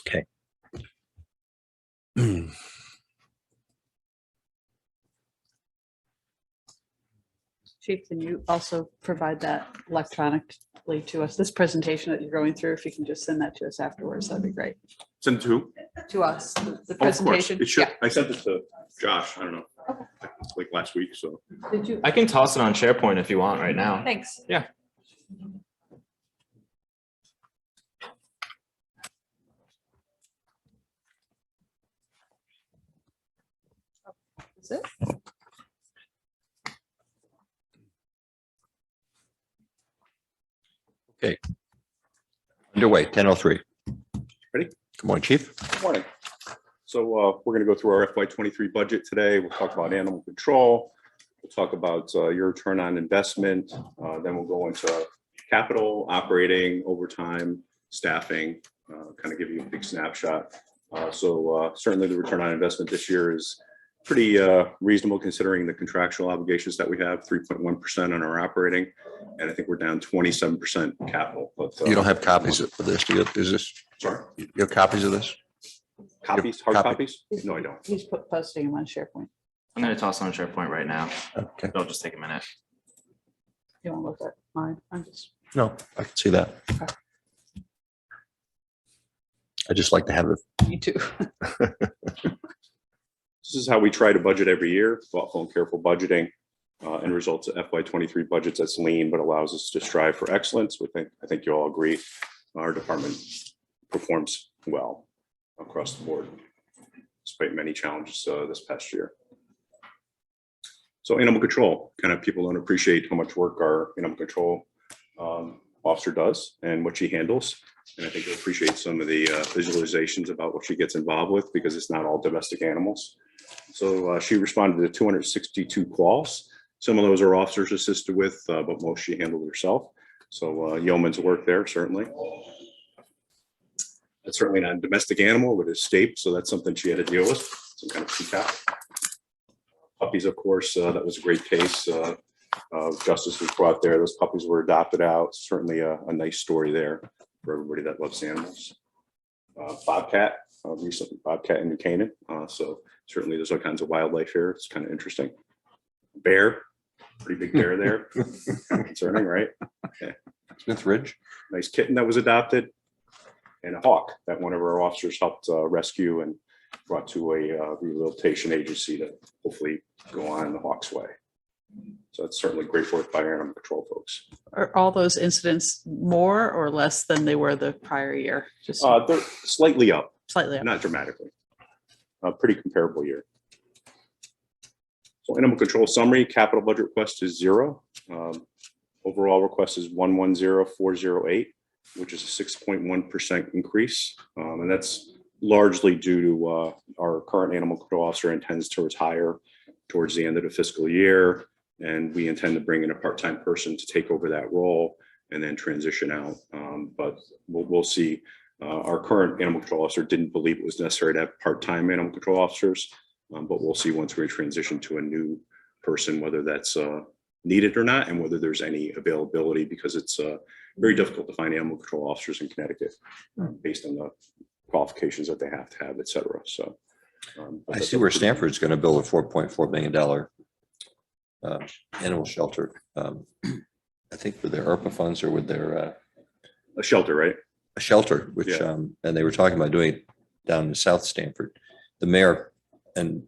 Okay. Chief, can you also provide that electronically to us? This presentation that you're going through, if you can just send that to us afterwards, that'd be great. Send it to who? To us, the Oh, of course. presentation. It should. Yeah. I sent it to Josh. I don't know. Like last week, so. Did you? I can toss it on SharePoint if you want right now. Thanks. Yeah. Is it? Underway, 10:03. Ready? Good morning, Chief. Good morning. So we're going to go through our FY23 budget today. We'll talk about animal control. We'll talk about your return on investment. Then we'll go into capital, operating, overtime, staffing, kind of give you a big snapshot. So certainly the return on investment this year is pretty reasonable considering the contractual obligations that we have, 3.1% on our operating. And I think we're down 27% capital. But You don't have copies of this, do you? Is this, sorry, you have copies of this? copies, hard Copy. copies? No, I don't. He's posting them on SharePoint. I'm gonna toss it on SharePoint right now. Okay. It'll just take a minute. You want to look at mine? I'm just. No, I can see that. Okay. I just like to have it. Me too. This is how we try to budget every year, thoughtful and careful budgeting, and results of FY23 budgets that's lean, but allows us to strive for excellence. I think you all agree. Our department performs well across the board, despite many challenges this past year. So animal control, kind of people don't appreciate how much work our animal control officer does and what she handles. And I think they appreciate some of the visualizations about what she gets involved with because it's not all domestic animals. So she responded to 262 calls. Some of those are officers assisted with, but most she handled herself. So yeoman's work there, certainly. It's certainly not a domestic animal with escape, so that's something she had to deal with, some kind of PCAP. Puppies, of course, that was a great case. Justice was brought there. Those puppies were adopted out. Certainly a nice story there for everybody that loves animals. Bobcat, recently Bobcat in New Canaan. So certainly there's all kinds of wildlife here. It's kind of interesting. Bear, pretty big bear there. Concerning, right? Okay. Smith Ridge. Nice kitten that was adopted. And a hawk that one of our officers helped rescue and brought to a rehabilitation agency to hopefully go on the hawk's way. So that's certainly great work by our animal control folks. Are all those incidents more or less than they were the prior year? Just They're slightly up, slightly up. not dramatically. A pretty comparable year. So animal control summary, capital budget request is 0. Overall request is 110,408, which is a 6.1% increase. And that's largely due to our current animal control officer intends to retire towards the end of the fiscal year. And we intend to bring in a part-time person to take over that role. and then transition out. But we'll see. Our current animal control officer didn't believe it was necessary to have part-time animal control officers, but we'll see once we transition to a new person, whether that's needed or not, and whether there's any availability, because it's very difficult to find animal control officers in Connecticut based on the qualifications that they have to have, et cetera. So I see where Stanford's going to build a $4.4 million animal shelter. I think with their ARPA funds or with their a shelter, right? a shelter, which Yeah. and they were talking about doing it down in South Stanford. The mayor and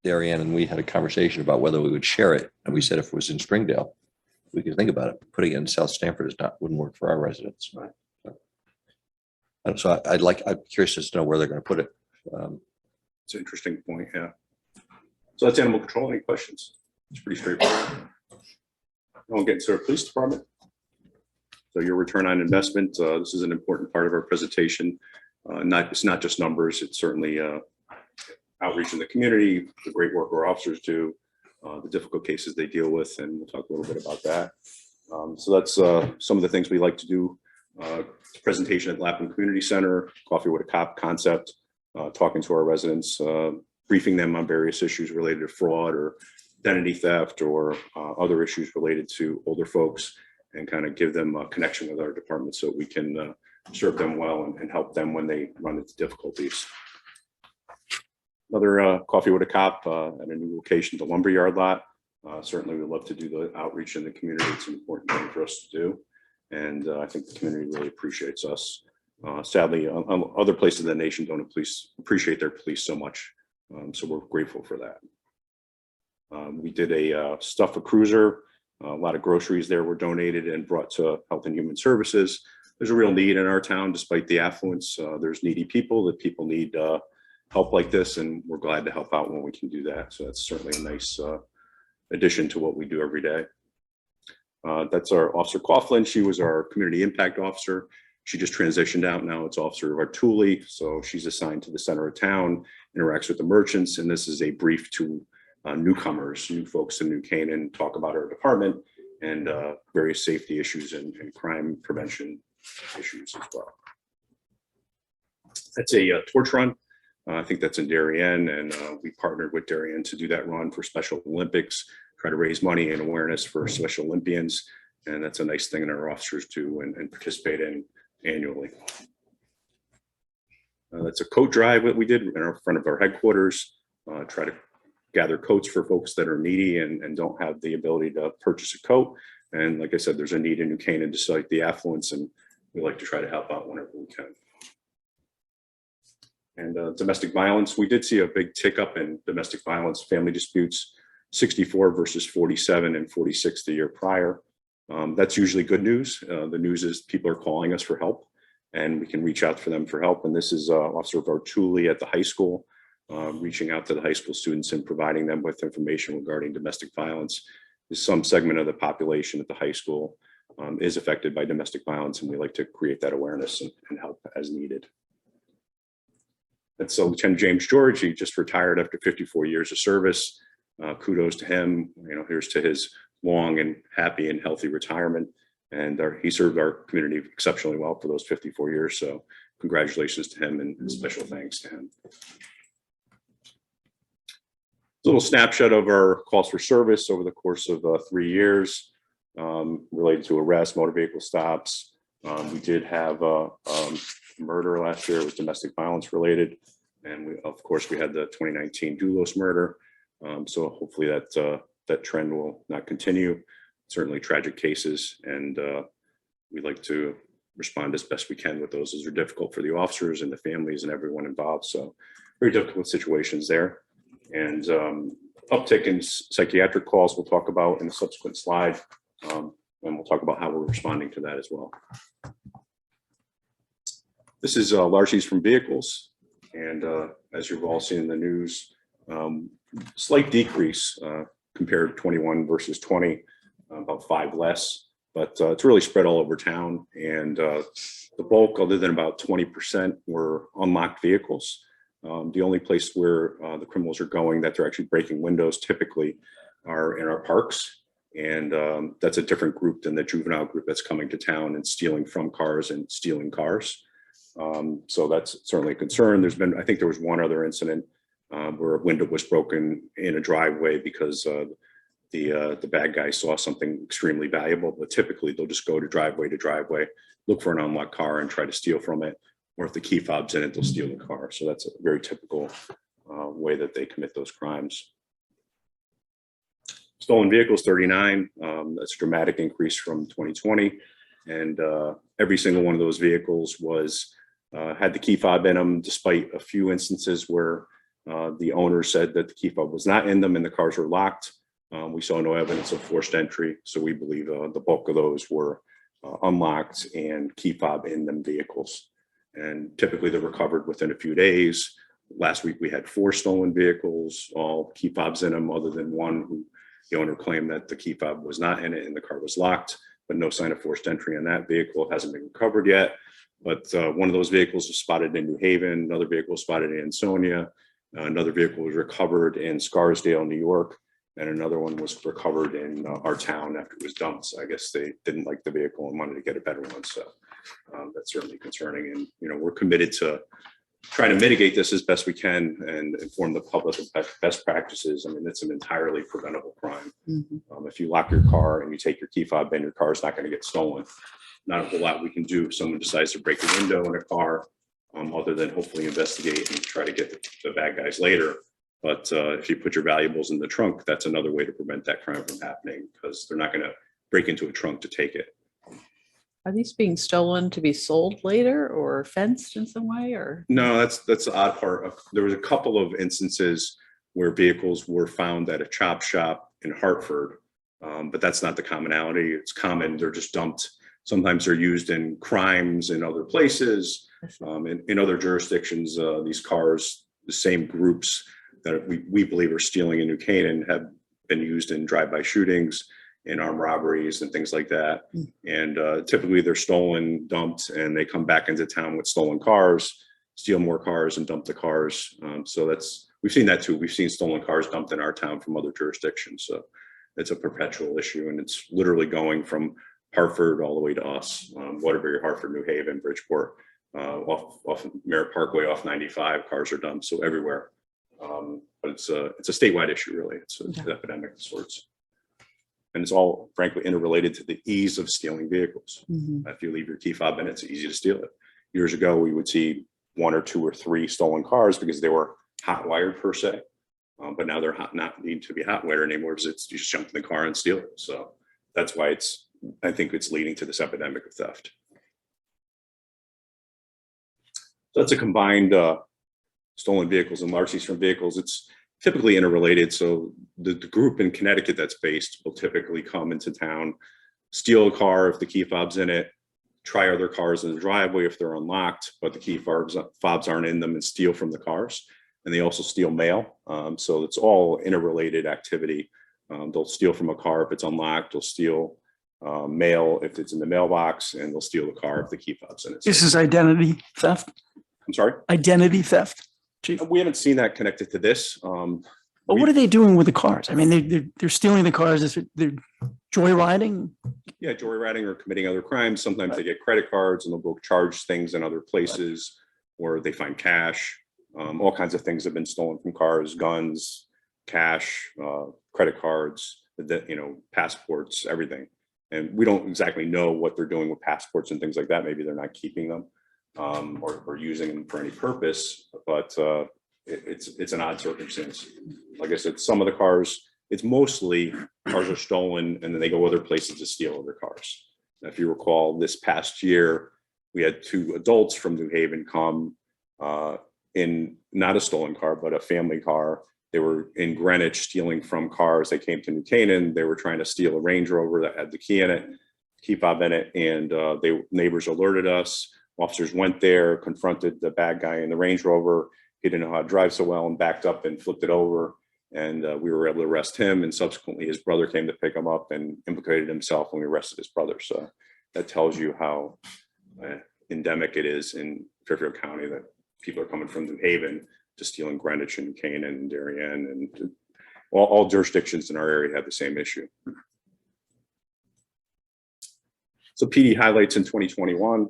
Darien and we had a conversation about whether we would share it, and we said if it was in Springdale, we could think about it. Putting it in South Stanford is not wouldn't work for our residents. Right. So I'm curious as to know where they're going to put it. It's an interesting point. Yeah. So that's animal control. Any questions? It's pretty straightforward. I'll get to our police department. So your return on investment, this is an important part of our presentation. It's not just numbers, it's certainly outreach in the community, the great work our officers do, the difficult cases they deal with, and we'll talk a little bit about that. So that's some of the things we like to do. Presentation at Lapham Community Center, Coffee with a Cop concept, talking to our residents, briefing them on various issues related to fraud or identity theft or other issues related to older folks, and kind of give them a connection with our department so we can serve them well and help them when they run into difficulties. Another Coffee with a Cop at a new location, the Lumberyard lot. Certainly we'd love to do the outreach in the community. It's an important thing for us to do. And I think the community really appreciates us. Sadly, other places in the nation don't appreciate their police so much. So we're grateful for that. We did a stuff a cruiser. A lot of groceries there were donated and brought to Health and Human Services. There's a real need in our town, despite the affluence. There's needy people that people need help like this, and we're glad to help out when we can do that. So that's certainly a nice addition to what we do every day. That's our Officer Coughlin. She was our community impact officer. She just transitioned out. Now it's Officer Vartuli. So she's assigned to the center of town, interacts with the merchants. And this is a brief to newcomers, new folks in New Canaan, talk about our department and various safety issues and crime prevention issues as well. That's a torch run. I think that's in Darien, and we partnered with Darien to do that run for Special Olympics, try to raise money and awareness for Special Olympians. And that's a nice thing that our officers do and participate in annually. That's a coat drive that we did in front of our headquarters, try to gather coats for folks that are needy and don't have the ability to purchase a coat. And like I said, there's a need in New Canaan despite the affluence, and we like to try to help out whenever we can. And domestic violence, we did see a big tick up in domestic violence, family disputes, 64 versus 47 and 46 the year prior. That's usually good news. The news is people are calling us for help, and we can reach out for them for help. And this is Officer Vartuli at the high school, reaching out to the high school students and providing them with information regarding domestic violence. There's some segment of the population at the high school is affected by domestic violence, and we like to create that awareness and help as needed. And so Lieutenant James George, he just retired after 54 years of service. Kudos to him. Here's to his long and happy and healthy retirement. And he served our community exceptionally well for those 54 years. So congratulations to him and special thanks to him. A little snapshot of our calls for service over the course of 3 years related to arrests, motor vehicle stops. We did have a murder last year. It was domestic violence related. And of course, we had the 2019 Doulos murder. So hopefully that trend will not continue. Certainly tragic cases, and we like to respond as best we can with those, as they're difficult for the officers and the families and everyone involved. So very difficult situations there. And uptick in psychiatric calls we'll talk about in a subsequent slide, and we'll talk about how we're responding to that as well. This is largely from vehicles, and as you've all seen in the news, slight decrease compared to 21 versus 20, about 5 less, but it's really spread all over town. And the bulk, other than about 20%, were unlocked vehicles. The only place where the criminals are going that they're actually breaking windows typically are in our parks. And that's a different group than the juvenile group that's coming to town and stealing from cars and stealing cars. So that's certainly a concern. I think there was one other incident where a window was broken in a driveway because the bad guy saw something extremely valuable, but typically they'll just go to driveway, look for an unlocked car and try to steal from it. Or if the key fob's in it, they'll steal the car. So that's a very typical way that they commit those crimes. Stolen vehicles, 39. That's a dramatic increase from 2020. And every single one of those vehicles had the key fob in them, despite a few instances where the owner said that the key fob was not in them and the cars were locked. We saw no evidence of forced entry. So we believe the bulk of those were unlocked and key fob in them vehicles. And typically they're recovered within a few days. Last week we had 4 stolen vehicles, all key fobs in them, other than one who the owner claimed that the key fob was not in it and the car was locked, but no sign of forced entry in that vehicle. It hasn't been recovered yet. But one of those vehicles was spotted in New Haven, another vehicle was spotted in Ansonia, another vehicle was recovered in Scarsdale, New York, and another one was recovered in our town after it was dumped. So I guess they didn't like the vehicle and wanted to get a better one. So that's certainly concerning. And, you know, we're committed to trying to mitigate this as best we can and inform the public of best practices. I mean, it's an entirely preventable crime. If you lock your car and you take your key fob in, your car is not going to get stolen. Not a whole lot we can do if someone decides to break a window in a car, other than hopefully investigate and try to get the bad guys later. But if you put your valuables in the trunk, that's another way to prevent that crime from happening, because they're not going to break into a trunk to take it. Are these being stolen to be sold later or fenced in some way, or? No, that's the odd part. There was a couple of instances where vehicles were found at a chop shop in Hartford, but that's not the commonality. It's common, they're just dumped. Sometimes they're used in crimes in other places. In other jurisdictions, these cars, the same groups that we believe are stealing in New Canaan, have been used in drive-by shootings, in armed robberies and things like that. And typically they're stolen, dumped, and they come back into town with stolen cars, steal more cars and dump the cars. So we've seen that too. We've seen stolen cars dumped in our town from other jurisdictions. So it's a perpetual issue, and it's literally going from Hartford all the way to us, Waterbury, Hartford, New Haven, Bridgeport, off Merritt Parkway, off 95, cars are dumped. So everywhere. But it's a statewide issue, really. It's an epidemic of sorts. And it's all, frankly, interrelated to the ease of stealing vehicles. If you leave your key fob in, it's easy to steal it. Years ago, we would see 1 or 2 or 3 stolen cars because they were hot wired per se. But now they're not need to be hot wired anymore, because you just jump in the car and steal it. So that's why I think it's leading to this epidemic of theft. So that's a combined stolen vehicles and larceny from vehicles. It's typically interrelated. So the group in Connecticut that's based will typically come into town, steal a car if the key fob's in it, try other cars in the driveway if they're unlocked, but the key fobs aren't in them, and steal from the cars. And they also steal mail. So it's all interrelated activity. They'll steal from a car if it's unlocked. They'll steal mail if it's in the mailbox, and they'll steal the car if the key fob's in it. This is identity theft, I'm sorry? identity theft, Chief. We haven't seen that connected to this. But what are they doing with the cars? I mean, they're stealing the cars. They're joyriding. Yeah, joyriding or committing other crimes. Sometimes they get credit cards and they'll go charge things in other places, or they find cash. All kinds of things have been stolen from cars: guns, cash, credit cards, passports, everything. And we don't exactly know what they're doing with passports and things like that. Maybe they're not keeping them or using them for any purpose, but it's an odd circumstance. Like I said, some of the cars, it's mostly cars are stolen and then they go other places to steal other cars. Now, if you recall, this past year, we had 2 adults from New Haven come in not a stolen car, but a family car. They were in Greenwich stealing from cars. They came to New Canaan. They were trying to steal a Range Rover that had the key in it, key fob in it, and neighbors alerted us. Officers went there, confronted the bad guy in the Range Rover. He didn't know how to drive so well and backed up and flipped it over. And we were able to arrest him. And subsequently, his brother came to pick him up and implicated himself when we arrested his brother. So that tells you how endemic it is in Fairfield County that people are coming from New Haven to steal in Greenwich and Canaan and Darien, and all jurisdictions in our area have the same issue. So PD highlights in 2021,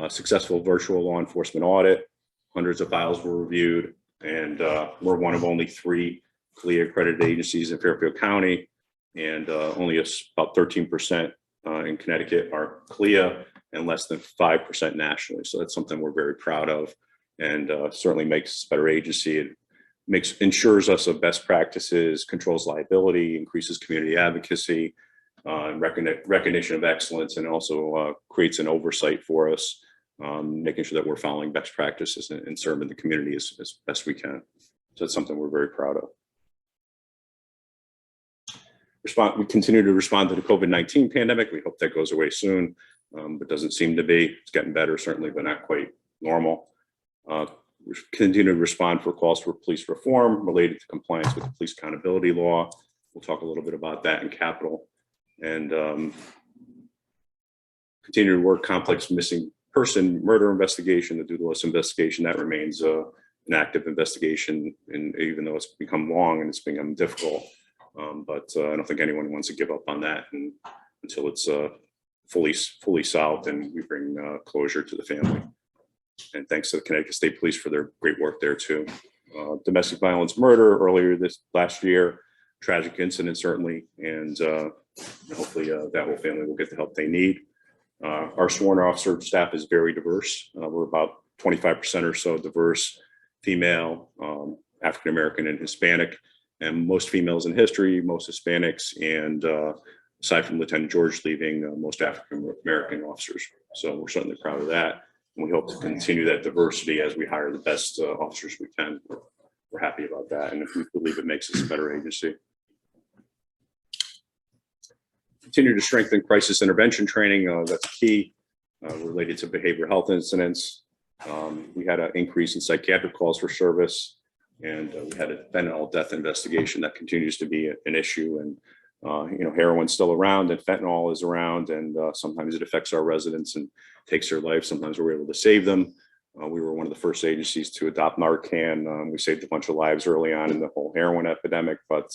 successful virtual law enforcement audit, hundreds of files were reviewed, and we're one of only 3 CLIA accredited agencies in Fairfield County, and only about 13% in Connecticut are CLIA and less than 5% nationally. So that's something we're very proud of, and certainly makes us a better agency. It ensures us of best practices, controls liability, increases community advocacy, recognition of excellence, and also creates an oversight for us, making sure that we're following best practices and serving the community as best we can. So it's something we're very proud of. We continue to respond to the COVID-19 pandemic. We hope that goes away soon, but doesn't seem to be. It's getting better, certainly, but not quite normal. We continue to respond for calls for police reform related to compliance with the police accountability law. We'll talk a little bit about that in capital. And continue to work complex missing person murder investigation, the Doodless investigation. That remains an active investigation, and even though it's become long and it's become difficult. But I don't think anyone wants to give up on that until it's fully solved and we bring closure to the family. And thanks to the Connecticut State Police for their great work there too. Domestic violence murder earlier this last year, tragic incident certainly, and hopefully that whole family will get the help they need. Our sworn officer staff is very diverse. We're about 25% or so diverse, female, African American, and Hispanic, and most females in history, most Hispanics, and aside from Lieutenant George leaving, most African American officers. So we're certainly proud of that. And we hope to continue that diversity as we hire the best officers we can. We're happy about that, and we believe it makes us a better agency. Continue to strengthen crisis intervention training. That's key related to behavioral health incidents. We had an increase in psychiatric calls for service, and we had a fentanyl death investigation that continues to be an issue. And heroin's still around, and fentanyl is around, and sometimes it affects our residents and takes their life. Sometimes we're able to save them. We were one of the first agencies to adopt Narcan. We saved a bunch of lives early on in the whole heroin epidemic, but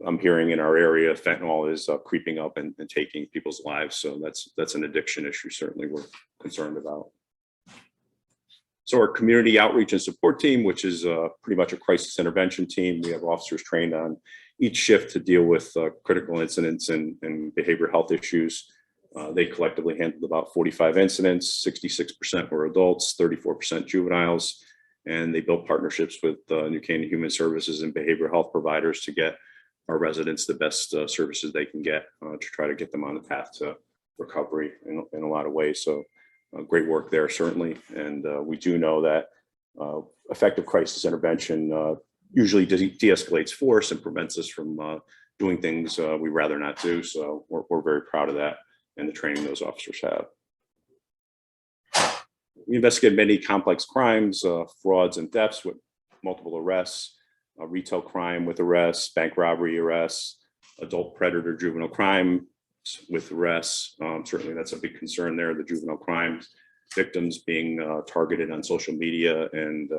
I'm hearing in our area fentanyl is creeping up and taking people's lives. So that's an addiction issue certainly we're concerned about. So our community outreach and support team, which is pretty much a crisis intervention team, we have officers trained on each shift to deal with critical incidents and behavioral health issues. They collectively handled about 45 incidents, 66% were adults, 34% juveniles, and they built partnerships with New Canaan Human Services and behavioral health providers to get our residents the best services they can get to try to get them on the path to recovery in a lot of ways. So great work there, certainly. And we do know that effective crisis intervention usually de-escalates force and prevents us from doing things we'd rather not do. So we're very proud of that and the training those officers have. We investigate many complex crimes, frauds and thefts with multiple arrests, retail crime with arrests, bank robbery arrests, adult predator juvenile crime with arrests. Certainly that's a big concern there, the juvenile crimes, victims being targeted on social media and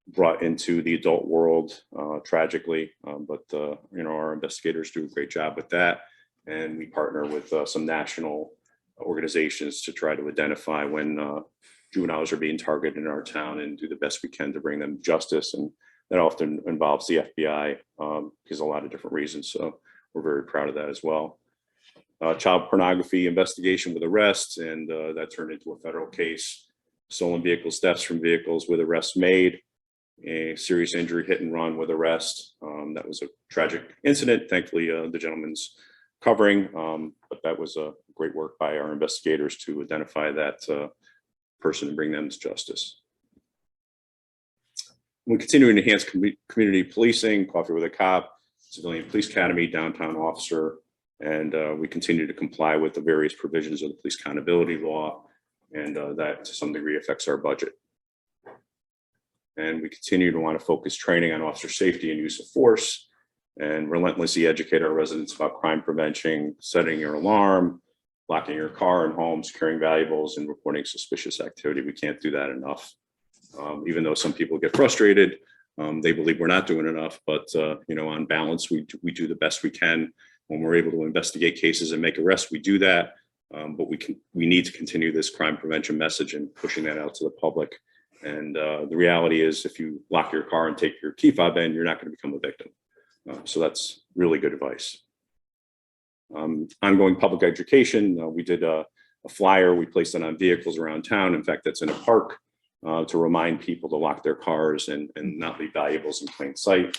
brought into the adult world tragically. But our investigators do a great job with that. And we partner with some national organizations to try to identify when juveniles are being targeted in our town and do the best we can to bring them justice. And that often involves the FBI because a lot of different reasons. So we're very proud of that as well. Child pornography investigation with arrests, and that turned into a federal case. Stolen vehicles, thefts from vehicles with arrests made, a serious injury hit and run with arrest. That was a tragic incident. Thankfully, the gentleman's covering, but that was a great work by our investigators to identify that person and bring them to justice. We continue to enhance community policing, Coffee with a Cop, Civilian Police Academy, Downtown Officer, and we continue to comply with the various provisions of the Police Accountability Law, and that to some degree affects our budget. And we continue to want to focus training on officer safety and use of force, and relentlessly educate our residents about crime prevention, setting your alarm, locking your car and home, securing valuables, and reporting suspicious activity. We can't do that enough. Even though some people get frustrated, they believe we're not doing enough, but on balance, we do the best we can. When we're able to investigate cases and make arrests, we do that. But we need to continue this crime prevention message and pushing that out to the public. And the reality is, if you lock your car and take your key fob in, you're not going to become a victim. So that's really good advice. Ongoing public education. We did a flyer. We placed it on vehicles around town. In fact, that's in a park to remind people to lock their cars and not leave valuables in plain sight.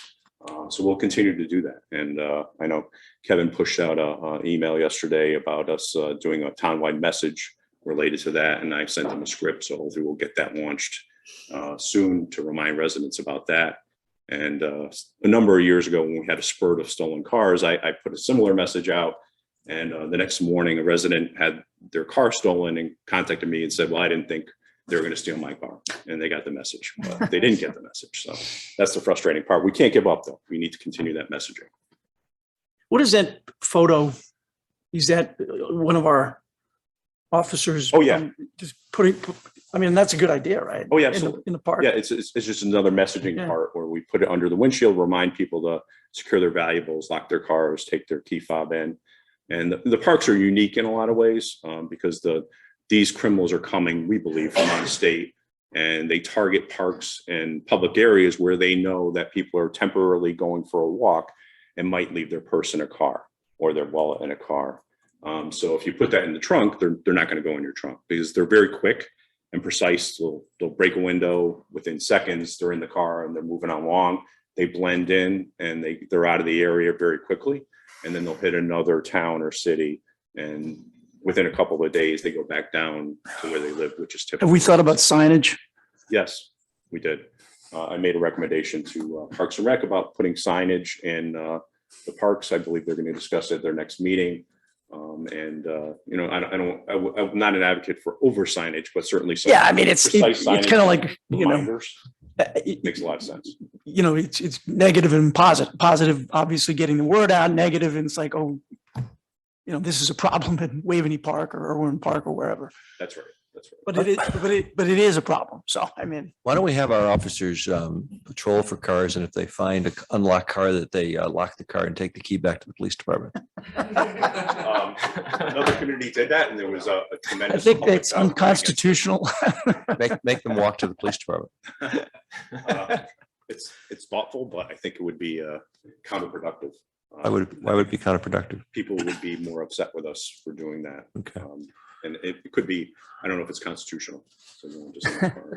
So we'll continue to do that. And I know Kevin pushed out an email yesterday about us doing a townwide message related to that. And I sent him a script. So hopefully we'll get that launched soon to remind residents about that. And a number of years ago, when we had a spurt of stolen cars, I put a similar message out. And the next morning, a resident had their car stolen and contacted me and said, well, I didn't think they were going to steal my car. And they got the message, but they didn't get the message. So that's the frustrating part. We can't give up, though. We need to continue that messaging. What is that photo? Is that one of our officers? Oh, yeah. Just putting, I mean, that's a good idea, right? Oh, yeah, absolutely. In the park. Yeah, it's just another messaging Yeah. part where we put it under the windshield, remind people to secure their valuables, lock their cars, take their key fob in. And the parks are unique in a lot of ways because these criminals are coming, we believe, from out of state, and they target parks and public areas where they know that people are temporarily going for a walk and might leave their purse in a car or their wallet in a car. So if you put that in the trunk, they're not going to go in your trunk because they're very quick and precise. They'll break a window within seconds. They're in the car and they're moving along. They blend in and they're out of the area very quickly. And then they'll hit another town or city. And within a couple of days, they go back down to where they live, which is typical. Have we thought about signage? Yes, we did. I made a recommendation to Parks and Rec about putting signage in the parks. I believe they're going to discuss it at their next meeting. You know, I'm not an advocate for over signage, but certainly. Yeah, I mean, it's kind of like, you know, reminders. Makes a lot of sense. You know, it's negative and positive. Positive, obviously getting the word out. Negative, and it's like, oh, you know, this is a problem in Waveney Park or Irwin Park or wherever. That's right. That's right. But it is a problem. So, I mean, Why don't we have our officers patrol for cars, and if they find an unlocked car, that they lock the car and take the key back to the police department? Another community did that, and there was a I tremendous. think public that's outcry unconstitutional. Make them walk to the police department. It's thoughtful, but I think it would be counterproductive. Why would it be counterproductive? People would be more upset with us for doing that. Okay. And it could be, I don't know if it's constitutional. So you won't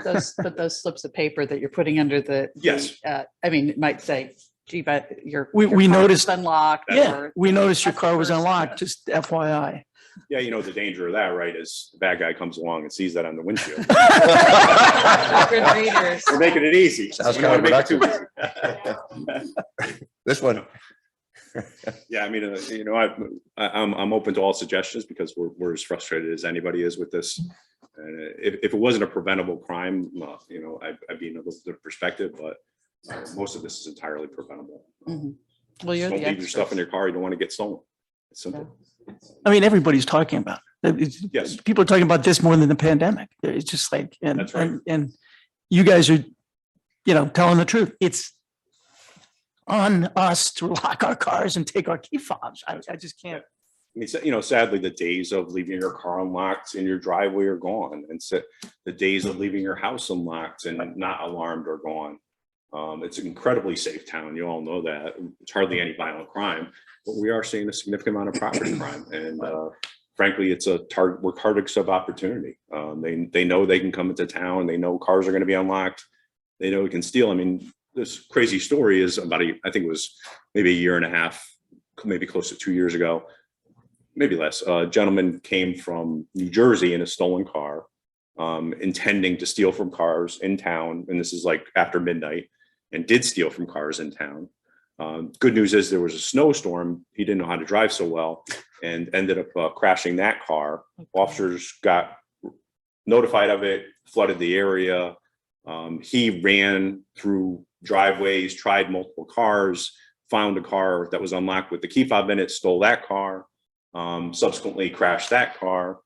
just But those slips of paper that you're putting under Yes. I mean, it might say, gee, but We your car noticed- is unlocked. Yeah, or- we noticed your That's car the was first unlocked, just FYI. Yeah, you know, the danger of that, right, is the bad guy comes along and sees that on the windshield. Good readers. We're making it easy. Sounds We don't wanna make it too easy. This one. Yeah, I mean, you know, I'm open to all suggestions because we're as frustrated as anybody is with this. And if it wasn't a preventable crime, you know, I'd be in a little different perspective, but most of this is entirely preventable. Mhm. Well, you're Don't the leave your stuff in expert. your car. You don't want to get stolen. It's simple. I mean, everybody's talking about it. Yes. People are talking about this more than the pandemic. It's just like, and, That's right. and you guys are, you know, telling the truth. It's on us to lock our cars and take our key fobs. I just can't. I mean, you know, sadly, the days of leaving your car unlocked in your driveway are gone. And so the days of leaving your house unlocked and not alarmed are gone. It's an incredibly safe town. You all know that. It's hardly any violent crime, but we are seeing a significant amount of property crime. And frankly, it's a target. We're targets of opportunity. They know they can come into town. They know cars are going to be unlocked. They know we can steal. I mean, this crazy story is about I think it was maybe a year and a half, maybe close to 2 years ago, maybe less. A gentleman came from New Jersey in a stolen car, intending to steal from cars in town. And this is like after midnight, and did steal from cars in town. Good news is there was a snowstorm. He didn't know how to drive so well and ended up crashing that car. Officers got notified of it, flooded the area. He ran through driveways, tried multiple cars, found a car that was unlocked with the key fob in it, stole that car, subsequently crashed that car,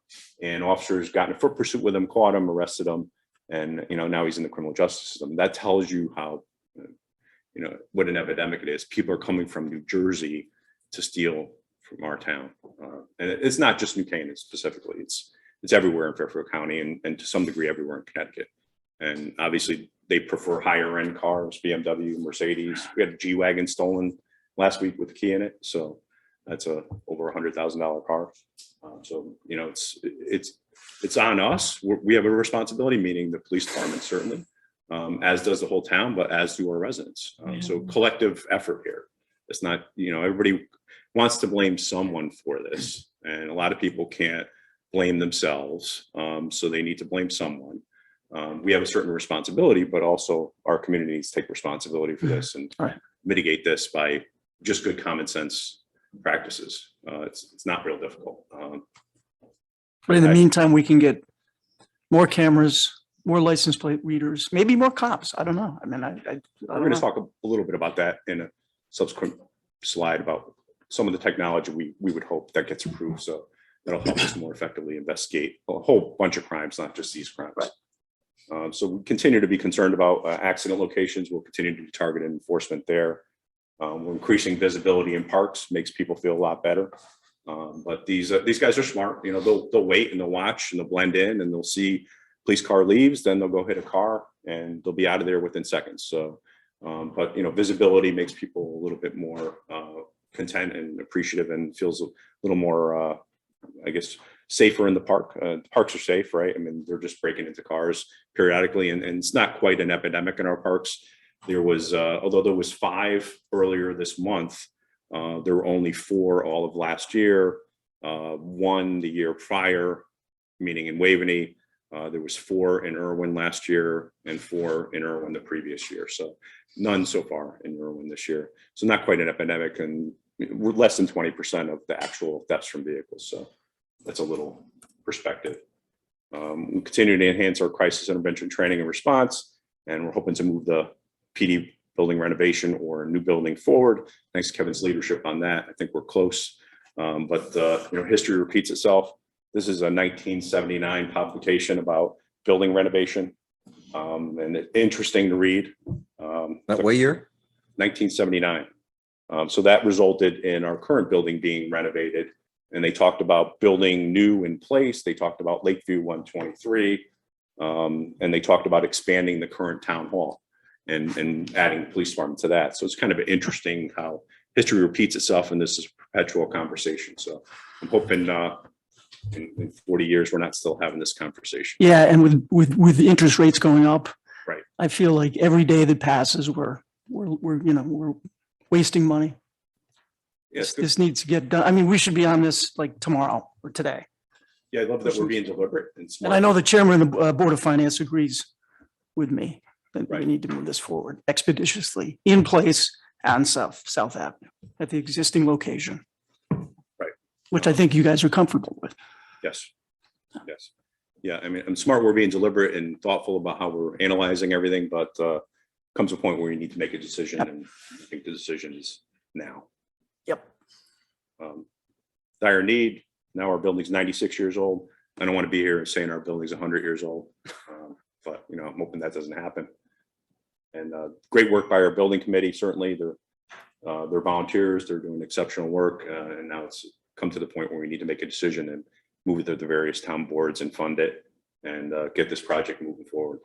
and officers got in a foot pursuit with him, caught him, arrested him, and you know, now he's in the criminal justice system. That tells you how, you know, what an epidemic it is. People are coming from New Jersey to steal from our town. And it's not just New Canaan specifically, it's everywhere in Fairfield County and to some degree everywhere in Connecticut. And obviously they prefer higher end cars, BMW, Mercedes. We had a G-Wagon stolen last week with the key in it. So that's over $100,000 car. So, you know, it's on us. We have a responsibility, meaning the police department certainly, as does the whole town, but as do our residents. So collective effort here. It's not, you know, everybody wants to blame someone for this, and a lot of people can't blame themselves. So they need to blame someone. We have a certain responsibility, but also our community needs to take responsibility for this and mitigate this by just good common sense practices. It's not real difficult. But in the meantime, we can get more cameras, more license plate readers, maybe more cops. I don't know. I mean, We're going to talk a little bit about that in a subsequent slide about some of the technology we would hope that gets approved. So that'll help us more effectively investigate a whole bunch of crimes, not just these crimes. So we continue to be concerned about accident locations. We'll continue to do targeted enforcement there. We're increasing visibility in parks, makes people feel a lot better. But these guys are smart. You know, they'll wait and they'll watch and they'll blend in and they'll see police car leaves, then they'll go hit a car and they'll be out of there within seconds. So, but you know, visibility makes people a little bit more content and appreciative and feels a little more, I guess, safer in the park. The parks are safe, right? I mean, they're just breaking into cars periodically, and it's not quite an epidemic in our parks. There was, although there was 5 earlier this month, there were only 4 all of last year. 1 the year prior, meaning in Waveney. There was 4 in Irwin last year and 4 in Irwin the previous year. So none so far in Irwin this year. So not quite an epidemic, and we're less than 20% of the actual thefts from vehicles. So that's a little perspective. We continue to enhance our crisis intervention training and response, and we're hoping to move the PD building renovation or new building forward. Thanks to Kevin's leadership on that. I think we're close, but you know, history repeats itself. This is a 1979 publication about building renovation, and it's interesting to read. That what year? 1979. So that resulted in our current building being renovated, and they talked about building new in place. They talked about Lakeview 123, and they talked about expanding the current town hall and adding the police department to that. So it's kind of interesting how history repeats itself, and this is a perpetual conversation. So I'm hoping in 40 years we're not still having this conversation. Yeah, and with the interest rates going up, right? I feel like every day that passes, we're wasting money. Yes, This needs to get done. I mean, we should be on this like tomorrow or today. yeah, I love that we're being deliberate and smart. And I know the chairman of the Board of Finance agrees with me that we Right. need to move this forward expeditiously in place on South Avenue at the existing location. Right. Which I think you guys are comfortable with. Yes. Yes. Yeah, I mean, I'm smart. We're being deliberate and thoughtful about how we're analyzing everything, but comes a point where you need to make a decision, and I think the decision is now. Yep. Dire need. Now our building's 96 years old. I don't want to be here saying our building's 100 years old, but you know, I'm hoping that doesn't happen. And great work by our building committee. Certainly, they're volunteers. They're doing exceptional work, and now it's come to the point where we need to make a decision and move it to the various town boards and fund it and get this project moving forward.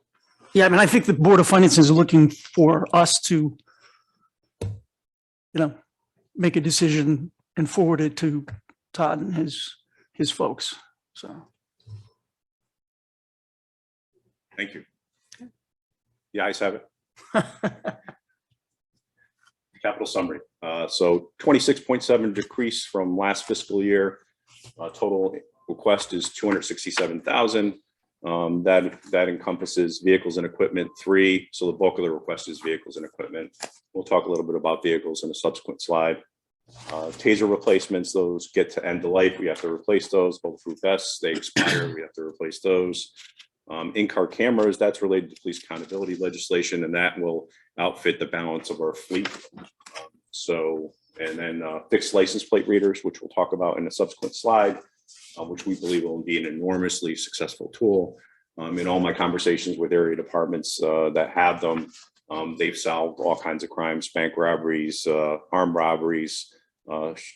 Yeah, I mean, I think the Board of Finance is looking for us to, make a decision and forward it to Todd and his folks. So. Thank you. The ayes have it. Capital summary. So 26.7 decrease from last fiscal year. Total request is 267,000. That encompasses vehicles and equipment 3. So the bulk of the request is vehicles and equipment. We'll talk a little bit about vehicles in a subsequent slide. Taser replacements, those get to end of life. We have to replace those. Bulletproof vests, they expire. We have to replace those. In-car cameras, that's related to police accountability legislation, and that will outfit the balance of our fleet. And then fixed license plate readers, which we'll talk about in a subsequent slide, which we believe will be an enormously successful tool. In all my conversations with area departments that have them, they've solved all kinds of crimes, bank robberies, armed robberies,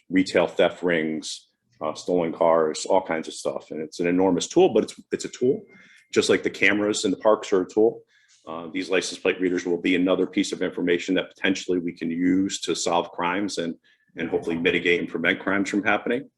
retail theft rings, stolen cars, all kinds of stuff. And it's an enormous tool, but it's a tool, just like the cameras in the parks are a tool. These license plate readers will be another piece of information that potentially we can use to solve crimes and hopefully mitigate and prevent crimes from happening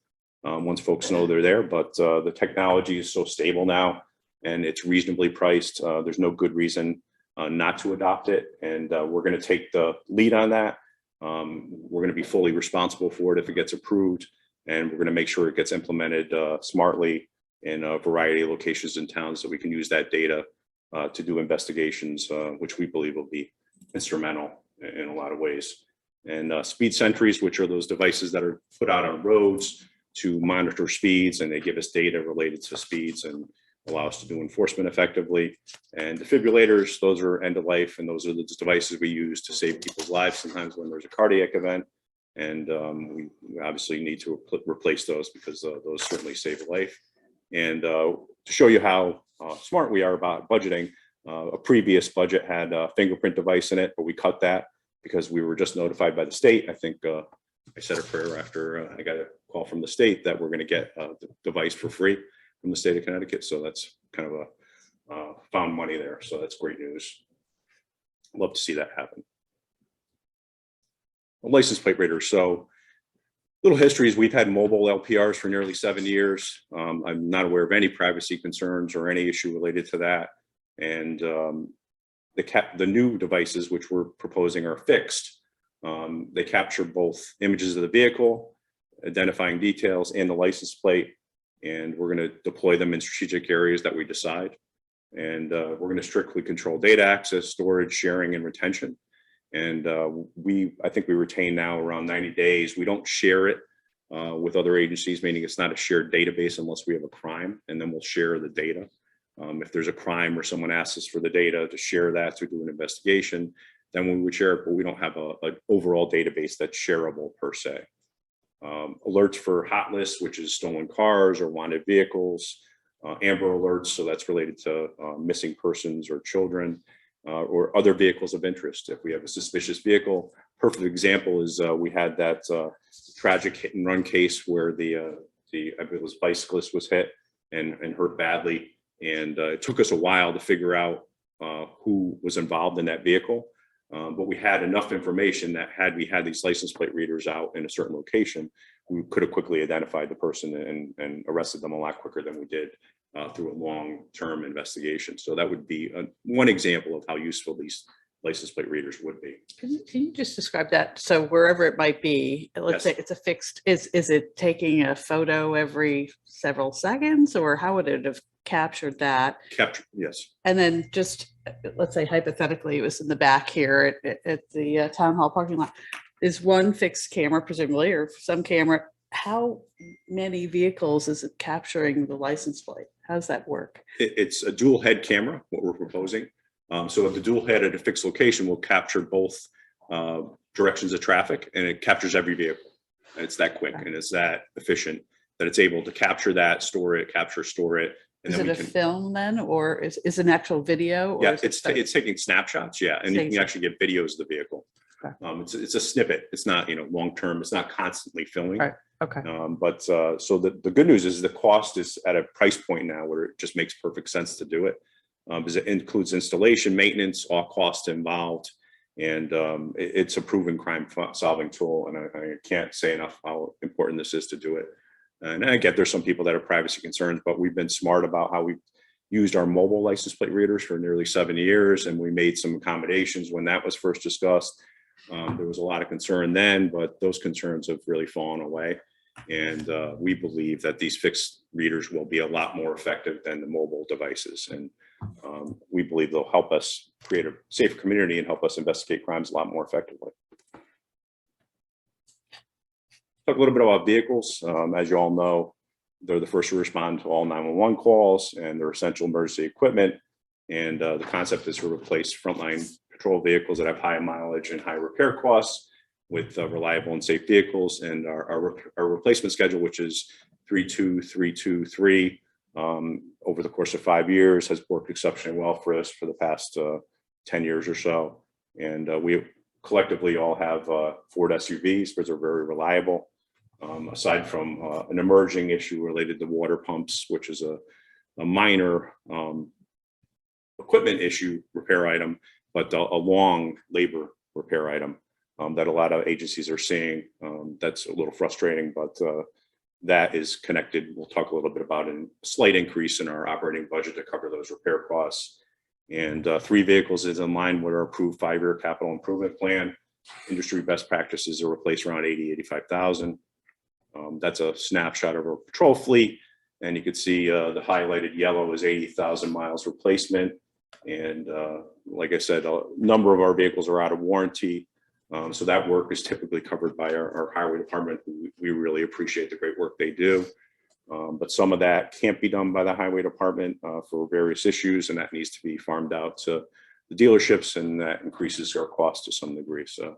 once folks know they're there. But the technology is so stable now and it's reasonably priced. There's no good reason not to adopt it. And we're going to take the lead on that. We're going to be fully responsible for it if it gets approved. And we're going to make sure it gets implemented smartly in a variety of locations and towns so we can use that data to do investigations, which we believe will be instrumental in a lot of ways. And speed sentries, which are those devices that are put out on roads to monitor speeds, and they give us data related to speeds and allow us to do enforcement effectively. And defibrillators, those are end of life, and those are the devices we use to save people's lives sometimes when there's a cardiac event. And we obviously need to replace those because those certainly save a life. And to show you how smart we are about budgeting, a previous budget had a fingerprint device in it, but we cut that because we were just notified by the state. I think I said a prayer after I got a call from the state that we're going to get the device for free from the state of Connecticut. So that's kind of a found money there. So that's great news. Love to see that happen. A license plate reader. So little history is we've had mobile LPRs for nearly 7 years. I'm not aware of any privacy concerns or any issue related to that. And the new devices, which we're proposing, are fixed. They capture both images of the vehicle, identifying details, and the license plate. And we're going to deploy them in strategic areas that we decide. And we're going to strictly control data access, storage, sharing, and retention. And I think we retain now around 90 days. We don't share it with other agencies, meaning it's not a shared database unless we have a crime, and then we'll share the data. If there's a crime where someone asks us for the data to share that to do an investigation, then we would share it, but we don't have an overall database that's shareable per se. Alerts for hot lists, which is stolen cars or wanted vehicles, Amber alerts, so that's related to missing persons or children, or other vehicles of interest. If we have a suspicious vehicle, perfect example is we had that tragic hit and run case where I believe it was bicyclist was hit and hurt badly. And it took us a while to figure out who was involved in that vehicle. But we had enough information that had we had these license plate readers out in a certain location, we could have quickly identified the person and arrested them a lot quicker than we did through a long-term investigation. So that would be one example of how useful these license plate readers would be. Can you just describe that? So wherever it might be, let's say it's a fixed, is it taking a photo every several seconds, or how would it have captured that? Yes. And then just, let's say hypothetically, it was in the back here at the town hall parking lot. Is one fixed camera presumably, or some camera? How many vehicles is it capturing the license plate? How does that work? It's a dual head camera, what we're proposing. So the dual head at a fixed location will capture both directions of traffic, and it captures every vehicle. And it's that quick and it's that efficient that it's able to capture that, store it, store it. And Is then it a film then, or is an actual video? Or yeah, is it's taking snapshots. Yeah, and you can actually get videos of the vehicle. Okay. It's a snippet. It's not long term. It's not constantly filming. Right. Okay. But so the good news is the cost is at a price point now where it just makes perfect sense to do it, because it includes installation, maintenance, all costs involved, and it's a proven crime solving tool. And I can't say enough how important this is to do it. And I get there's some people that are privacy concerns, but we've been smart about how we've used our mobile license plate readers for nearly 7 years, and we made some accommodations when that was first discussed. There was a lot of concern then, but those concerns have really fallen away. And we believe that these fixed readers will be a lot more effective than the mobile devices. And we believe they'll help us create a safer community and help us investigate crimes a lot more effectively. Talk a little bit about vehicles. As you all know, they're the first to respond to all 911 calls, and they're essential emergency equipment. And the concept is to replace frontline patrol vehicles that have high mileage and high repair costs with reliable and safe vehicles. And our replacement schedule, which is 32323, over the course of 5 years, has worked exceptionally well for us for the past 10 years or so. And we collectively all have Ford SUVs, because they're very reliable. Aside from an emerging issue related to water pumps, which is a minor equipment issue repair item, but a long labor repair item that a lot of agencies are seeing. That's a little frustrating, but that is connected. We'll talk a little bit about a slight increase in our operating budget to cover those repair costs. And 3 vehicles is in line with our approved 5-year capital improvement plan. Industry best practices are replaced around 85,000. That's a snapshot of our patrol fleet. And you can see the highlighted yellow is 80,000 miles replacement. And like I said, a number of our vehicles are out of warranty. So that work is typically covered by our highway department. We really appreciate the great work they do. But some of that can't be done by the highway department for various issues, and that needs to be farmed out to the dealerships, and that increases our cost to some degree. So,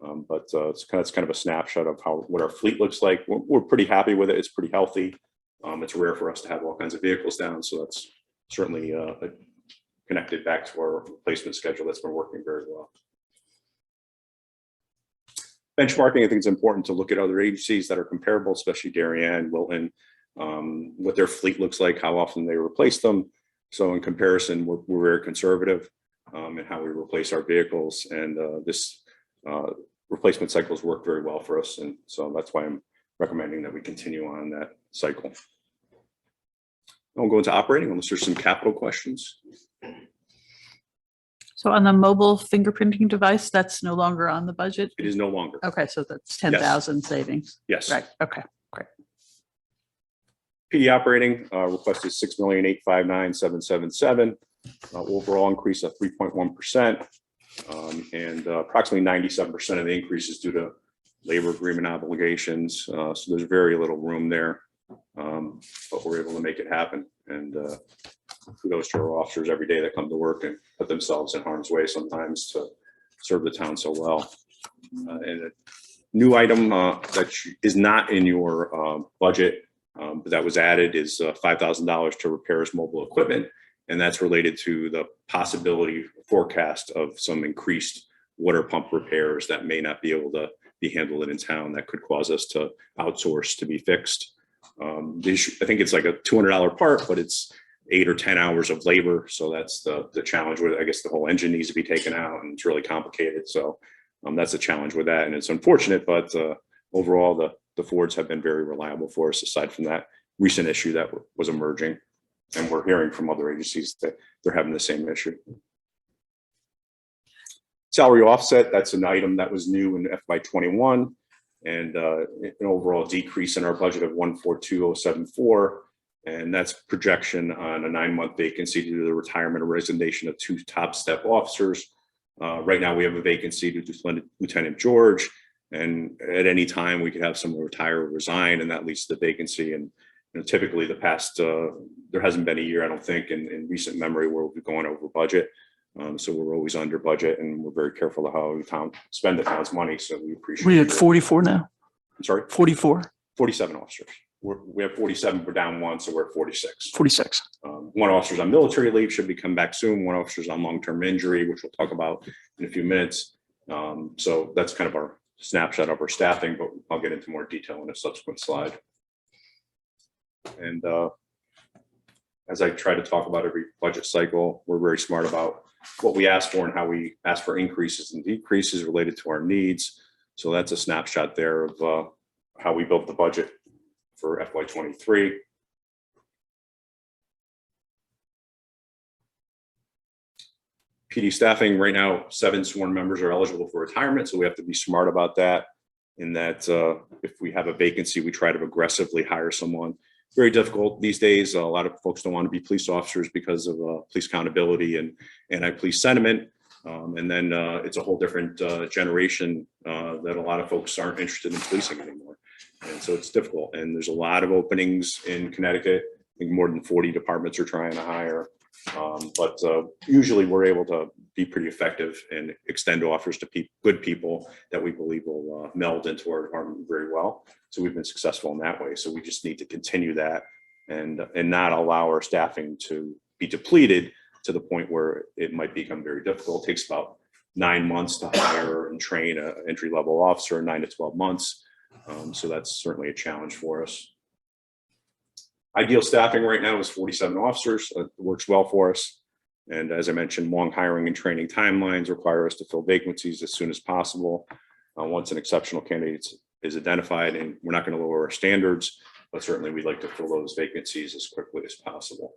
it's kind of a snapshot of what our fleet looks like. We're pretty happy with it. It's pretty healthy. It's rare for us to have all kinds of vehicles down, so that's certainly connected back to our replacement schedule that's been working very well. Benchmarking, I think it's important to look at other agencies that are comparable, especially Darien, Wilton, what their fleet looks like, how often they replace them. So in comparison, we're very conservative in how we replace our vehicles, and this replacement cycles work very well for us. And so that's why I'm recommending that we continue on that cycle. I'll go into operating unless there's some capital questions. So on the mobile fingerprinting device, that's no longer on the budget? It is no longer. Okay, so that's 10,000 savings. Yes. Right, okay, great. PD operating requested $6,859,777. Overall increase of 3.1%. And approximately 97% of the increase is due to labor agreement obligations. So there's very little room there, but we're able to make it happen. And kudos to our officers every day that come to work and put themselves in harm's way sometimes to serve the town so well. And a new item that is not in your budget, but that was added, is $5,000 to repairs mobile equipment. And that's related to the possibility forecast of some increased water pump repairs that may not be able to be handled in town, that could cause us to outsource to be fixed. I think it's like a $200 part, but it's 8 or 10 hours of labor. So that's the challenge with it. I guess the whole engine needs to be taken out, and it's really complicated. So that's a challenge with that. And it's unfortunate, but overall, the Fords have been very reliable for us, aside from that recent issue that was emerging. And we're hearing from other agencies that they're having the same issue. Salary offset, that's an item that was new in FY21, and an overall decrease in our budget of 142,074. And that's projection on a 9-month vacancy due to the retirement or resignation of 2 top step officers. Right now we have a vacancy due to Lieutenant George, and at any time we could have someone retire or resign, and that leads to the vacancy. And typically the past, there hasn't been a year, I don't think, in recent memory where we'll be going over budget. So we're always under budget, and we're very careful of how we spend the town's money. So we appreciate. We at 44 now. I'm sorry. 44. 47 officers. We have 47. We're down 1, so we're at 46. 46. 1 officer's on military leave, should be come back soon. 1 officer's on long-term injury, which we'll talk about in a few minutes. So that's kind of our snapshot of our staffing, but I'll get into more detail in a subsequent slide. And as I try to talk about every budget cycle, we're very smart about what we ask for and how we ask for increases and decreases related to our needs. So that's a snapshot there of how we built the budget for FY23. PD staffing right now, 7 sworn members are eligible for retirement. So we have to be smart about that, in that if we have a vacancy, we try to aggressively hire someone. Very difficult these days. A lot of folks don't want to be police officers because of police accountability and anti-police sentiment. And then it's a whole different generation that a lot of folks aren't interested in policing anymore. And so it's difficult. And there's a lot of openings in Connecticut. I think more than 40 departments are trying to hire. But usually we're able to be pretty effective and extend offers to good people that we believe will meld into our department very well. So we've been successful in that way. So we just need to continue that and not allow our staffing to be depleted to the point where it might become very difficult. It takes about 9 months to hire and train an entry-level officer, 9 to 12 months. So that's certainly a challenge for us. Ideal staffing right now is 47 officers. It works well for us. And as I mentioned, long hiring and training timelines require us to fill vacancies as soon as possible. Once an exceptional candidate is identified, and we're not going to lower our standards, but certainly we'd like to fill those vacancies as quickly as possible.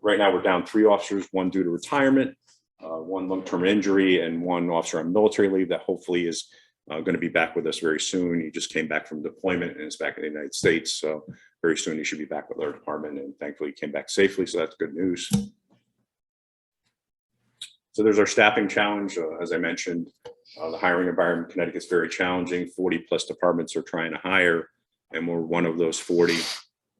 Right now, we're down 3 officers, 1 due to retirement, 1 long-term injury, and 1 officer on military leave that hopefully is going to be back with us very soon. He just came back from deployment and is back in the United States. So very soon he should be back with our department, and thankfully he came back safely. So that's good news. So there's our staffing challenge. As I mentioned, the hiring environment in Connecticut is very challenging. 40+ departments are trying to hire, and we're one of those 40.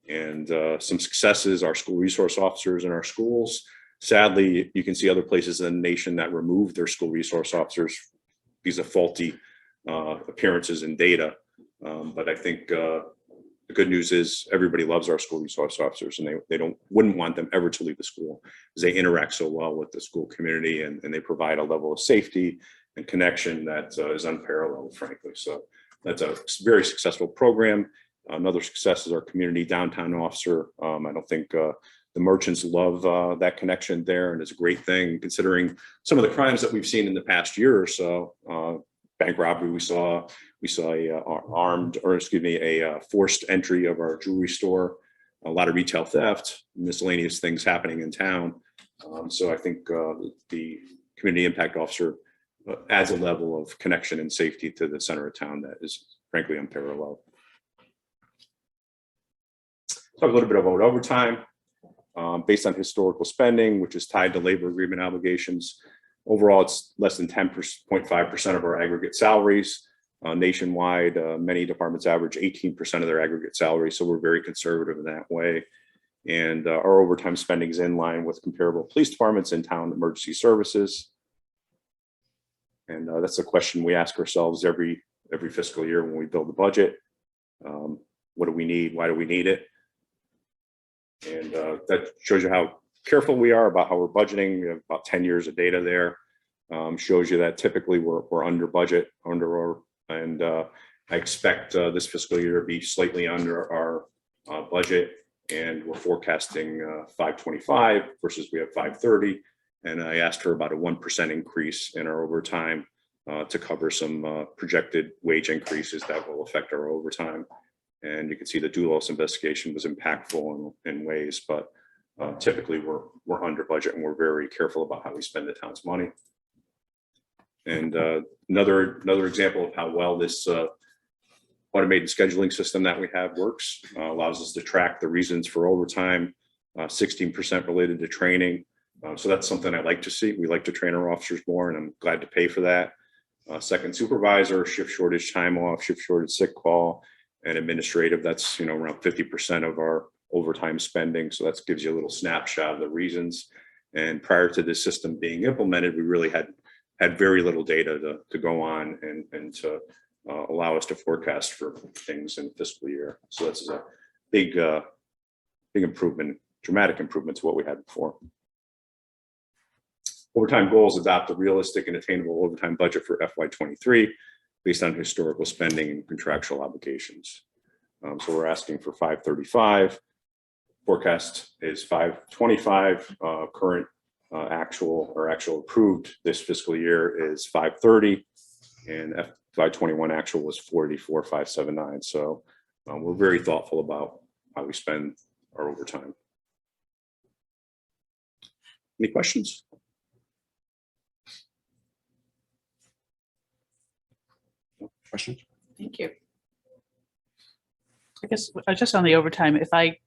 And some successes, our school resource officers in our schools. Sadly, you can see other places in the nation that removed their school resource officers because of faulty appearances and data. But I think the good news is everybody loves our school resource officers, and they wouldn't want them ever to leave the school because they interact so well with the school community, and they provide a level of safety and connection that is unparalleled, frankly. So that's a very successful program. Another success is our community downtown officer. I don't think the merchants love that connection there, and it's a great thing considering some of the crimes that we've seen in the past year or so. Bank robbery, we saw a forced entry of our jewelry store, a lot of retail theft, miscellaneous things happening in town. So I think the community impact officer adds a level of connection and safety to the center of town that is frankly unparalleled. Talk a little bit about overtime. Based on historical spending, which is tied to labor agreement obligations. Overall, it's less than 10.5% of our aggregate salaries. Nationwide, many departments average 18% of their aggregate salary, so we're very conservative in that way. And our overtime spending is in line with comparable police departments and town emergency services. And that's a question we ask ourselves every fiscal year when we build the budget. What do we need? Why do we need it? And that shows you how careful we are about how we're budgeting. We have about 10 years of data there. Shows you that typically we're under budget, and I expect this fiscal year to be slightly under our budget, and we're forecasting 525 versus we have 530. And I asked for about a 1% increase in our overtime to cover some projected wage increases that will affect our overtime. And you can see the Doulos investigation was impactful in ways, but typically we're under budget, and we're very careful about how we spend the town's money. And another example of how well this automated scheduling system that we have works allows us to track the reasons for overtime, 16% related to training. So that's something I like to see. We like to train our officers more, and I'm glad to pay for that. Second supervisor, shift shortage time off, shift shortage sick call, and administrative. That's around 50% of our overtime spending. So that gives you a little snapshot of the reasons. And prior to this system being implemented, we really had very little data to go on and to allow us to forecast for things in the fiscal year. So this is a big improvement, dramatic improvement to what we had before. Overtime goals adopt a realistic and attainable overtime budget for FY23 based on historical spending and contractual obligations. So we're asking for 535. Forecast is 525. Current actual approved this fiscal year is 530, and FY21 actual was 44,579. So we're very thoughtful about how we spend our overtime. Any questions? Questions? Thank you. I guess just on the overtime, if I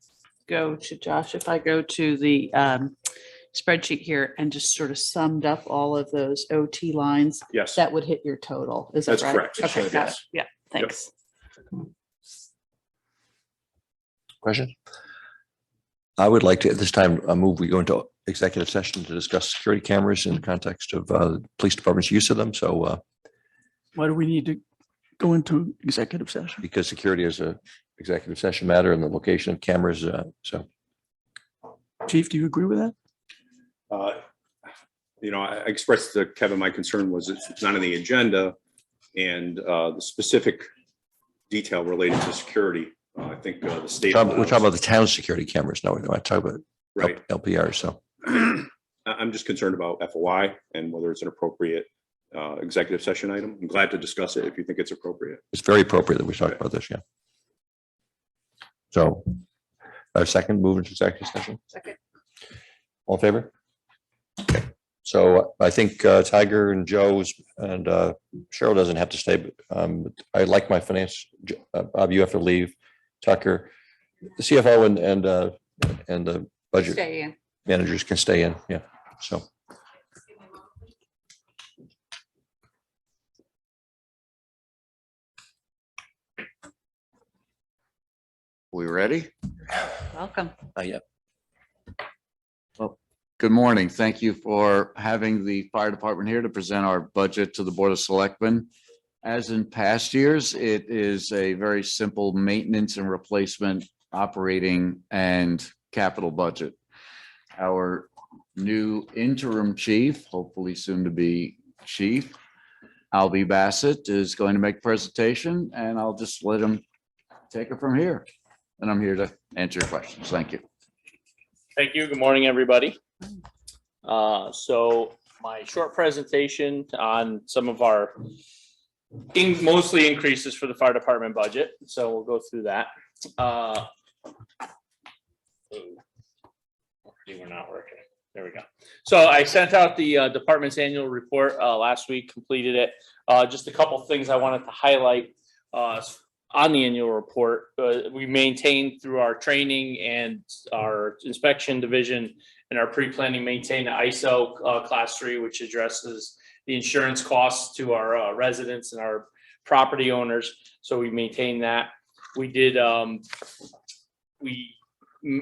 go to Josh, if I go to the spreadsheet here and just sort of summed up all of those OT lines, Yes. that would hit your total. Is that That's right? correct. Okay, got it. Yes. Yeah, thanks. Questions? I would like to, at this time, move we go into executive session to discuss security cameras in the context of police department's use of them. So Why do we need to go into executive session? because security is a executive session matter and the location of cameras. So Chief, do you agree with that? I expressed to Kevin, my concern was it's not on the agenda, and the specific detail related to security. I think the state. We're talking allows- about the town security cameras. No, we're not talking about Right. LPR. So I'm just concerned about FOI and whether it's an appropriate executive session item. I'm glad to discuss it if you think it's appropriate. it's very appropriate that we talk about this. Yeah. So our second move into executive session. Second. All in favor? Okay. So I think Tiger and Joe's and Cheryl doesn't have to stay, but I like my finance. Bob, you have to leave. Tucker, the CFO and the budget Stay in. managers can stay in. Yeah. So. We ready? Welcome. Yeah. Good morning. Thank you for having the fire department here to present our budget to the Board of Selectmen. As in past years, it is a very simple maintenance and replacement operating and capital budget. Our new interim chief, hopefully soon to be chief, Albie Bassett, is going to make a presentation, and I'll just let him take it from here. And I'm here to answer your questions. Thank you. Thank you. Good morning, everybody. So my short presentation on some of our mostly increases for the fire department budget. So we'll go through that. We're not working. There we go. So I sent out the department's annual report last week, completed it. Just a couple things I wanted to highlight on the annual report. We maintained through our training and our inspection division and our pre-planning maintain the ISO class 3, which addresses the insurance costs to our residents and our property owners. So we maintain that. We did, we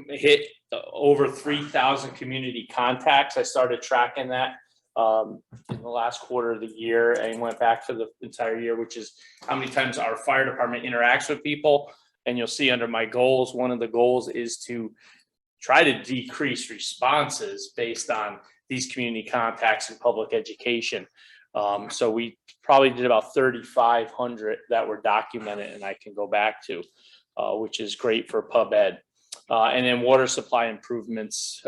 hit over 3,000 community contacts. I started tracking that in the last quarter of the year and went back for the entire year, which is how many times our fire department interacts with people. And you'll see under my goals, one of the goals is to try to decrease responses based on these community contacts and public education. So we probably did about 3,500 that were documented and I can go back to, which is great for pub ed. And then water supply improvements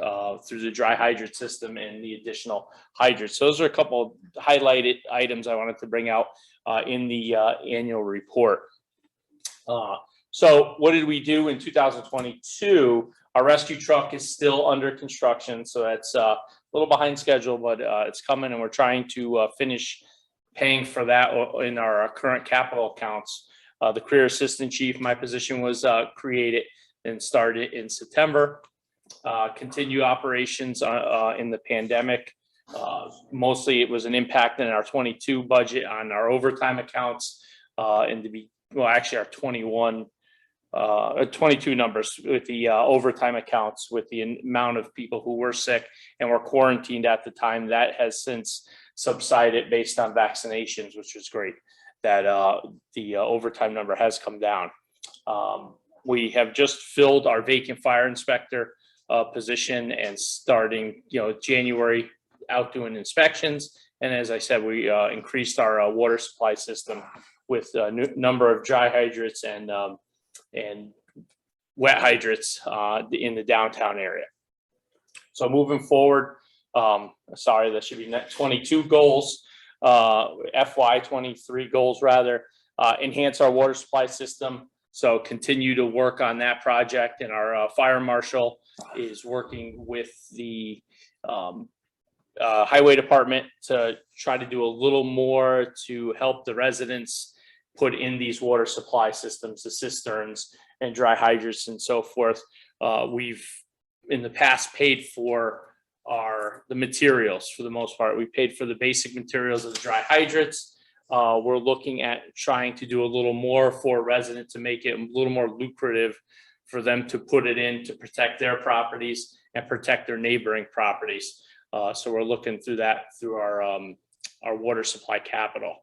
through the dry hydrant system and the additional hydrants. So those are a couple of highlighted items I wanted to bring out in the annual report. So what did we do in 2022? Our rescue truck is still under construction, so that's a little behind schedule, but it's coming, and we're trying to finish paying for that in our current capital accounts. The career assistant chief, my position was created and started in September. Continue operations in the pandemic. Mostly it was an impact in our 22 budget on our overtime accounts and to be, well, actually our 22 numbers with the overtime accounts with the amount of people who were sick and were quarantined at the time. That has since subsided based on vaccinations, which was great that the overtime number has come down. We have just filled our vacant fire inspector position and starting, January out doing inspections. And as I said, we increased our water supply system with a number of dry hydrants and wet hydrants in the downtown area. So moving forward, sorry, that should be 22 goals, FY 23 goals rather, enhance our water supply system. So continue to work on that project, and our fire marshal is working with the highway department to try to do a little more to help the residents put in these water supply systems, the cisterns and dry hydrants and so forth. We've in the past paid for the materials for the most part. We paid for the basic materials of the dry hydrants. We're looking at trying to do a little more for residents to make it a little more lucrative for them to put it in to protect their properties and protect their neighboring properties. So we're looking through that through our water supply capital.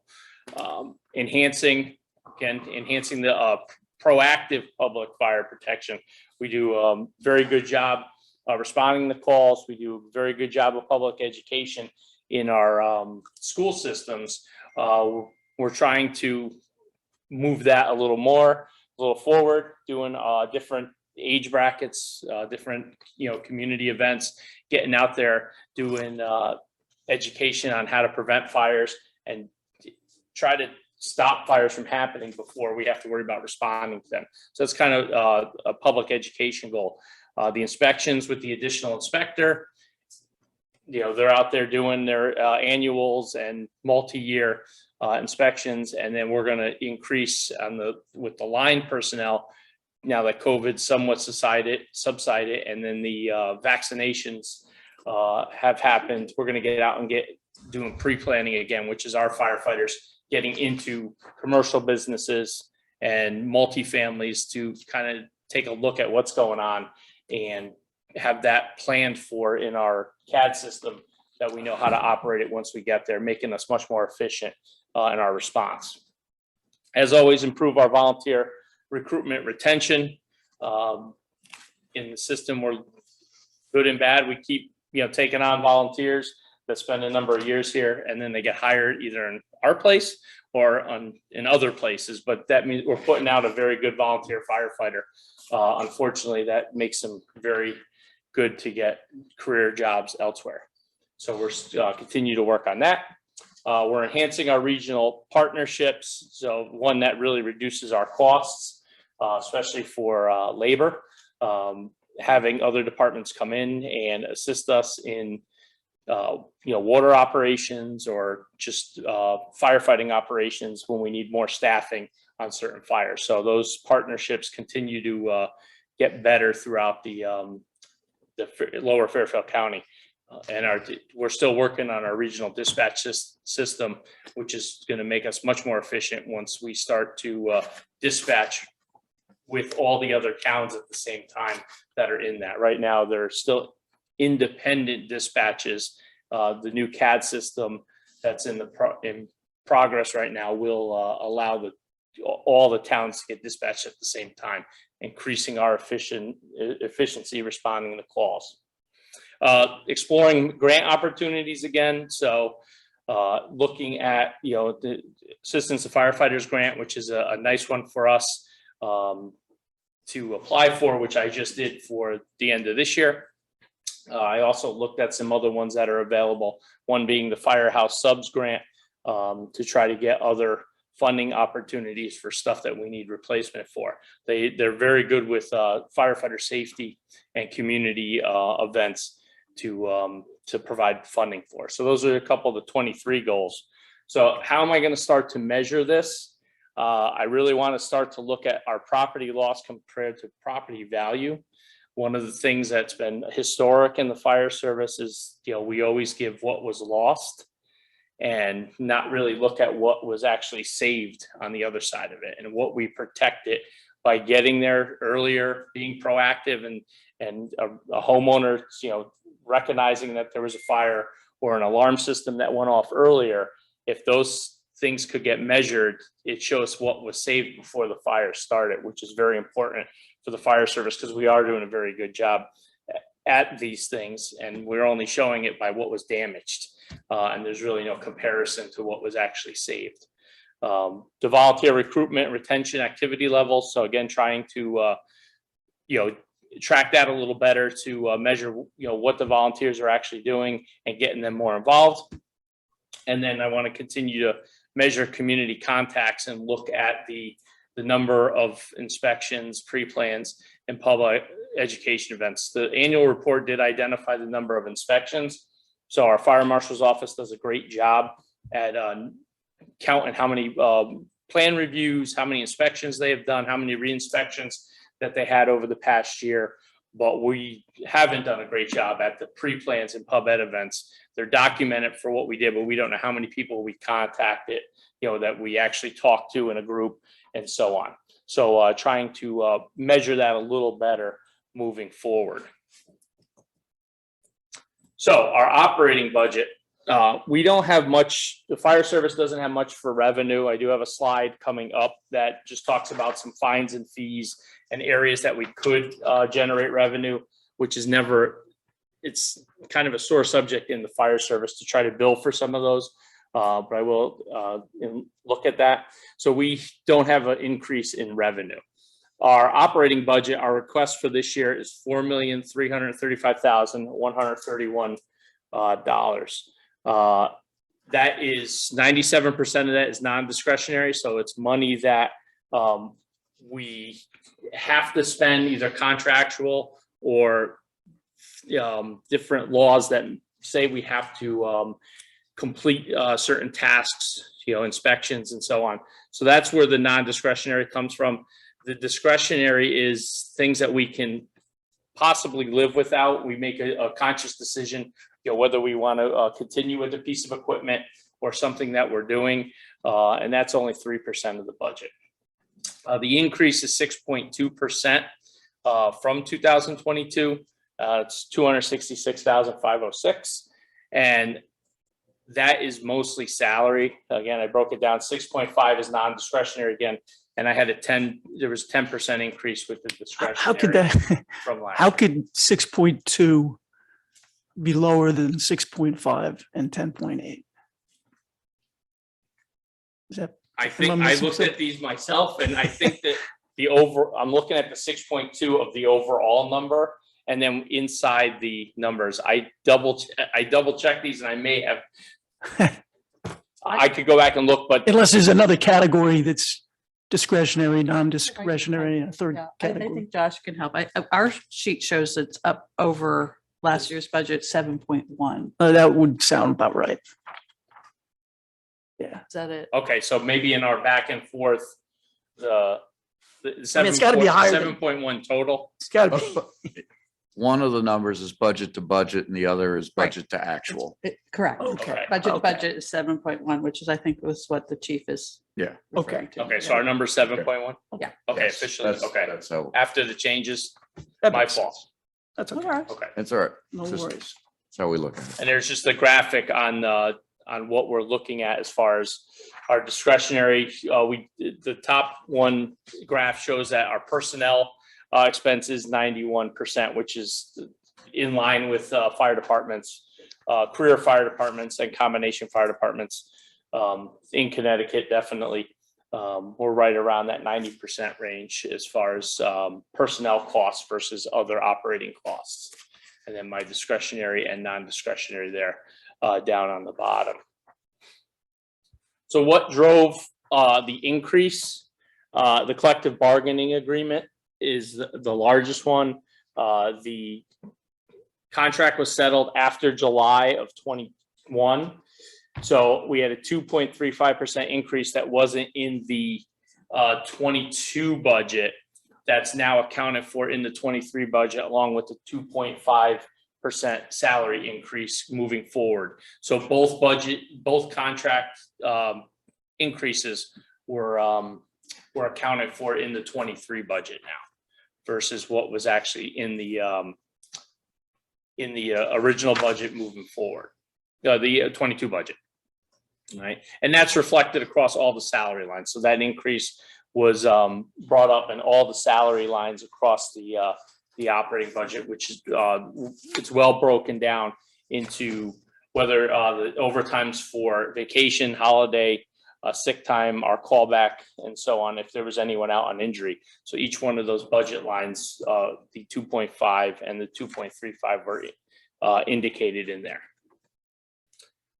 Enhancing the proactive public fire protection. We do a very good job responding to calls. We do a very good job of public education in our school systems. We're trying to move that a little forward, doing different age brackets, different, community events, getting out there, doing education on how to prevent fires and try to stop fires from happening before we have to worry about responding to them. So that's kind of a public education goal. The inspections with the additional inspector, they're out there doing their annuals and multi-year inspections, and then we're going to increase with the line personnel now that COVID somewhat subsided, and then the vaccinations have happened. We're going to get out and doing pre-planning again, which is our firefighters getting into commercial businesses and multifamilies to kind of take a look at what's going on and have that planned for in our CAD system, that we know how to operate it once we get there, making us much more efficient in our response. As always, improve our volunteer recruitment retention. In the system, we're good and bad. We keep taking on volunteers that spend a number of years here, and then they get hired either in our place or in other places. But that means we're putting out a very good volunteer firefighter. Unfortunately, that makes them very good to get career jobs elsewhere. So we're continue to work on that. We're enhancing our regional partnerships. So one that really reduces our costs, especially for labor. Having other departments come in and assist us in water operations or just firefighting operations when we need more staffing on certain fires. So those partnerships continue to get better throughout the lower Fairfield County. And we're still working on our regional dispatch system, which is going to make us much more efficient once we start to dispatch with all the other towns at the same time that are in that. Right now, they're still independent dispatches. The new CAD system that's in progress right now will allow all the towns to get dispatched at the same time, increasing our efficiency responding to calls. Exploring grant opportunities again. So looking at the Assistance to Firefighters grant, which is a nice one for us to apply for, which I just did for the end of this year. I also looked at some other ones that are available, one being the Firehouse Subs grant, to try to get other funding opportunities for stuff that we need replacement for. They're very good with firefighter safety and community events to provide funding for. So those are a couple of the 23 goals. So how am I going to start to measure this? I really want to start to look at our property loss compared to property value. One of the things that's been historic in the fire service is, we always give what was lost and not really look at what was actually saved on the other side of it and what we protected by getting there earlier, being proactive, and a homeowner, recognizing that there was a fire or an alarm system that went off earlier. If those things could get measured, it shows what was saved before the fire started, which is very important for the fire service, because we are doing a very good job at these things, and we're only showing it by what was damaged, and there's really no comparison to what was actually saved. The volunteer recruitment retention activity levels. So again, trying to track that a little better to measure what the volunteers are actually doing and getting them more involved. And then I want to continue to measure community contacts and look at the number of inspections, pre-plans, and public education events. The annual report did identify the number of inspections. So our fire marshal's office does a great job at counting how many plan reviews, how many inspections they have done, how many re-inspections that they had over the past year. But we haven't done a great job at the pre-plans and pub ed events. They're documented for what we did, but we don't know how many people we contacted, that we actually talked to in a group and so on. So trying to measure that a little better moving forward. So our operating budget, we don't have much, the fire service doesn't have much for revenue. I do have a slide coming up that just talks about some fines and fees and areas that we could generate revenue, which is never it's kind of a sore subject in the fire service to try to bill for some of those. But I will look at that. So we don't have an increase in revenue. Our operating budget, our request for this year is $4,335,131. That is 97% of that is non-discretionary. So it's money that we have to spend, either contractual or different laws that say we have to complete certain tasks, inspections and so on. So that's where the non-discretionary comes from. The discretionary is things that we can possibly live without. We make a conscious decision, whether we want to continue with a piece of equipment or something that we're doing. And that's only 3% of the budget. The increase is 6.2% from 2022. It's 266,506. And that is mostly salary. Again, I broke it down. 6.5 is non-discretionary again. And I had there was 10% increase with the discretionary. How could that, from last how year. could 6.2 be lower than 6.5 and 10.8? Is that, I think Am I I missing looked at these myself, and I think that I'm looking at the 6.2 of the overall number, and then inside the numbers, I double checked these, and I may have. I could go back and look, but unless there's another category that's discretionary, non-discretionary, and a third I category. think Josh can help. Our sheet shows it's up over last year's budget, 7.1. That would sound about right. Yeah. Is that it? okay, so maybe in our back and forth, the I mean, it's gotta be higher than- 7.1 total. It's got to be. One of the numbers is budget to budget and the other is Right. budget to actual. Correct. Okay. Budget to Okay. budget is 7.1, which is, I think, was what the chief is. Yeah. referring to. Okay, so our number 7.1. Yeah. Okay, Yes, officially. that's- Okay, That's how, after the changes, That my makes fault. sense. That's All okay. right. Okay. that's all right. No Just- worries. That's how we look at it. And there's just a graphic on what we're looking at as far as our discretionary. The top one graph shows that our personnel expenses 91%, which is in line with fire departments, career fire departments and combination fire departments in Connecticut. Definitely, we're right around that 90% range as far as personnel costs versus other operating costs. And then my discretionary and non-discretionary there down on the bottom. So what drove the increase? The collective bargaining agreement is the largest one. The contract was settled after July of 21. So we had a 2.35% increase that wasn't in the 22 budget. That's now accounted for in the 23 budget, along with the 2.5% salary increase moving forward. So both contract increases were accounted for in the 23 budget now versus what was actually in the original budget moving forward, the 22 budget. Right. And that's reflected across all the salary lines. So that increase was brought up in all the salary lines across the operating budget, which is it's well broken down into whether the overtimes for vacation, holiday, sick time, our callback, and so on, if there was anyone out on injury. So each one of those budget lines, the 2.5 and the 2.35 were indicated in there.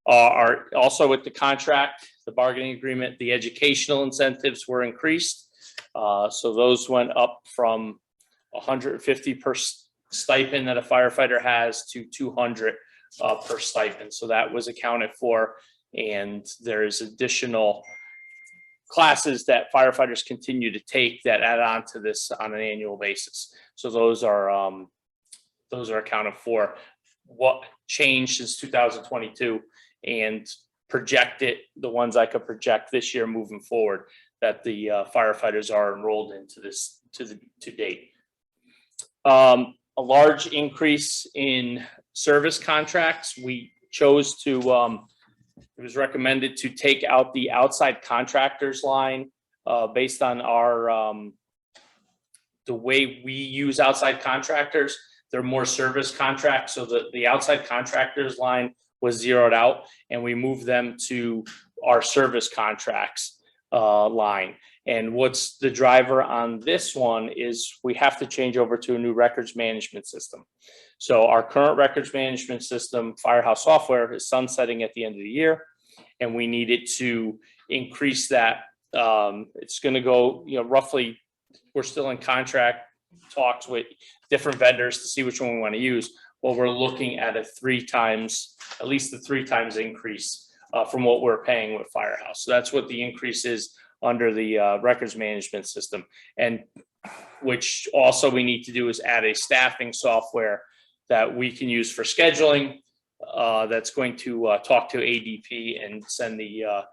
Are also with the contract, the bargaining agreement, the educational incentives were increased. So those went up from 150 per stipend that a firefighter has to 200 per stipend. So that was accounted for. And there's additional classes that firefighters continue to take that add on to this on an annual basis. So those are accounted for. What changed since 2022 and projected the ones I could project this year moving forward that the firefighters are enrolled into this to date. A large increase in service contracts. We chose to, it was recommended to take out the outside contractors line based on our, the way we use outside contractors. they're more service contracts. So the outside contractors line was zeroed out, and we moved them to our service contracts line. And what's the driver on this one is we have to change over to a new records management system. So our current records management system, Firehouse software, is sunsetting at the end of the year, and we needed to increase that. It's going to go, roughly, we're still in contract talks with different vendors to see which one we want to use. Well, we're looking at at least the 3 times increase from what we're paying with Firehouse. So that's what the increase is under the records management system. And which also we need to do is add a staffing software that we can use for scheduling. That's going to talk to ADP and send the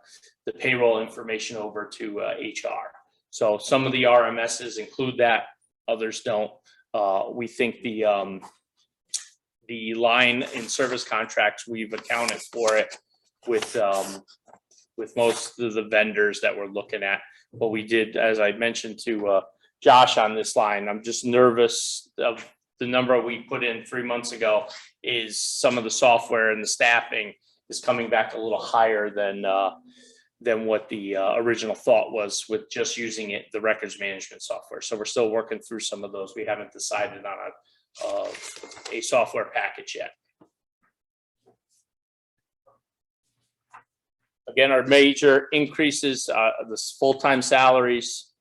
payroll information over to HR. So some of the RMSs include that, others don't. We think the line in service contracts, we've accounted for it with most of the vendors that we're looking at. But we did, as I mentioned to Josh on this line, I'm just nervous of the number we put in 3 months ago is some of the software and the staffing is coming back a little higher than what the original thought was with just using the records management software. So we're still working through some of those. We haven't decided on a software package yet. Again, our major increases, the full-time salaries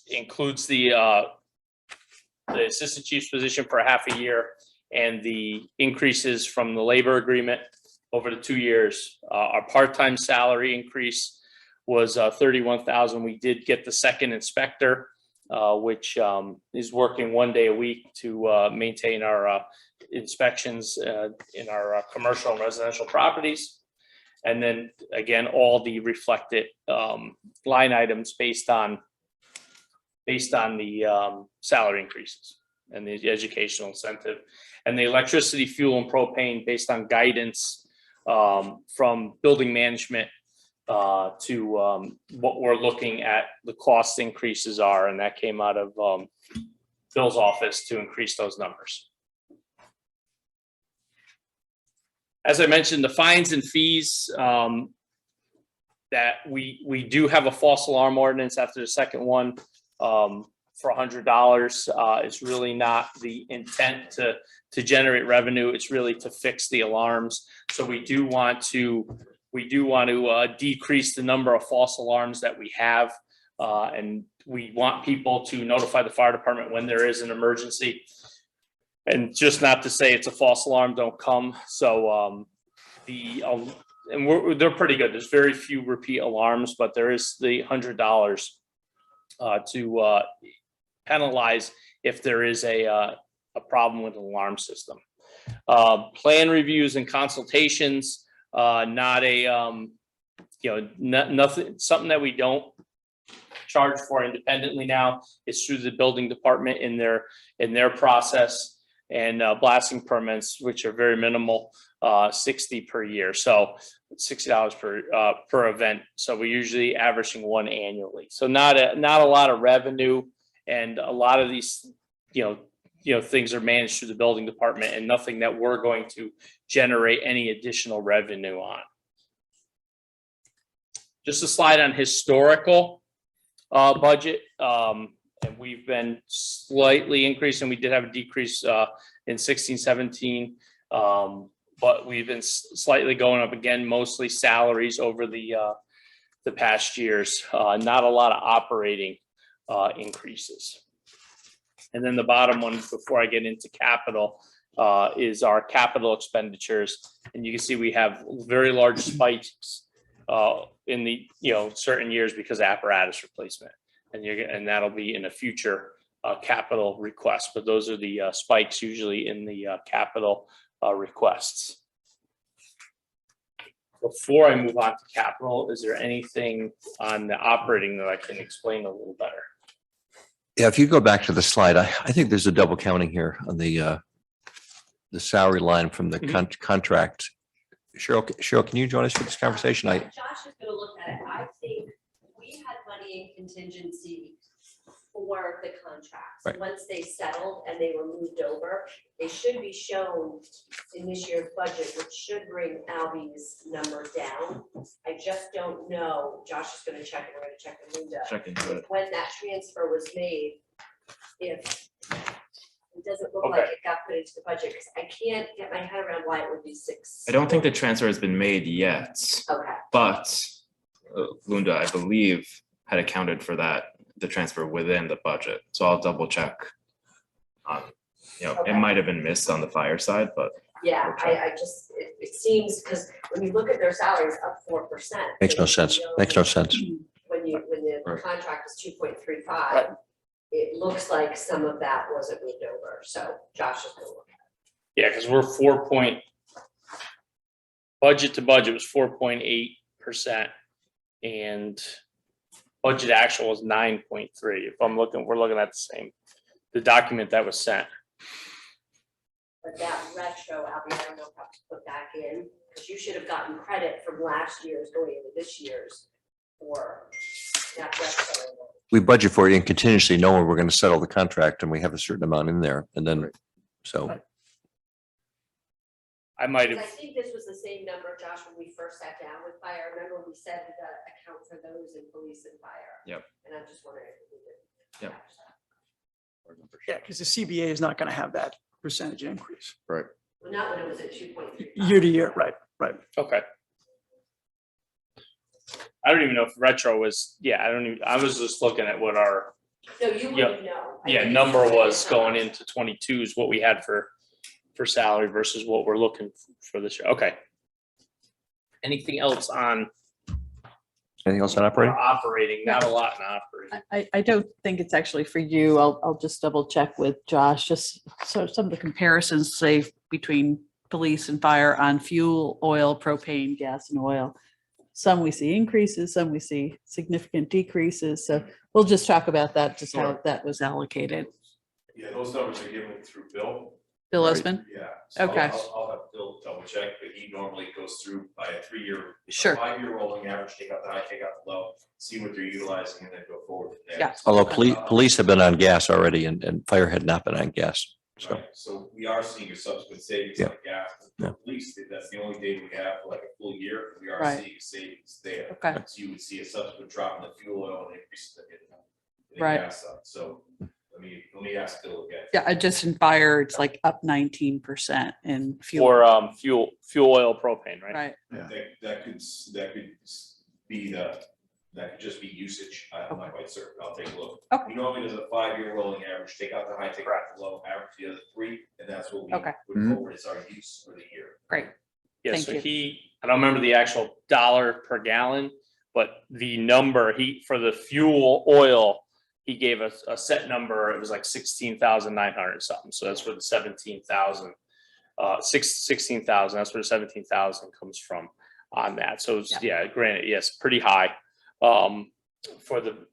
includes the assistant chief's position for half a year, and the increases from the labor agreement over the 2 years. Our part-time salary increase was $31,000. We did get the second inspector, which is working 1 day a week to maintain our inspections in our commercial and residential properties. And then again, all the reflected line items based on the salary increases and the educational incentive, and the electricity, fuel, and propane based on guidance from building management to what we're looking at the cost increases are, and that came out of Bill's office to increase those numbers. As I mentioned, the fines and fees that we do have a false alarm ordinance after the second one for $100. It's really not the intent to generate revenue. It's really to fix the alarms. So we do want to decrease the number of false alarms that we have, and we want people to notify the fire department when there is an emergency. And just not to say it's a false alarm, don't come. So they're pretty good. There's very few repeat alarms, but there is the $100 to penalize if there is a problem with the alarm system. Plan reviews and consultations, not a nothing, something that we don't charge for independently now. It's through the building department in their process. And blasting permits, which are very minimal, $60 per year. So $60 per event. So we're usually averaging 1 annually. So not a lot of revenue, and a lot of these things are managed through the building department, and nothing that we're going to generate any additional revenue on. Just a slide on historical budget. And we've been slightly increasing. We did have a decrease in 16-17, but we've been slightly going up again, mostly salaries over the past years. Not a lot of operating increases. And then the bottom one, before I get into capital, is our capital expenditures. And you can see we have very large spikes in the certain years because of apparatus replacement. And that'll be in a future capital request, but those are the spikes usually in the capital requests. Before I move on to capital, is there anything on the operating that I can explain a little better? Yeah, if you go back to the slide, I think there's a double counting here on the salary line from the contract. Cheryl, can you join us for this conversation? Josh is going to look at it. I think we had money in contingency for for the contracts. Right. Once they settled and they were moved over, they should be shown in this year's budget, which should bring Albie's number down. I just don't know, Josh is gonna check, and we're gonna check with Linda, Check into it. when that transfer was made, if it doesn't look like Okay. it got put into the budget, because I can't get my head around why it would be 6. I don't think the transfer has been made yet, Okay, but Lunda, I believe, had accounted for that, the transfer within the budget. So I'll double check. You know, it Okay. might have been missed on the fire side, but yeah, I just, it seems, because when you look at their salaries up 4%. Makes no sense. Makes no sense. When the Right. contract is 2.35, it looks like some of that wasn't moved over, so Josh is gonna look at Yeah, because we're budget to budget was 4.8%. And budget actual was 9.3. If we're looking at the document that was sent. But that retro, Albie, I don't know if I have to put back in, because you should have gotten credit from last year's going into this year's for that retro. We budget for it in contingency, knowing we're going to settle the contract and we have a certain amount in there. And then, so I might Because I have, think this was the same number, Josh, when we first sat down with fire. Remember we said we got to account for those in police and fire? Yep. And I'm just wondering if we did. Yep. catch that. Yeah, because the CBA is not going to have that percentage increase Well, not when it was at 2.3. year to year, right? okay. I don't even know if retro was, I was just looking at what our, No, you wouldn't know. I think number it's was like going into 22 is what we had for salary versus what we're looking for this year. Okay. Anything else on anything else on operating? operating? Not a lot in operating. I don't think it's actually for you. I'll just double check with Josh, just so some of the comparisons, say, between police and fire on fuel, oil, propane, gas and oil. Some we see increases, some we see significant decreases. So we'll just talk about that, just how that was allocated. Yeah, those numbers are given through Bill. Bill Right. Osman? Yeah. So Okay. I'll have Bill double check, but he normally goes through by a 3-year. Sure. 5-year rolling average, take out the high, take out the low, see what they're utilizing and then go forward from there. Yeah. Although police have been on gas already and fire had not been on gas. So, Right, so we are seeing a subsequent savings on gas. Yeah. At least that's the only data we have for like a full year. We are Right. seeing a savings there. Okay. So you would see a subsequent drop in the fuel oil and increase in the Right. gas side. So let me ask Bill again. Yeah, just in fire, it's like up 19% in fuel. For fuel oil propane, right? Right, That could be that could just be usage. I'm not quite certain. I'll take a look. Okay. We normally does a 5-year rolling average, take out the high, take out the low, average the other 3, and that's what we Okay. put Mhm. forward as our use for the year. great. Yeah, Thank so you. I don't remember the actual dollar per gallon, but the number for the fuel oil, he gave us a set number. It was like 16,900 something. So that's where the 17,000, 16,000, that's where the 17,000 comes from on that. So it's, yeah, granted, yes, pretty high for the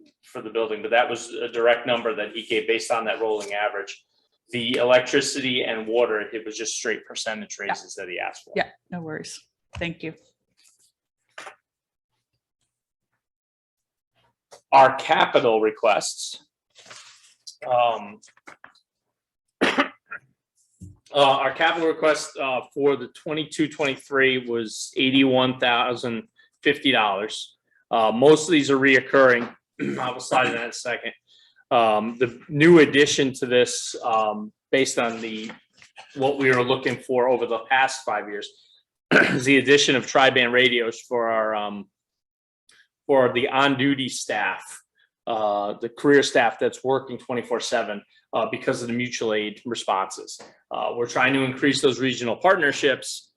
building, but that was a direct number that he gave based on that rolling average. The electricity and water, it was just straight percentage raises that he asked for. Yeah, no worries. Thank you. Our capital requests. Our capital request for the 22-23 was $81,050. Most of these are reoccurring. I'll slide in that in a second. The new addition to this, based on what we were looking for over the past 5 years, is the addition of tri-band radios for our for the on-duty staff, the career staff that's working 24/7 because of the mutual aid responses. We're trying to increase those regional partnerships.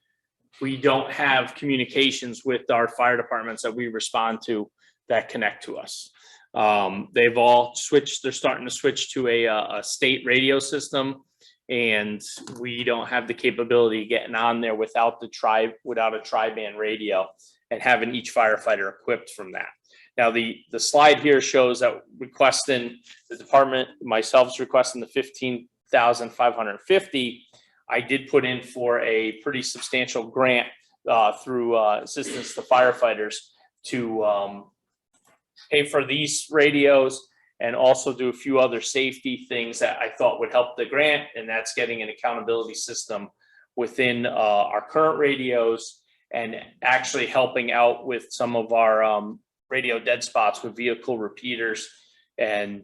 We don't have communications with our fire departments that we respond to that connect to us. They've all switched. They're starting to switch to a state radio system, and we don't have the capability of getting on there without a tri-band radio and having each firefighter equipped from that. Now, the slide here shows that requesting the department, myself is requesting the $15,550. I did put in for a pretty substantial grant through assistance to firefighters to pay for these radios and also do a few other safety things that I thought would help the grant, and that's getting an accountability system within our current radios and actually helping out with some of our radio dead spots with vehicle repeaters and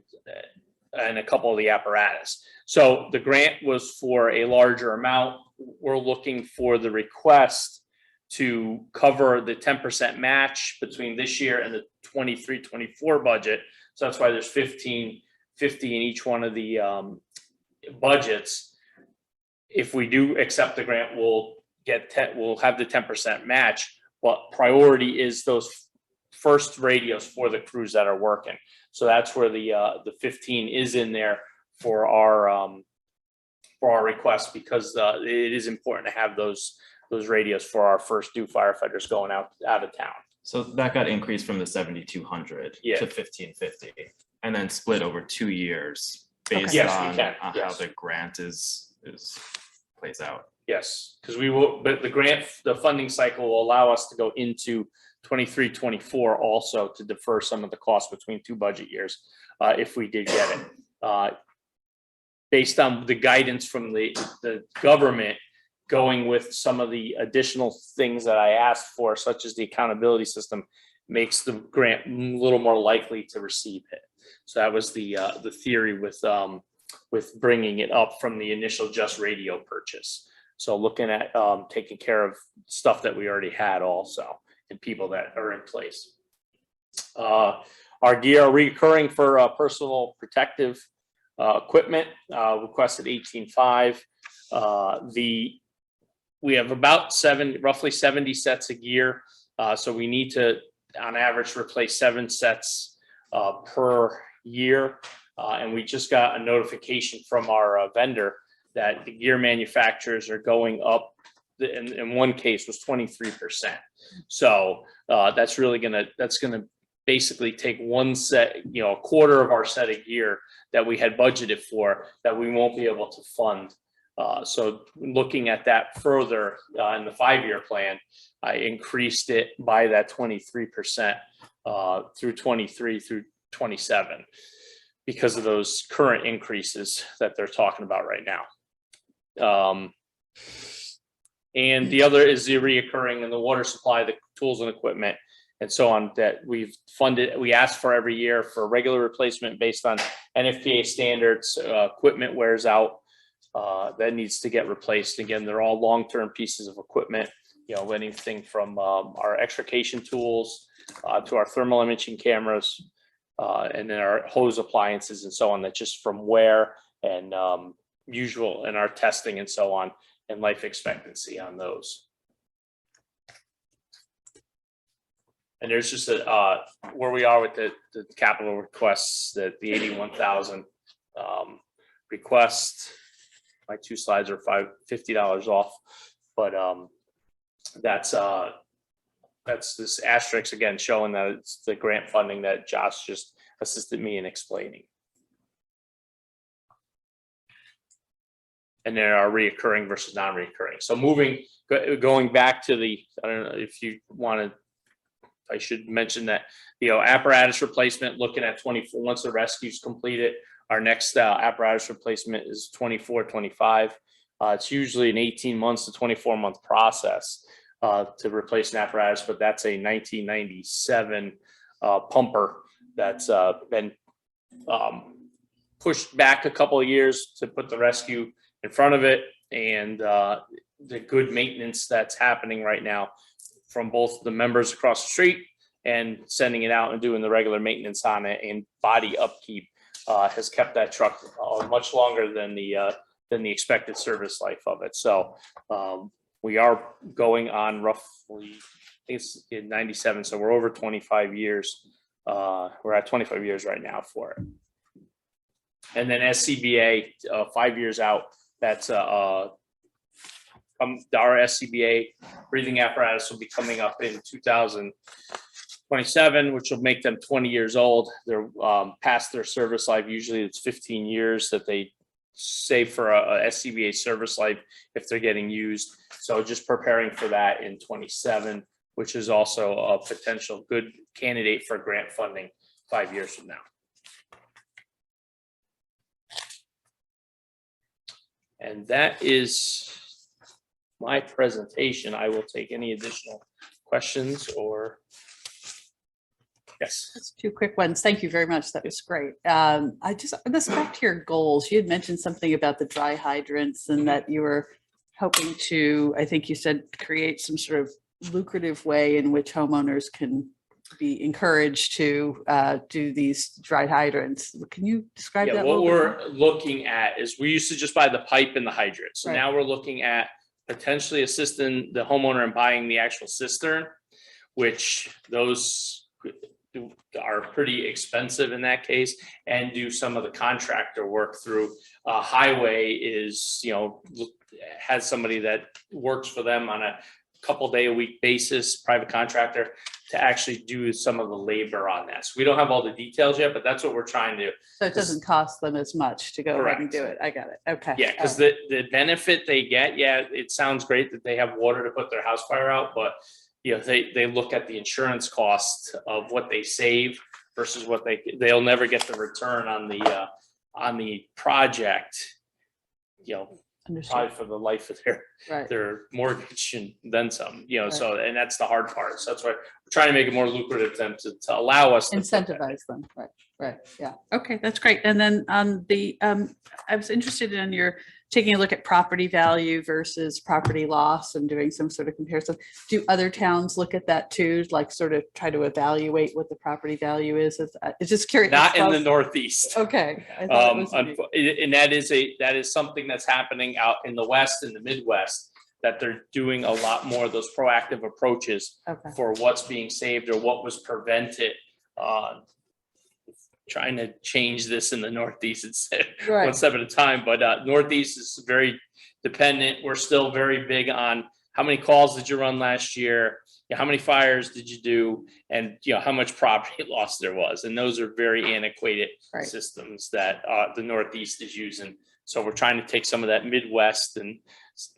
a couple of the apparatus. So the grant was for a larger amount. We're looking for the request to cover the 10% match between this year and the 23-24 budget. So that's why there's 50 in each one of the budgets. If we do accept the grant, we'll have the 10% match, but priority is those first radios for the crews that are working. So that's where the 15 is in there for our request, because it is important to have those radios for our first due firefighters going out of town. So that got increased from the 7,200 to Yeah. 1,550, and then split over 2 years based Yes, we on can. how Yes. the grant plays out. Yes, because we will, but the funding cycle will allow us to go into 23-24 also to defer some of the costs between 2 budget years if we did get it. Based on the guidance from the government, going with some of the additional things that I asked for, such as the accountability system, makes the grant a little more likely to receive it. So that was the theory with bringing it up from the initial just radio purchase. So looking at taking care of stuff that we already had also, and people that are in place. Our gear are recurring for personal protective equipment, requested 18.5. We have about roughly 70 sets of gear. So we need to, on average, replace 7 sets per year. And we just got a notification from our vendor that the gear manufacturers are going up. In one case was 23%. So that's gonna basically take one set, a quarter of our set of gear that we had budgeted for that we won't be able to fund. So looking at that further in the 5-year plan, I increased it by that 23% through 23 through 27 because of those current increases that they're talking about right now. And the other is the reoccurring in the water supply, the tools and equipment and so on that we've funded. We ask for every year for regular replacement based on NFPA standards. Equipment wears out. That needs to get replaced. Again, they're all long-term pieces of equipment, anything from our extrication tools to our thermal imaging cameras, and then our hose appliances and so on, that just from wear and usual and our testing and so on, and life expectancy on those. And there's just where we are with the capital requests, that the 81,000 request. My 2 slides are $50 off, but that's this asterisk again showing that it's the grant funding that Josh just assisted me in explaining. And there are reoccurring versus non-reoccurring. So going back to I don't know if you want to, I should mention that, apparatus replacement, looking at 24, once the rescue's completed, our next apparatus replacement is 24-25. It's usually an 18 months to 24-month process to replace an apparatus, but that's a 1997 pumper that's been pushed back a couple of years to put the rescue in front of it, and the good maintenance that's happening right now from both the members across the street and sending it out and doing the regular maintenance on it and body upkeep has kept that truck much longer than the expected service life of it. So we are going on roughly, I think it's in 97, so we're over 25 years. We're at 25 years right now for it. And then SCBA, 5 years out, that's our SCBA breathing apparatus will be coming up in 2027, which will make them 20 years old. They're past their service life. Usually it's 15 years that they save for a SCBA service life if they're getting used. So just preparing for that in 27, which is also a potential good candidate for grant funding 5 years from now. And that is my presentation. I will take any additional questions or. Yes. Just two quick ones. Thank you very much. That was great. This back to your goals. You had mentioned something about the dry hydrants and that you were hoping to, I think you said, create some sort of lucrative way in which homeowners can be encouraged to do these dry hydrants. Can you describe Yeah, that? a what little bit more? we're looking at is we used to just buy the pipe and the hydrant. So Right. now we're looking at potentially assisting the homeowner in buying the actual cistern, which those are pretty expensive in that case, and do some of the contractor work through. Highway is, has somebody that works for them on a couple day a week basis, private contractor, to actually do some of the labor on that. So we don't have all the details yet, but that's what we're trying to. So it doesn't cost them as much to go ahead and do it. I got it. Okay. Yeah, because All right. the benefit they get, it sounds great that they have water to put their house fire out, but they look at the insurance cost of what they save versus what they'll never get the return on the project, Understood. probably for the life of Right. their mortgage and then some, so, and that's the hard part. So that's why we're trying to make it more lucrative to them to allow us to put that. Incentivize them. Right. Yeah. Okay, that's great. And then on I was interested in your taking a look at property value versus property loss and doing some sort of comparison. Do other towns look at that too? Like sort of try to evaluate what the property value is? It's just curious. Not in the Northeast. Okay. I thought it was unique. And that is something that's happening out in the West and the Midwest, that they're doing a lot more of those proactive approaches Okay. for what's being saved or what was prevented. Trying to change this in the Northeast, it's Right. one step at a time, but Northeast is very dependent. We're still very big on how many calls did you run last year? How many fires did you do? And how much property loss there was. And those are very antiquated Right. systems that the Northeast is using. So we're trying to take some of that Midwest and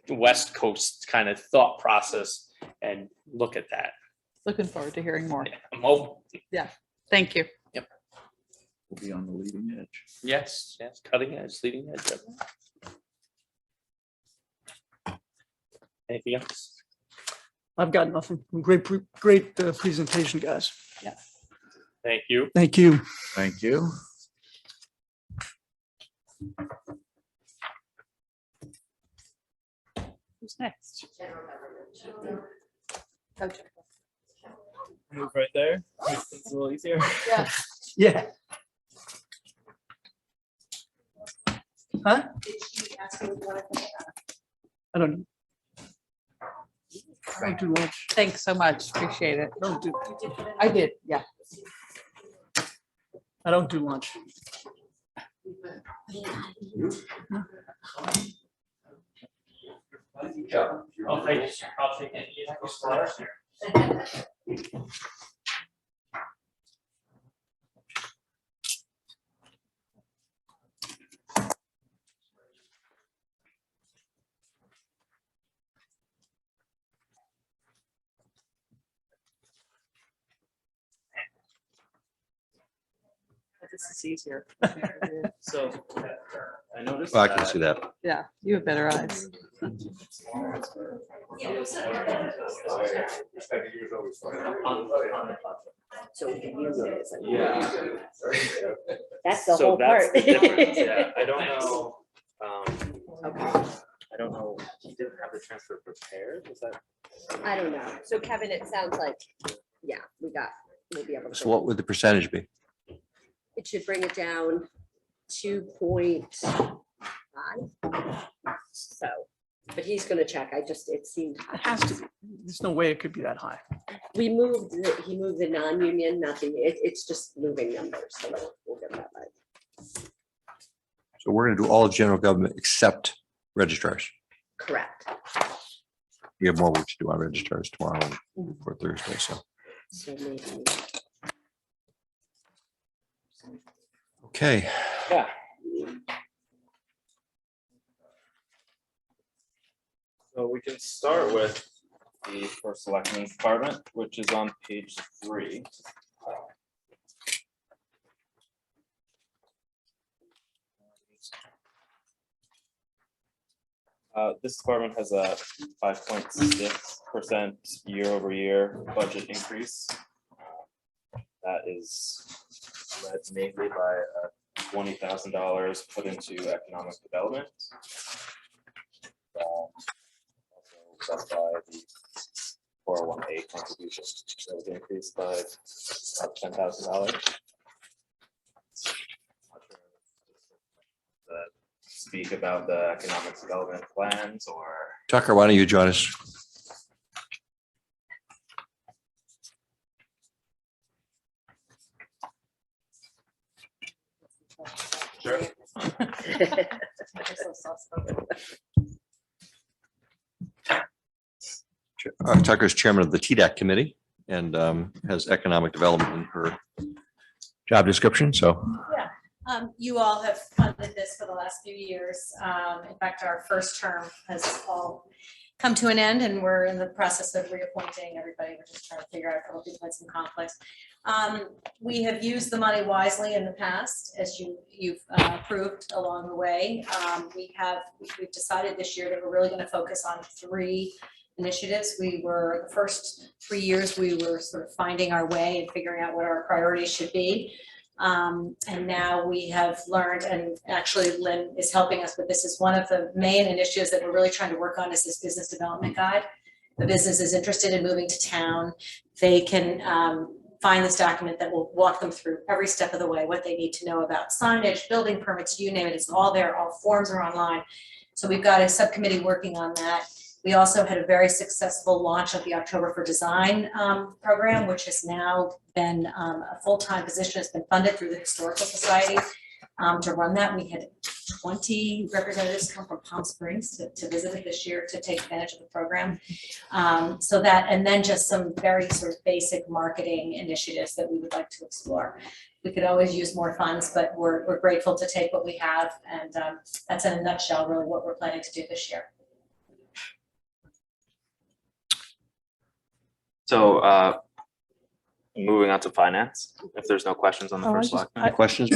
West Coast kind of thought process and look at that. Looking forward to hearing more. I'm hoping. Thank you. We'll be on the leading edge. Yes, cutting edge, leading edge. Anything else? I've got nothing. Great presentation, guys. Thank you. Thank you. Thank you. Who's next? Move right there. It's a little easier. Yeah. Yeah. Huh? I don't do lunch. Thanks so much. Appreciate it. Don't do, I did. Yeah. I don't do lunch. Oh, thank you, sir. I'll take any. This is easier. So I noticed. I can see that. Yeah, you have better eyes. So we can use it as a. Yeah. That's the So whole that's part. the difference, yeah. I don't know. Okay. I don't know. He didn't have the transfer prepared. Is that? I don't know. So Kevin, it sounds like, we'll be able So to, what would the percentage be? it should bring it down 2.5. So, but he's gonna check. it seemed, It has to be. There's no way it could be that high. he moved the non-union, nothing. It's just moving numbers. So we'll get that right. So we're gonna do all of general government except registrars. Correct. You have more work to do on registrars tomorrow or Thursday, so. So maybe. Okay, Yeah. So we can start with the first selectmen department, which is on page 3. This department has a 5.6% year-over-year budget increase. That is led mainly by $20,000 put into economic development. Also led by the 401k contribution that was increased by about $10,000. Speak about the economic development plans or. Tucker, why don't you join us? Sure. Tucker's chairman of the TDAC committee and has economic development in her job description. So You all have funded this for the last few years. In fact, our first term has all come to an end and we're in the process of reappointing everybody. We're just trying to figure out a couple people had some conflicts. We have used the money wisely in the past, as you've approved along the way. We've decided this year that we're really going to focus on 3 initiatives. We were the first 3 years, we were sort of finding our way and figuring out what our priorities should be. And now we have learned, and actually Lynn is helping us with this, is one of the main initiatives that we're really trying to work on is this business development guide. The business is interested in moving to town. They can find this document that will walk them through every step of the way, what they need to know about signage, building permits, you name it, it's all there, all forms are online. So we've got a subcommittee working on that. We also had a very successful launch of the October for Design program, which has now been a full-time position. It's been funded through the Historical Society to run that. We had 20 representatives come from Palm Springs to visit it this year to take advantage of the program. So that, and then just some very sort of basic marketing initiatives that we would like to explore. We could always use more funds, but we're grateful to take what we have. And that's in a nutshell, really what we're planning to do this year. So moving on to finance, if there's no questions on the first slide. any questions?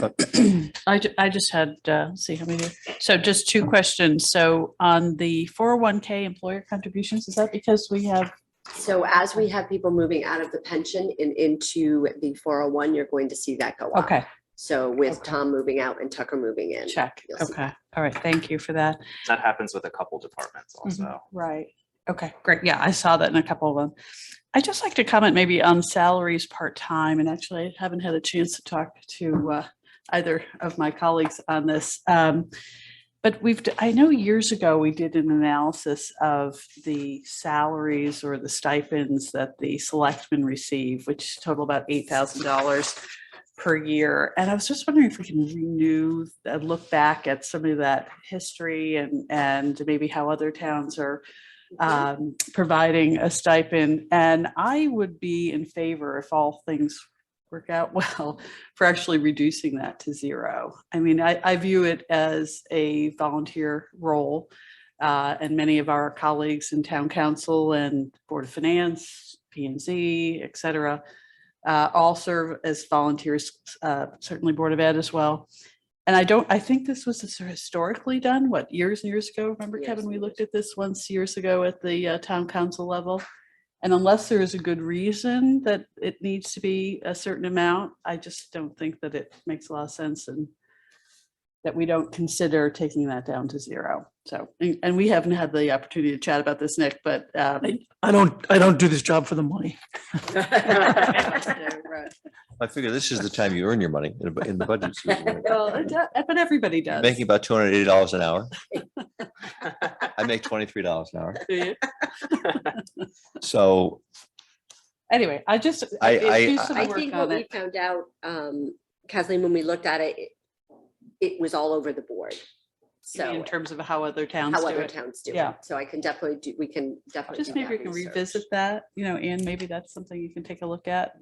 I just had, let's see how many. So just 2 questions. So on the 401k employer contributions, is that because we have? So as we have people moving out of the pension and into the 401, you're going to see that go up. Okay, So with Tom moving out and Tucker moving in. check. you'll see Okay, all right. Thank you for that. That happens with a couple departments also. Right. Okay, great. Yeah, I saw that in a couple of them. I'd just like to comment maybe on salaries part-time, and actually I haven't had a chance to talk to either of my colleagues on this. But I know years ago we did an analysis of the salaries or the stipends that the selectmen receive, which total about $8,000 per year. And I was just wondering if we can look back at some of that history and maybe how other towns are providing a stipend. And I would be in favor, if all things work out well, for actually reducing that to 0. I mean, I view it as a volunteer role, and many of our colleagues in town council and Board of Finance, P&Z, et cetera, all serve as volunteers, certainly Board of Ed as well. And I think this was historically done, years and years ago? Remember, Yes. Kevin, we looked at this once years ago at the town council level. And unless there is a good reason that it needs to be a certain amount, I just don't think that it makes a lot of sense and that we don't consider taking that down to 0. So, and we haven't had the opportunity to chat about this, Nick, but I don't do this job for the money. I figure this is the time you earn your money in the budget season. well, but everybody does. Making about $280 an hour. I make $23 an hour. Do you? So Anyway, I just. I do some I work think on what we it. found out, Kathleen, when we looked at it, it was all over the board. So In terms of how other towns how do other it. towns do Yeah. it. So we can definitely. Just do maybe we that can research. revisit that, Anne, maybe that's something you can take a look at.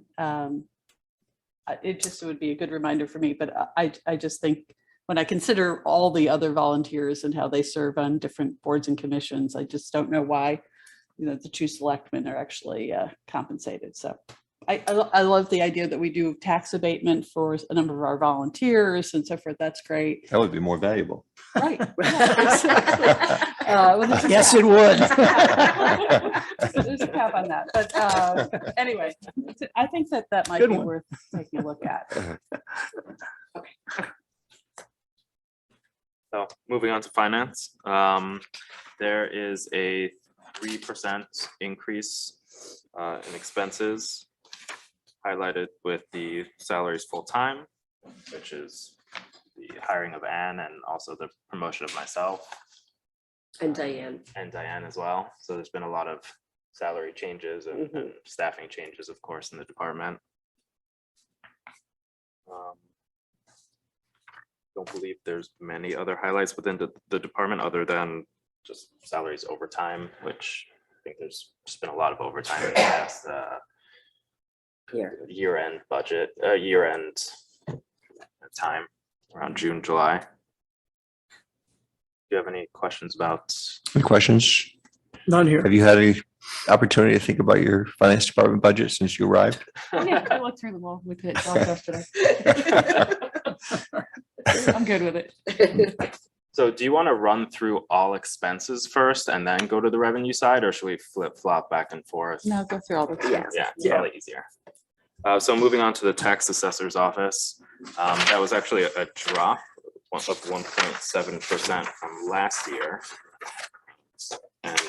It would be a good reminder for me, but I just think when I consider all the other volunteers and how they serve on different boards and commissions, I just don't know why, the 2 selectmen are actually compensated. So I love the idea that we do tax abatement for a number of our volunteers and so forth. That's great. That would be more valuable. Right. Yeah, exactly. Well, there's a Yes, cap. it would. There's a cap on that, but anyway, I think that that might Good be one. worth taking a look at. So moving on to finance, there is a 3% increase in expenses highlighted with the salaries full-time, which is the hiring of Anne and also the promotion of myself And Diane. and Diane as well. So there's been a lot of salary changes and staffing changes, of course, in the department. Don't believe there's many other highlights within the department other than just salaries overtime, which I think there's just been a lot of overtime in the past year-end budget, year-end time around June, July. Do you have any questions about? Any questions? None here. Have you had any opportunity to think about your finance department budget since you arrived? Yeah, I looked through them all. We could talk yesterday. I'm good with it. So do you want to run through all expenses first and then go to the revenue side, or should we flip flop back and forth? No, go through all the. Yeah, it's probably easier. So moving on to the tax assessor's office, that was actually a drop of 1.7% from last year. And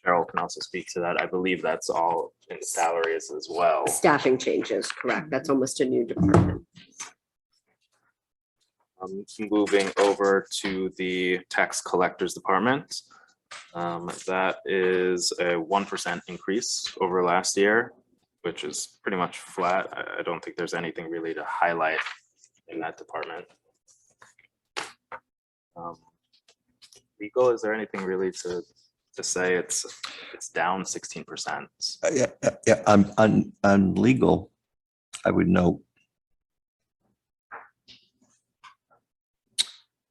Cheryl can also speak to that. I believe that's all in salaries as well. Staffing changes, correct. That's almost a new department. Moving over to the tax collectors department. That is a 1% increase over last year, which is pretty much flat. I don't think there's anything really to highlight in that department. Legal, is there anything really to say? It's down 16%. Yeah, on legal, I would note,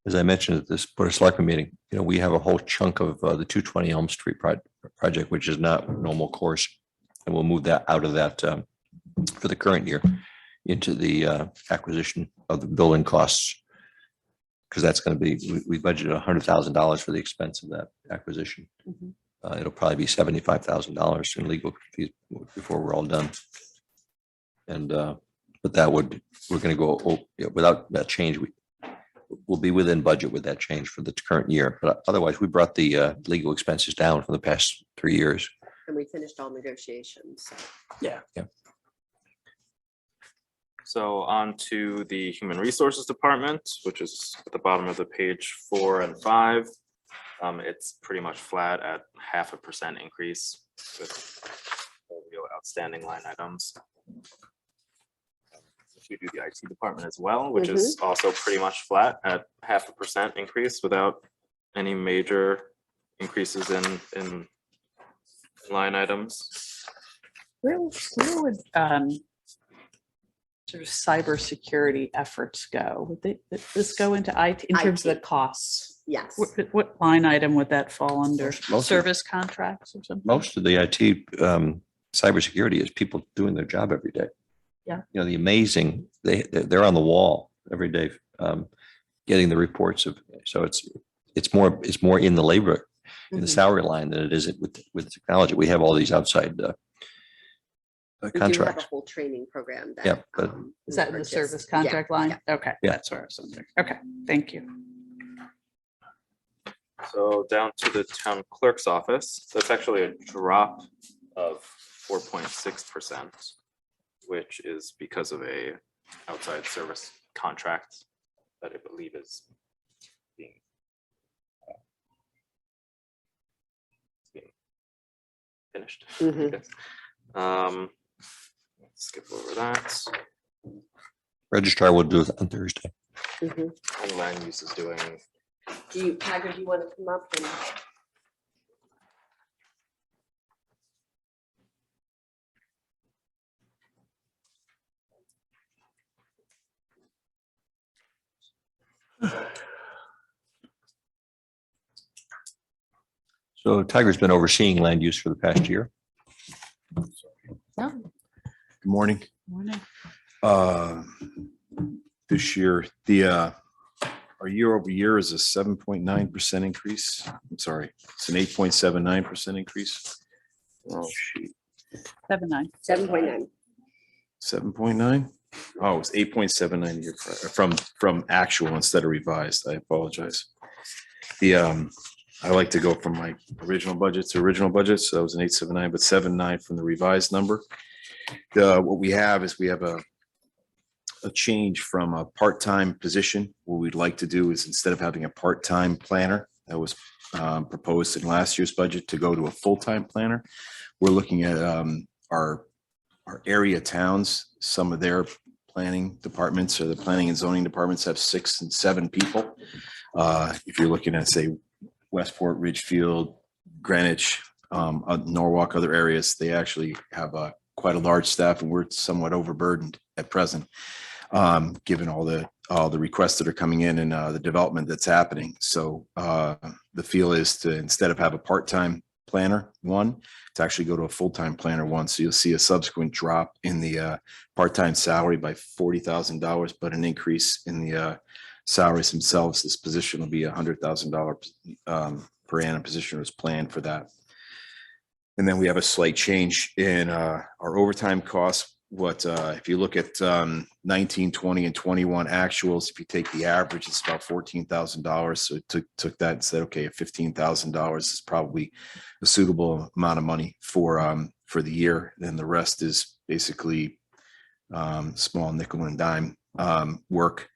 as I mentioned at this Board of Selectmen meeting, we have a whole chunk of the 220 Elm Street project, which is not normal course. And we'll move that out of that for the current year into the acquisition of the building costs. Because that's going to be, we budgeted $100,000 for the expense of that acquisition. It'll probably be $75,000 in legal fees before we're all done. And, but that we're going to go, without that change, we'll be within budget with that change for the current year. But otherwise, we brought the legal expenses down for the past 3 years. And we finished all negotiations. Yeah. So on to the human resources department, which is at the bottom of the page 4 and 5. It's pretty much flat at 0.5% increase with real outstanding line items. We do the IT department as well, which is also pretty much flat at 0.5% increase without any major increases in line items. Where would sort of cybersecurity efforts go? Would this go into IT in terms of the costs? Yes. What line item would that fall under? Most of- Service contracts or something? Most of the IT cybersecurity is people doing their job every day. Yeah. The amazing, they're on the wall every day, getting the reports of, so it's more in the labor, in the salary line than it is with technology. We have all these outside We do have contracts. a whole training program that. Yeah, but- Is that in the service contract line? Okay, Yeah. that's where I was wondering. Okay, thank you. So down to the town clerk's office, that's actually a drop of 4.6%, which is because of a outside service contract that I believe is being finished. I guess. Let's skip over that. Registrar will do it on Thursday. Mhm. And land use is doing, Tiger, do you want to come up and? So Tiger's been overseeing land use for the past year. Good morning. Morning. This year, our year over year is a 7.9% increase. I'm sorry, it's an 8.79% increase. Oh, shoot, 7-9. 7.9. 7.9? Oh, it's 8.79 year from actual instead of revised. I apologize. I like to go from my original budget to original budget, so that was an 8.79, but 7.9 from the revised number. What we have is we have a change from a part-time position. What we'd like to do is instead of having a part-time planner that was proposed in last year's budget to go to a full-time planner, we're looking at our area towns. Some of their planning departments or the planning and zoning departments have 6 and 7 people. If you're looking at, say, Westport, Ridgefield, Greenwich, Norwalk, other areas, they actually have quite a large staff, and we're somewhat overburdened at present, given all the requests that are coming in and the development that's happening. So the feel is to, instead of have a part-time planner one, to actually go to a full-time planner one. So you'll see a subsequent drop in the part-time salary by $40,000, but an increase in the salaries themselves. This position will be $100,000 per annum position was planned for that. And then we have a slight change in our overtime costs. If you look at 19, 20, and 21 actuals, if you take the average, it's about $14,000. So it took that and said, okay, $15,000 is probably a suitable amount of money for the year. Then the rest is basically small nickel and dime work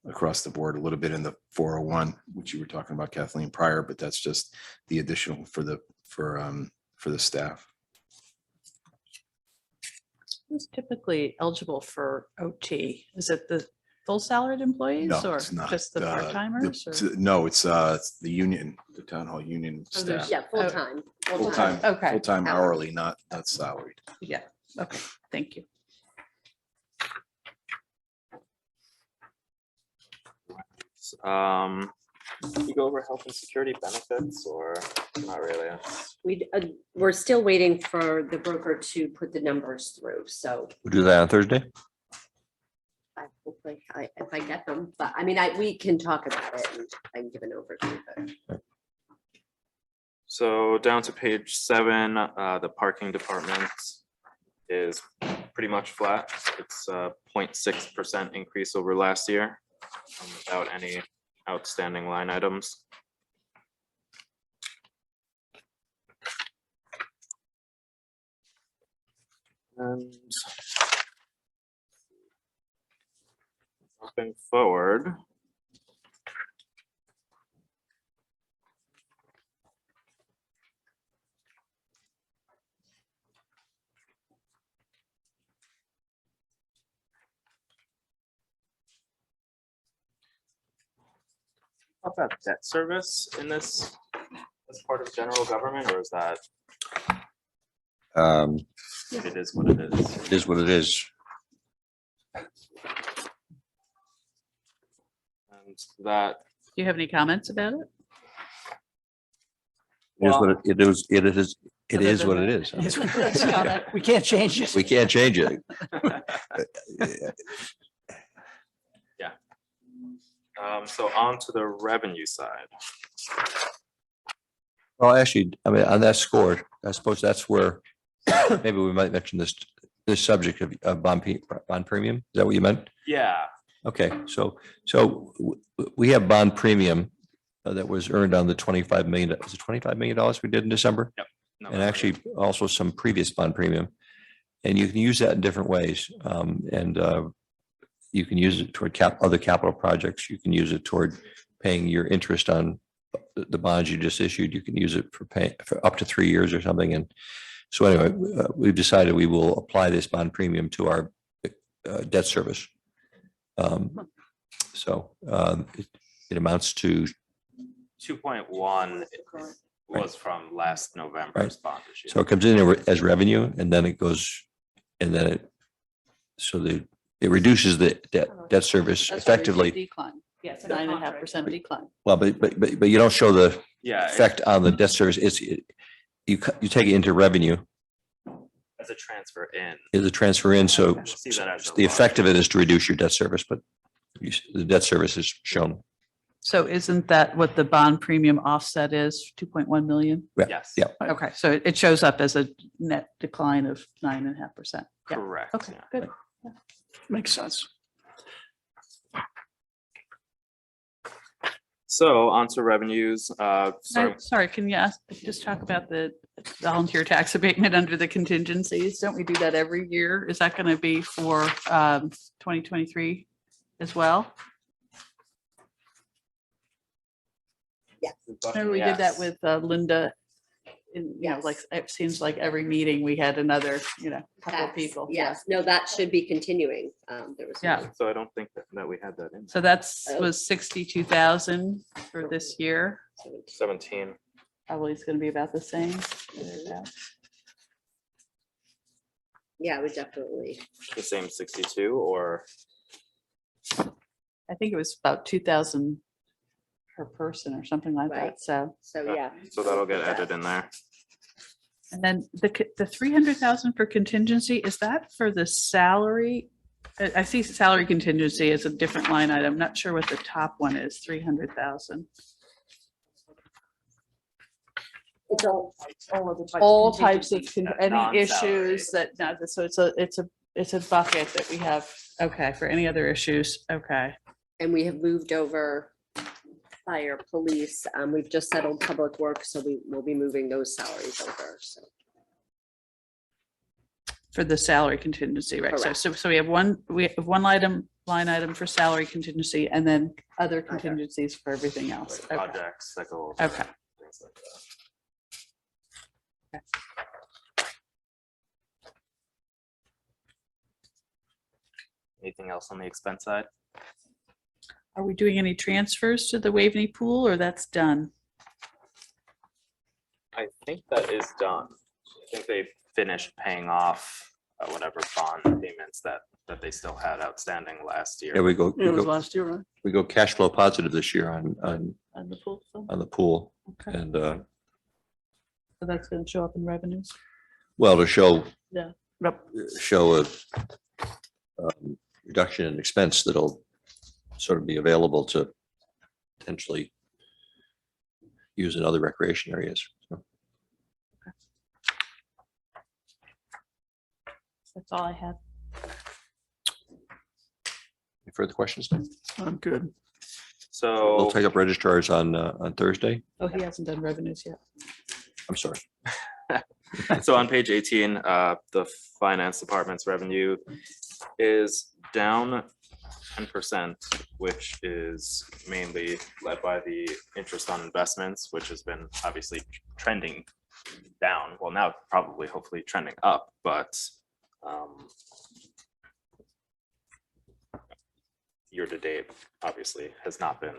across the board, a little bit in the 401, which you were talking about, Kathleen, prior, but that's just the additional for the staff. Who's typically eligible for OT? Is it the full salaried employees No, or it's not. just the part-timers? or- No, it's the union, the town hall union Oh, there's- staff. Yeah, full-time. Full-time, Okay. full-time hourly, not salaried. Yeah, okay, thank you. You go over health and security benefits or not really? We're still waiting for the broker to put the numbers through, so We'll do that on Thursday. hopefully, if I get them, but I mean, we can talk about it and I can give an overview, but. So down to page 7, the parking department is pretty much flat. It's a 0.6% increase over last year without any outstanding line items. And moving forward. About that debt service in this as part of general government, or is that it is what it is? It is what it is. And that Do you have any comments about it? It is what it is. It is. It Other is than what it that. is. It's what it is. We can't change it. We can't change it. so on to the revenue side. Well, actually, I mean, on that score, I suppose that's where maybe we might mention this subject of bond premium. Is that what you meant? Yeah. Okay, so we have bond premium that was earned on the $25 million. Was it $25 million we did in December? Yep. No, And actually also some previous bond premium. And you can use that in different ways. You can use it toward other capital projects. You can use it toward paying your interest on the bonds you just issued. You can use it for up to 3 years or something. And so anyway, we've decided we will apply this bond premium to our debt service. It amounts to 2.1 was from last November's bond issue. So it comes in as revenue, and then it goes, and then it reduces the debt service That's why there's a effectively. Decline. Yes, 9.5% decline. Well, but you don't show the Yeah. effect on the debt service. You take it into revenue, As a transfer in. is a transfer in, so I see that as a the effect of line. it is to reduce your debt service, but the debt service is shown. So isn't that what the bond premium offset is, 2.1 million? Yes. Yeah. Okay, so it shows up as a net decline of 9.5%. Yeah. Correct. Okay, yeah. good. Makes sense. So on to revenues, sorry, Sorry, can you just talk about the volunteer tax abatement under the contingencies? Don't we do that every year? Is that going to be for 2023 as well? Remember we did that Yes. with Linda? Like, it seems like every meeting we had another, couple of people. Yes, no, that should be continuing. There was. Yeah. So I don't think that we had that in. So was 62,000 for this year. 17. Probably it's going to be about the same. Yeah, we definitely. The same 62 or I think it was about 2,000 per person or something like Right. that. So, Yeah. so that'll get added in there. and then the 300,000 for contingency, is that for the salary? I see salary contingency as a different line item. Not sure what the top one is, 300,000. It's all. All types of, any non-salary. issues that, no, so it's a bucket that we have. Okay, for any other issues. Okay. And we have moved over fire, police. We've just settled public works, so we will be moving those salaries over. So For the salary contingency, right? Correct. So we have one line item for salary contingency and then other contingencies for everything else. Like Okay. projects that go. Okay. Things like that. Anything else on the expense side? Are we doing any transfers to the Waveney pool or that's done? I think that is done. I think they finished paying off whatever bond payments that they still had outstanding last year. Yeah, we go, It was last year, right? we go cash flow positive this year on On the pool? So the pool. Okay. And, that's going to show up in revenues? well, to show, Yeah. show a reduction in expense that'll sort of be available to potentially use in other recreation areas. So, That's all I have. any further questions? I'm good. We'll So take up registrars on Thursday. Oh, he hasn't done revenues yet. I'm sorry. So on page 18, the finance department's revenue is down 10%, which is mainly led by the interest on investments, which has been obviously trending down. Well, now probably hopefully trending up, but year to date obviously has not been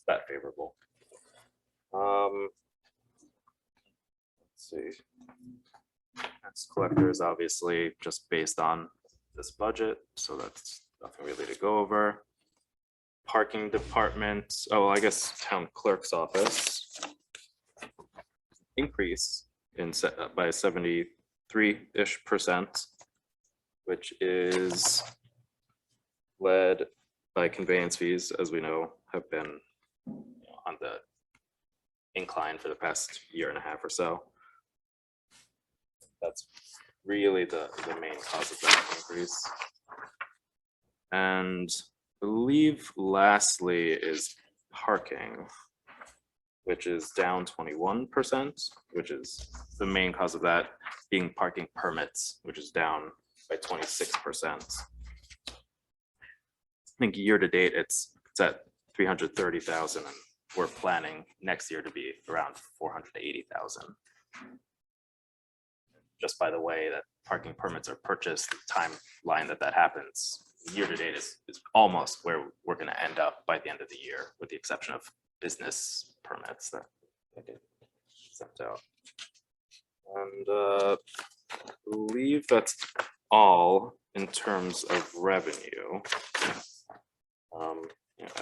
that favorable. Let's see. Tax collectors, obviously, just based on this budget, so that's nothing really to go over. Parking department, oh, well, I guess town clerk's office. Increase in by 73-ish%, which is led by conveyance fees, as we know, have been on the incline for the past year and a half or so. That's really the main cause of that increase. And I believe lastly is parking, which is down 21%, which is the main cause of that being parking permits, which is down by 26%. I think year to date, it's at 330,000 and we're planning next year to be around 480,000. Just by the way that parking permits are purchased, the timeline that happens, year to date is almost where we're going to end up by the end of the year, with the exception of business permits that get sent out. And I believe that's all in terms of revenue.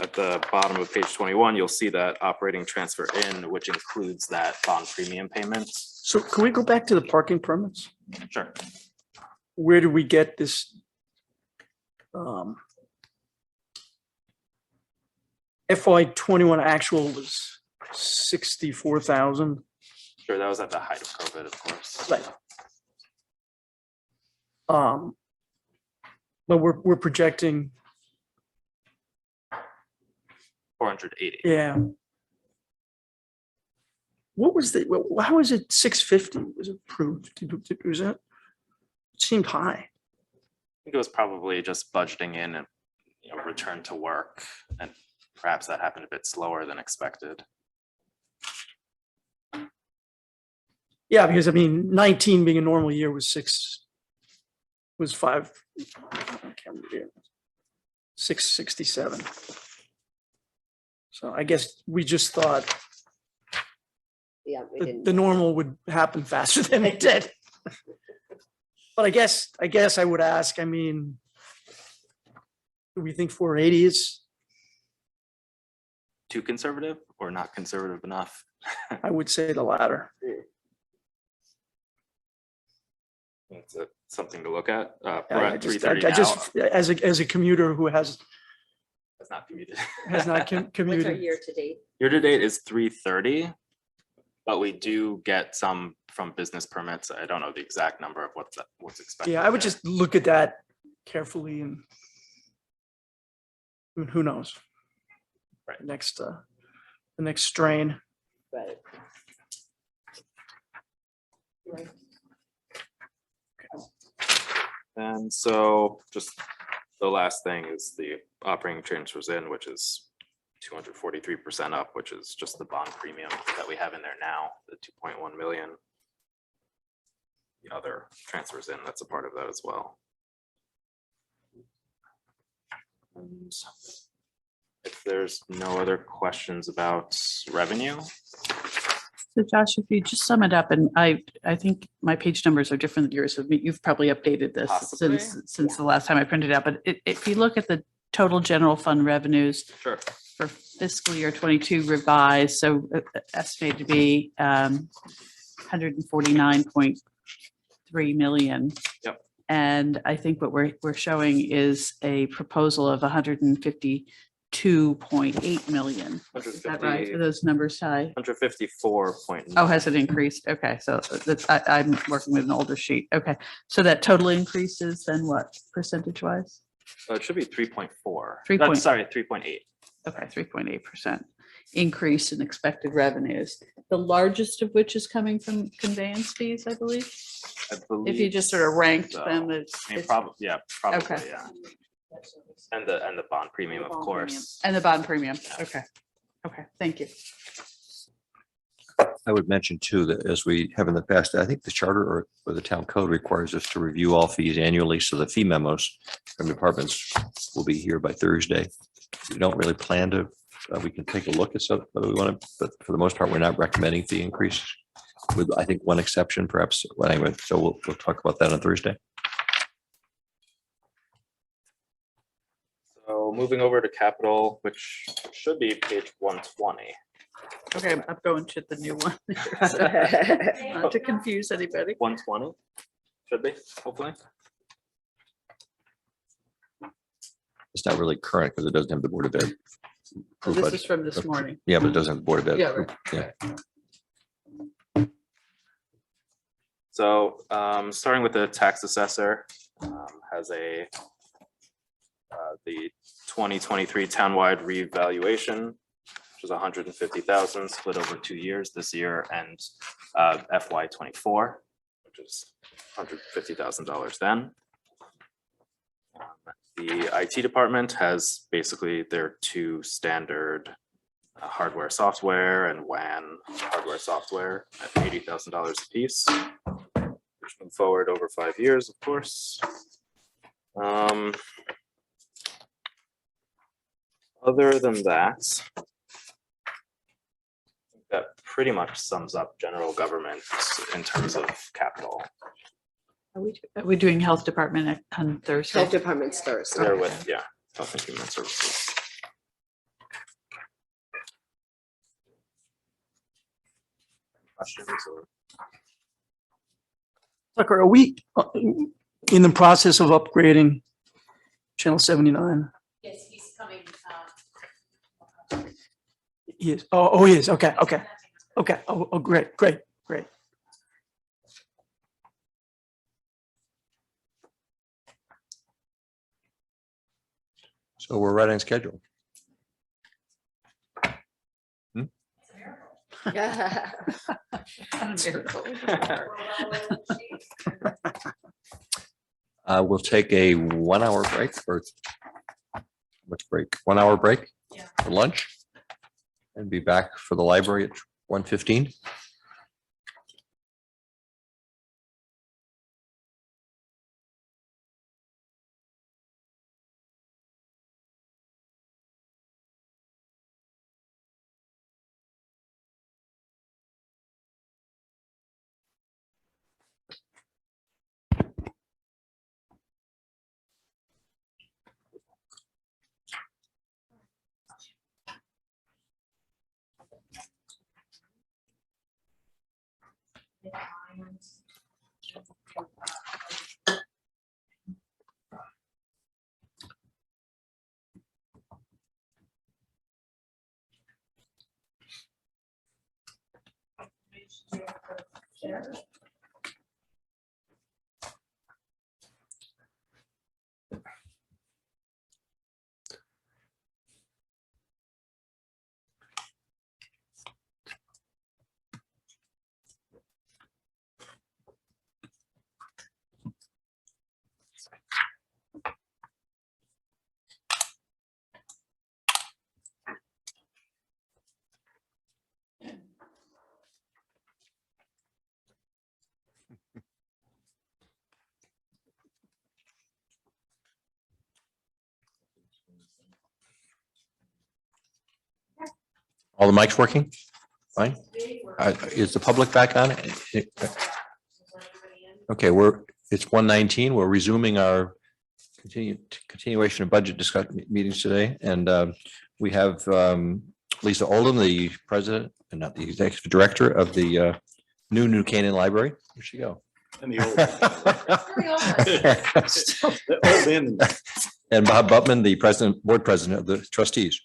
At the bottom of page 21, you'll see that operating transfer in, which includes that bond premium payment. So can we go back to the parking permits? Sure. Where do we get this? FY 21 actual was 64,000. Sure, that was at the height of COVID, of course. Right. But we're projecting, 480. yeah. What was the, how is it 650 was approved? Was that, it seemed high. I think it was probably just budgeting in and, return to work, and perhaps that happened a bit slower than expected. Yeah, because I mean, 19 being a normal year was 667. So I guess we just thought Yeah, we the didn't. normal would happen faster than it did. But I guess I would ask, I mean, do we think 480 is, Too conservative or not conservative enough? I would say the latter. It's something to look at. We're I at just, 330 I now. just, as a commuter who has That's not commuted. not What's our commuted. year to date? Year to date is 330, but we do get some from business permits. I don't know the exact number of what's expected. Yeah, I would there. just look at that carefully and I mean, who knows? Right. The next strain. Right. And so just the last thing is the operating transfers in, which is 243% up, which is just the bond premium that we have in there now, the 2.1 million. The other transfers in, that's a part of that as well. And if there's no other questions about revenue, So Josh, if you just sum it up, and I think my page numbers are different than yours, so you've probably updated this Possibly. since the last time I printed it out, but if you look at the total general fund revenues sure. for fiscal year 22 revised, so estimated to be 149.3 million. Yep. And I think what we're showing is a proposal of 152.8 million. Is that right? Are those numbers high? 154.9. Oh, has it increased? Okay, so that's, I'm working with an older sheet. Okay, so that total increase is then what, percentage wise? It should be 3.4. 3 point- Sorry, 3.8. Okay, 3.8% increase in expected revenues. The largest of which is coming from conveyance fees, I believe. If you just sort of ranked so. them, I mean, probably, yeah, probably, Okay. yeah. And the bond premium, of course. And the bond premium. Okay. Okay, thank you. I would mention too, that as we have in the past, I think the charter or the town code requires us to review all fees annually. So the fee memos from departments will be here by Thursday. We don't really plan to, we can take a look at some, whether we want to, but for the most part, we're not recommending fee increase with, I think, one exception perhaps. Well, anyway, so we'll talk about that on Thursday. So moving over to capital, which should be page 120. Okay, I'm going to the new one. Not to confuse anybody. 120 should be, hopefully. It's not really current because it doesn't have the Board of Ed. So approved this budget. is from this morning. Yeah, but it doesn't have the Board of Ed. Yeah, approved. right. Yeah. So starting with the tax assessor, has the 2023 townwide revaluation, which is 150,000 split over 2 years, this year and FY24, which is $150,000 then. The IT department has basically their two standard hardware, software, and WAN hardware, software at $80,000 a piece, which move forward over 5 years, of course. Other than that, that pretty much sums up general government in terms of capital. Are we doing health department on Thursday? Health department's Thursday. There with, yeah, health and human services. Questions or? Tucker, are we in the process of upgrading channel 79? Yes, he's coming. He is. Oh, he is. Okay. Oh, great. So we're right on schedule. We'll take a 1 hour break or what's break? 1 hour break for lunch and be back for the library at 1:15. All the mics working? Fine. Is the public back on? Okay, it's 1:19. We're resuming our continuation of budget discussion meetings today. And we have Lisa Oldham, the president and not the executive director of the New Canaan Library. Where'd she go? And the old. And Bob Butman, the board president of the trustees.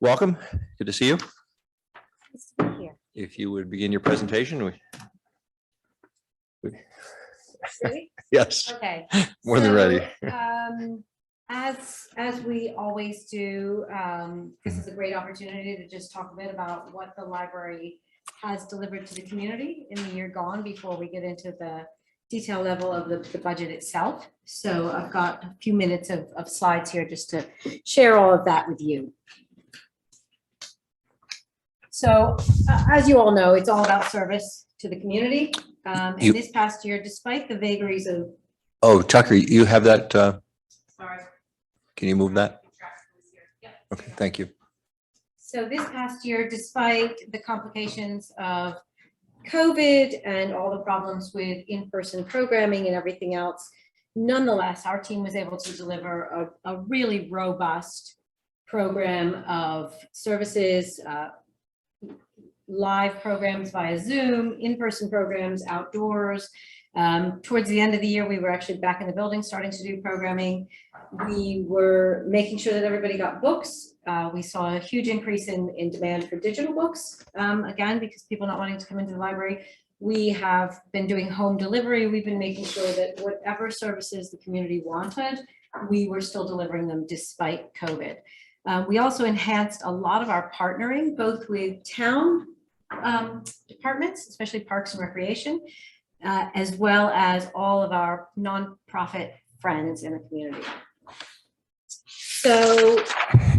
Welcome. Good to see you. If you would begin your presentation. Ready? Yes. Okay. More than ready. As we always do, this is a great opportunity to just talk a bit about what the library has delivered to the community in the year gone before we get into the detail level of the budget itself. So I've got a few minutes of slides here just to share all of that with you. So as you all know, it's all about service to the community. And this past year, despite the vagaries of. Oh, Tucker, you have that. Sorry. Can you move that? Okay, thank you. So this past year, despite the complications of COVID and all the problems with in-person programming and everything else, nonetheless, our team was able to deliver a really robust program of services, live programs via Zoom, in-person programs, outdoors. Towards the end of the year, we were actually back in the building starting to do programming. We were making sure that everybody got books. We saw a huge increase in demand for digital books, again, because people not wanting to come into the library. We have been doing home delivery. We've been making sure that whatever services the community wanted, we were still delivering them despite COVID. We also enhanced a lot of our partnering, both with town departments, especially Parks and Recreation, as well as all of our nonprofit friends in the community. So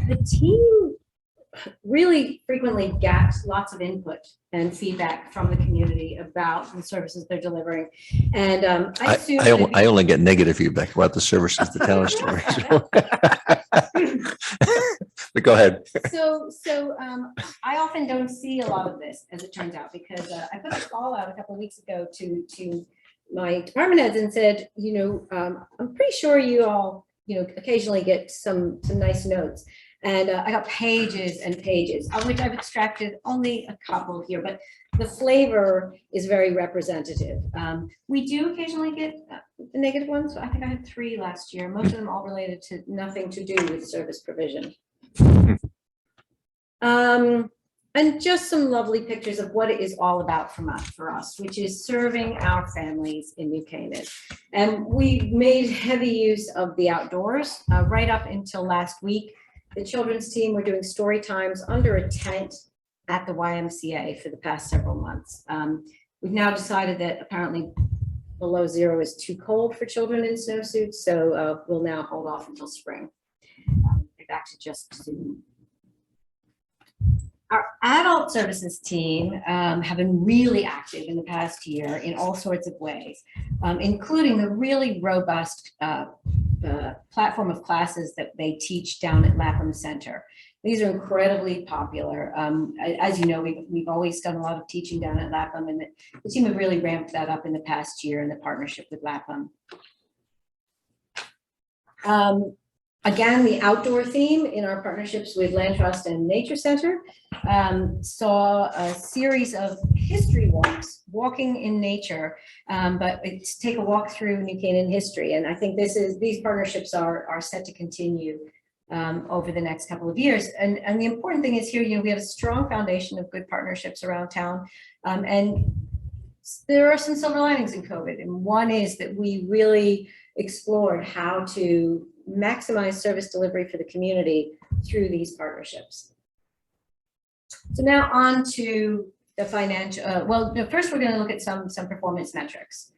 the team really frequently gets lots of input and feedback from the community about the services they're delivering. And I assume I only get negative feedback about the services the town is delivering. But go ahead. So I often don't see a lot of this, as it turns out, because I put a call out a couple of weeks ago to my department heads and said, I'm pretty sure you all, occasionally get some nice notes. And I got pages and pages, of which I've extracted only a couple here, but the flavor is very representative. We do occasionally get the negative ones. I think I had 3 last year, most of them all related to nothing to do with service provision. And just some lovely pictures of what it is all about for us, which is serving our families in New Canaan. And we made heavy use of the outdoors right up until last week. The children's team were doing story times under a tent at the YMCA for the past several months. We've now decided that apparently below 0 is too cold for children in snowsuits, so we'll now hold off until spring. Back to just Zoom. Our adult services team have been really active in the past year in all sorts of ways, including the really robust platform of classes that they teach down at Lapham Center. These are incredibly popular. As you know, we've always done a lot of teaching down at Lapham, and the team have really ramped that up in the past year in the partnership with Lapham. Again, the outdoor theme in our partnerships with Land Trust and Nature Center saw a series of history walks, walking in nature, but it's take a walk through New Canaan history. And I think these partnerships are set to continue over the next couple of years. And the important thing is here, we have a strong foundation of good partnerships around town. And there are some silver linings in COVID. And one is that we really explored how to maximize service delivery for the community through these partnerships. So now on to the financial, first we're going to look at some performance metrics.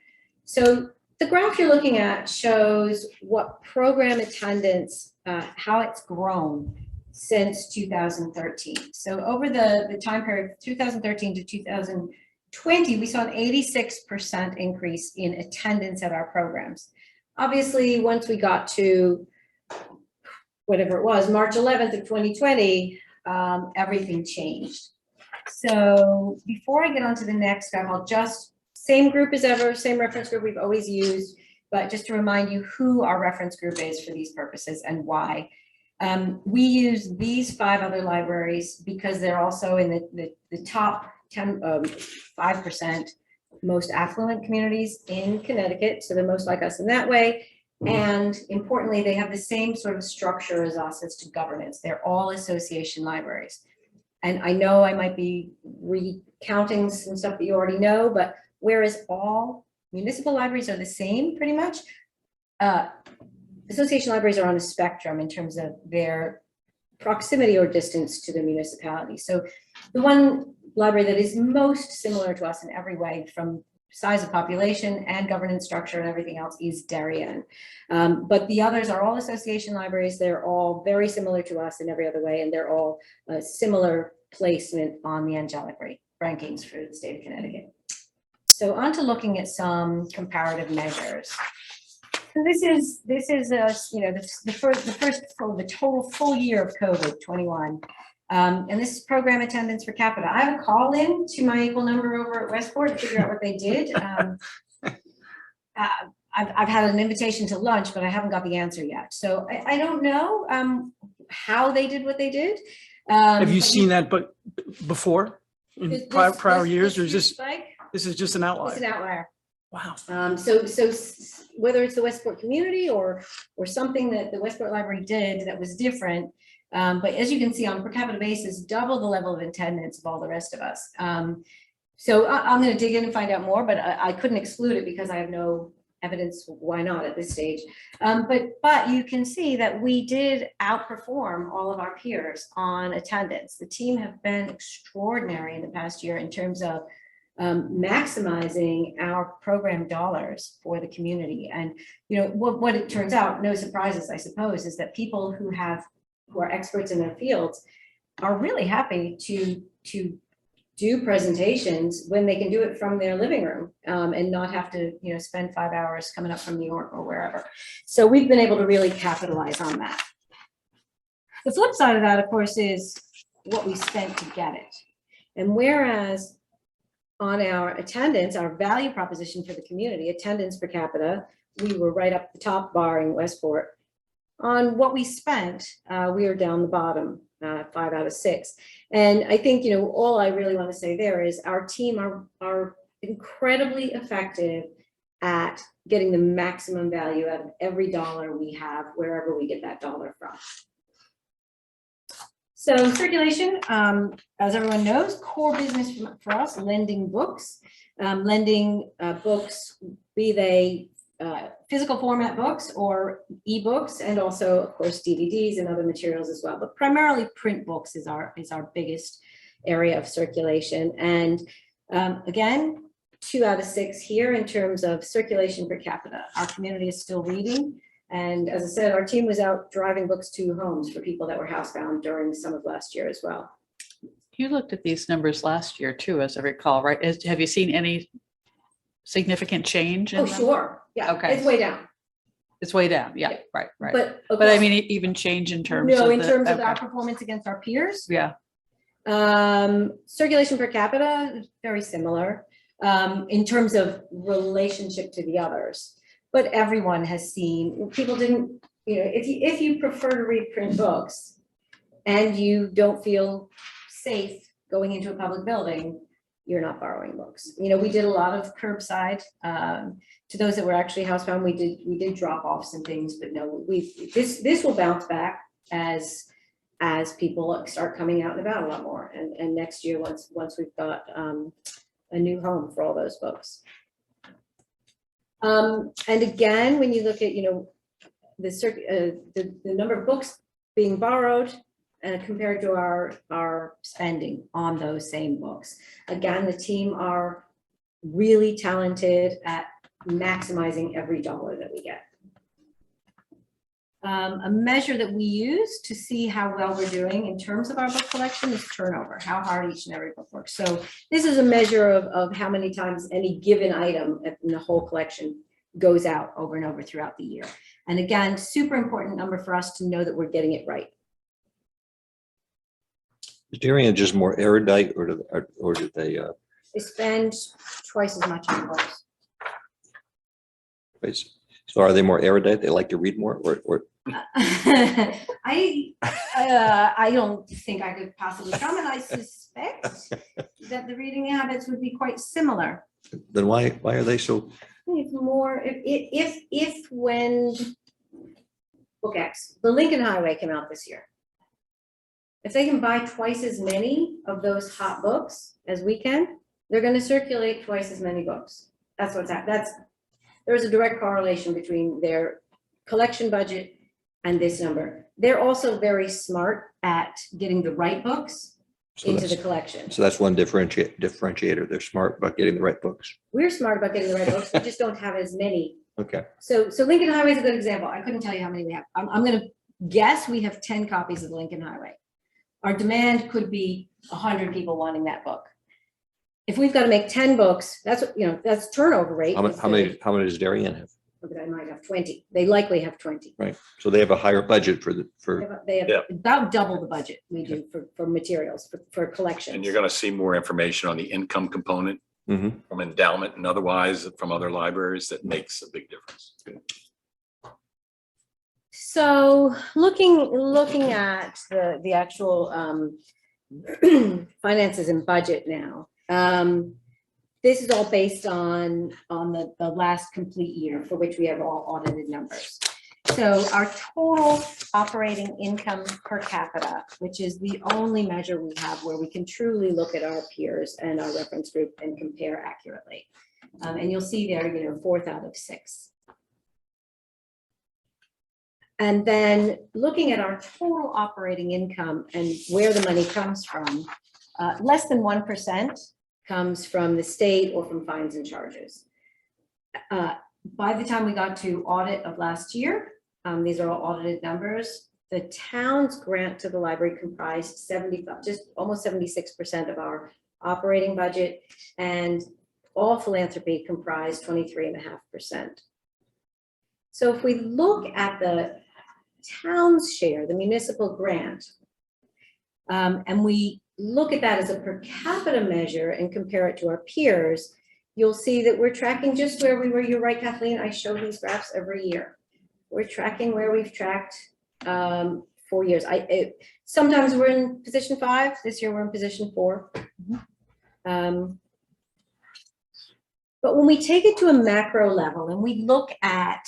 So the graph you're looking at shows what program attendance, how it's grown since 2013. So over the time period 2013 to 2020, we saw an 86% increase in attendance at our programs. Obviously, once we got to whatever it was, March 11th of 2020, everything changed. So before I get on to the next graph, I'll just, same group as ever, same reference group we've always used, but just to remind you who our reference group is for these purposes and why. We use these 5 other libraries because they're also in the top 5% most affluent communities in Connecticut, so they're most like us in that way. And importantly, they have the same sort of structure as us as to governance. They're all association libraries. And I know I might be recounting some stuff that you already know, but whereas all municipal libraries are the same pretty much, association libraries are on a spectrum in terms of their proximity or distance to the municipality. So the one library that is most similar to us in every way, from size of population and governance structure and everything else, is Darien. But the others are all association libraries. They're all very similar to us in every other way, and they're all a similar placement on the angelic rankings for the state of Connecticut. So on to looking at some comparative measures. So this is the total full year of COVID 21. And this is program attendance per capita. I have a call in to my equal number over at Westport to figure out what they did. I've had an invitation to lunch, but I haven't got the answer yet. So I don't know how they did what they did. Have you seen that but before in prior years, or is this is just an outlier? It's an outlier. Wow. So whether it's the Westport community or something that the Westport Library did that was different, but as you can see on per capita basis, double the level of attendance of all the rest of us. So I'm going to dig in and find out more, but I couldn't exclude it because I have no evidence why not at this stage. But you can see that we did outperform all of our peers on attendance. The team have been extraordinary in the past year in terms of maximizing our program dollars for the community. And what it turns out, no surprises, I suppose, is that people who are experts in their fields are really happy to do presentations when they can do it from their living room and not have to spend 5 hours coming up from New York or wherever. So we've been able to really capitalize on that. The flip side of that, of course, is what we spent to get it. And whereas on our attendance, our value proposition for the community, attendance per capita, we were right up the top barring Westport. On what we spent, we are down the bottom. 5 out of 6. And I think, all I really want to say there is our team are incredibly effective at getting the maximum value out of every dollar we have, wherever we get that dollar from. So circulation, as everyone knows, core business for us, lending books. Lending books, be they physical format books or ebooks, and also, of course, DVDs and other materials as well. But primarily print books is our biggest area of circulation. And again, 2 out of 6 here in terms of circulation per capita. Our community is still reading. And as I said, our team was out driving books to homes for people that were housebound during some of last year as well. You looked at these numbers last year too, as I recall, right? Have you seen any significant change? Oh, sure. Yeah, Okay. it's way down. It's way down. Yeah, Yeah. right. But But I mean, even change in terms of. no, in terms of okay. our performance against our peers. Yeah. Circulation per capita, very similar in terms of relationship to the others. But everyone has seen, people didn't, if you prefer to read print books and you don't feel safe going into a public building, you're not borrowing books. We did a lot of curbside. To those that were actually housebound, we did drop offs and things, but no, this will bounce back as people start coming out and about a lot more. And next year, once we've got a new home for all those books. And again, when you look at, the number of books being borrowed compared to our spending on those same books. Again, the team are really talented at maximizing every dollar that we get. A measure that we use to see how well we're doing in terms of our book collection is turnover, how hard each and every book works. So this is a measure of how many times any given item in the whole collection goes out over and over throughout the year. And again, super important number for us to know that we're getting it right. Is Darien just more erudite, or did they? They spend twice as much on books. So are they more erudite? They like to read more, or? I don't think I could possibly comment. I suspect that the reading habits would be quite similar. Then why are they so? It's more if when Book X, the Lincoln Highway came out this year. If they can buy twice as many of those hot books as we can, they're going to circulate twice as many books. That's what's happening. There's a direct correlation between their collection budget and this number. They're also very smart at getting the right books into the collection. So that's one differentiator. They're smart about getting the right books. We're smart about getting the right books. We just don't have as many. Okay. So Lincoln Highway is a good example. I couldn't tell you how many we have. I'm going to guess we have 10 copies of the Lincoln Highway. Our demand could be 100 people wanting that book. If we've got to make 10 books, that's turnover rate. How many does Darien have? But I might have 20. They likely have 20. Right. So they have a higher budget They have about double the budget we do for materials for collections. And you're going to see more information on the income component from endowment and otherwise from other libraries. That makes a big difference. So looking at the actual finances and budget now, this is all based on the last complete year for which we have all audited numbers. So our total operating income per capita, which is the only measure we have where we can truly look at our peers and our reference group and compare accurately. And you'll see there, 4th out of 6. And then looking at our total operating income and where the money comes from, less than 1% comes from the state or from fines and charges. By the time we got to audit of last year, these are all audited numbers, the town's grant to the library comprised just almost 76% of our operating budget, and all philanthropy comprised 23.5%. So if we look at the town's share, the municipal grant, and we look at that as a per capita measure and compare it to our peers, you'll see that we're tracking just where we were. You're right, Kathleen, I show these graphs every year. We're tracking where we've tracked 4 years. Sometimes we're in position 5. This year we're in position 4. But when we take it to a macro level and we look at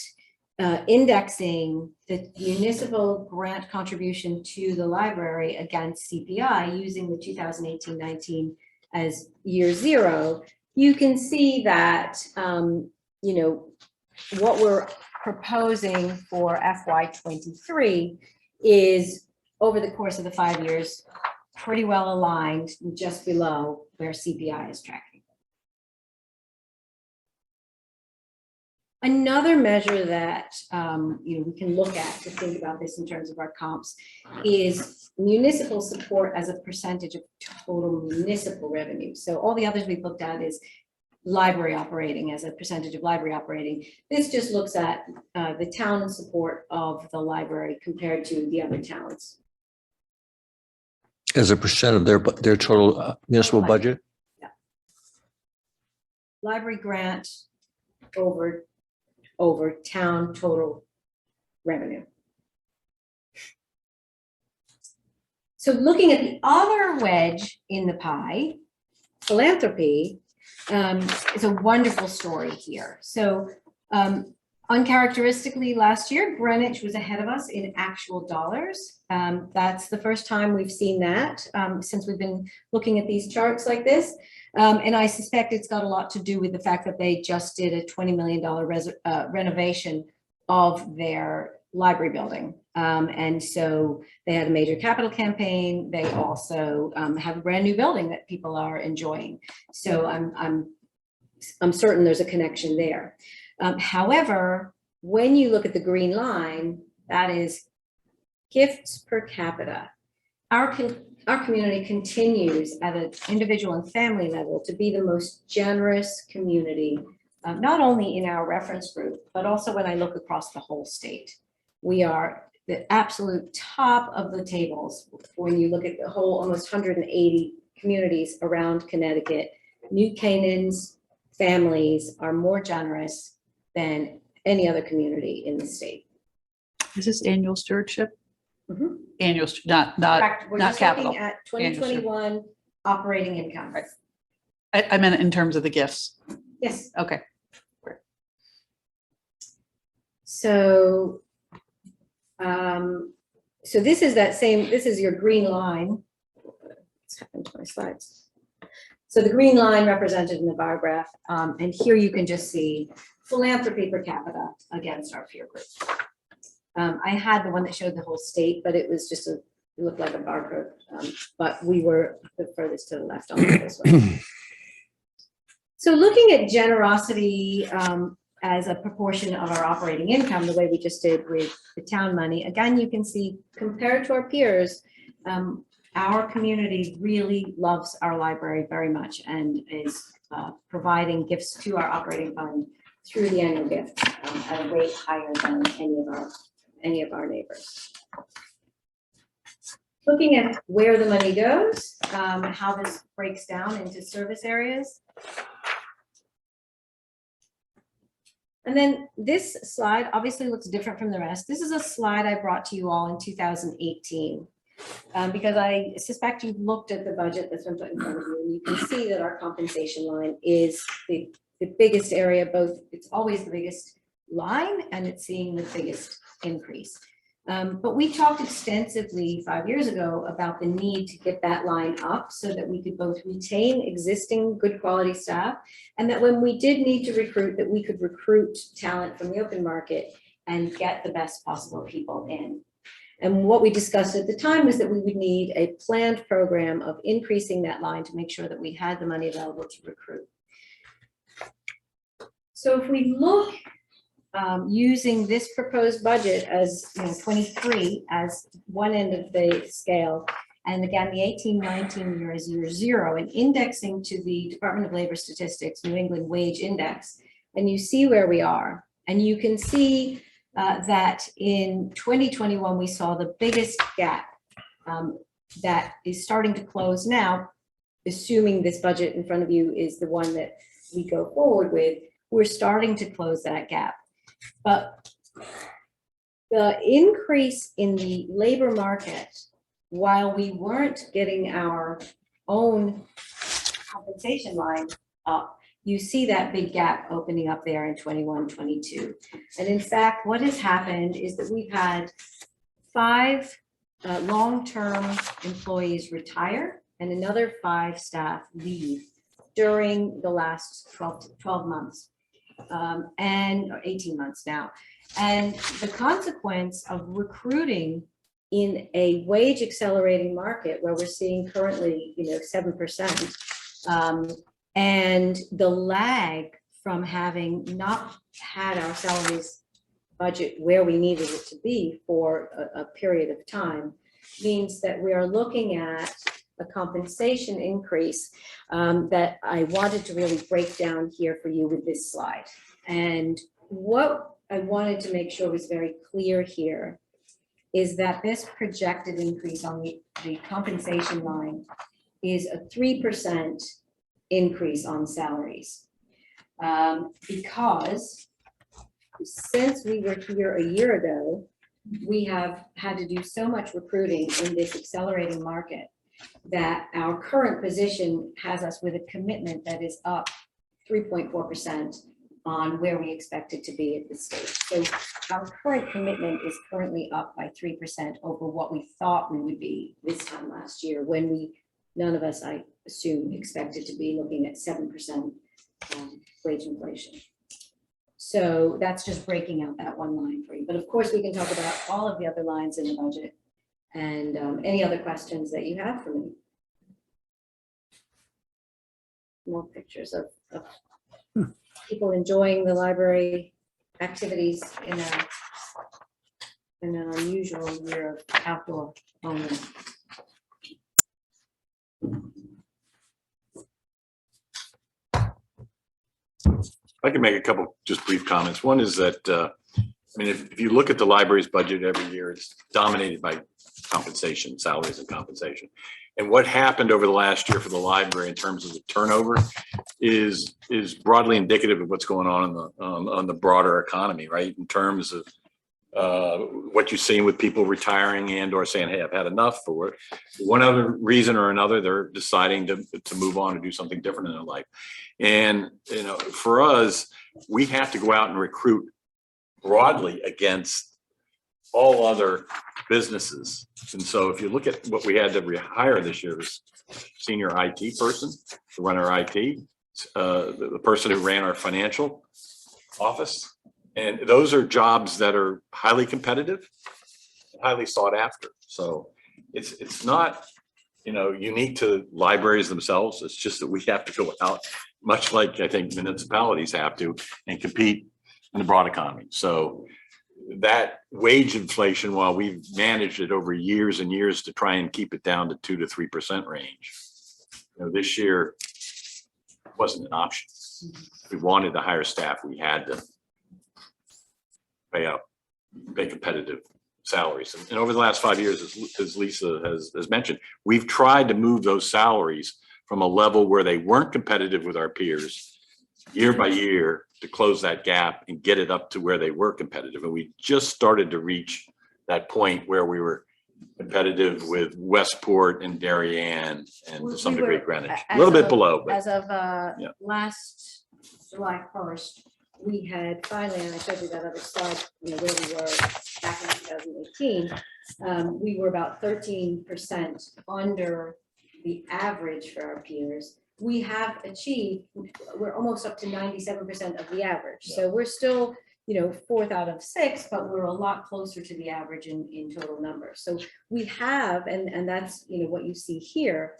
indexing the municipal grant contribution to the library against CPI using the 2018-19 as year 0, you can see that, what we're proposing for FY23 is over the course of the 5 years, pretty well aligned just below where CPI is tracking. Another measure that we can look at to think about this in terms of our comps is municipal support as a percentage of total municipal revenue. So all the others we've looked at is library operating as a percentage of library operating. This just looks at the town support of the library compared to the other towns. As a percent of their total municipal budget? Yeah. Library grant over town total revenue. So looking at the other wedge in the pie, philanthropy, is a wonderful story here. So uncharacteristically last year, Greenwich was ahead of us in actual dollars. That's the first time we've seen that since we've been looking at these charts like this. And I suspect it's got a lot to do with the fact that they just did a $20 million renovation of their library building. And so they had a major capital campaign. They also have a brand new building that people are enjoying. So I'm certain there's a connection there. However, when you look at the green line, that is gifts per capita. Our community continues at an individual and family level to be the most generous community, not only in our reference group, but also when I look across the whole state. We are the absolute top of the tables when you look at the whole almost 180 communities around Connecticut. New Canaan's families are more generous than any other community in the state. Is this annual stewardship? Mm-hmm. Annual, not Correct. We're not just capital. looking at 2021 operating income. Right. I meant in terms of the gifts. Yes. Okay. So, so this is that same, this is your green line. What's happened to my slides? So the green line represented in the bar graph, and here you can just see philanthropy per capita against our peer group. I had the one that showed the whole state, but it was just it looked like a barcode, but we were the furthest to the left on this one. So looking at generosity as a proportion of our operating income, the way we just did with the town money, again, you can see compared to our peers, our community really loves our library very much and is providing gifts to our operating fund through the annual gift at a rate higher than any of our neighbors. Looking at where the money goes, how this breaks down into service areas. And then this slide obviously looks different from the rest. This is a slide I brought to you all in 2018 because I suspect you've looked at the budget that's been put in front of you, and you can see that our compensation line is the biggest area, it's always the biggest line and it's seeing the biggest increase. But we talked extensively 5 years ago about the need to get that line up so that we could both retain existing good quality staff, and that when we did need to recruit, that we could recruit talent from the open market and get the best possible people in. And what we discussed at the time was that we would need a planned program of increasing that line to make sure that we had the money available to recruit. So if we look using this proposed budget as 23 as one end of the scale, and again the 18-19 year as year 0, and indexing to the Department of Labor Statistics New England Wage Index, and you see where we are, and you can see that in 2021 we saw the biggest gap that is starting to close now, assuming this budget in front of you is the one that we go forward with. We're starting to close that gap. But the increase in the labor market, while we weren't getting our own compensation line up, you see that big gap opening up there in 21, 22. And in fact, what has happened is that we've had 5 long-term employees retire and another 5 staff leave during the last 12 months and 18 months now. And the consequence of recruiting in a wage accelerating market where we're seeing currently, 7%, and the lag from having not had our salaries budget where we needed it to be for a period of time means that we are looking at a compensation increase that I wanted to really break down here for you with this slide. And what I wanted to make sure was very clear here is that this projected increase on the compensation line is a 3% increase on salaries. Because since we were here a year ago, we have had to do so much recruiting in this accelerating market that our current position has us with a commitment that is up 3.4% on where we expect it to be at this stage. So our current commitment is currently up by 3% over what we thought we would be this time last year, when none of us, I assume, expected to be looking at 7% wage inflation. So that's just breaking out that one line for you. But of course, we can talk about all of the other lines in the budget and any other questions that you have for me. More pictures of people enjoying the library activities in an unusual year of outdoor only. I can make a couple just brief comments. One is that, if you look at the library's budget every year, it's dominated by compensation, salaries and compensation. And what happened over the last year for the library in terms of the turnover is broadly indicative of what's going on the broader economy, right? In terms of what you're seeing with people retiring and or saying, hey, I've had enough, for one other reason or another, they're deciding to move on and do something different in their life. And, for us, we have to go out and recruit broadly against all other businesses. And so if you look at what we had to rehire this year, was senior IT person to run our IT, the person who ran our financial office. And those are jobs that are highly competitive, highly sought after. So it's not, unique to libraries themselves. It's just that we have to go out, much like I think municipalities have to, and compete in the broad economy. So that wage inflation, while we've managed it over years and years to try and keep it down to 2 to 3% range, this year wasn't an option. If we wanted to hire staff, we had to pay competitive salaries. And over the last 5 years, as Lisa has mentioned, we've tried to move those salaries from a level where they weren't competitive with our peers year by year to close that gap and get it up to where they were competitive. And we just started to reach that point where we were competitive with Westport and Darien and to some degree Greenwich, a little bit below. But as of last July 1st, we had finally, and I showed you that other slide, where we were back in 2018, we were about 13% under the average for our peers. We have achieved, we're almost up to 97% of the average. So we're still, 4th out of 6, but we're a lot closer to the average in total numbers. So we have, and that's, what you see here,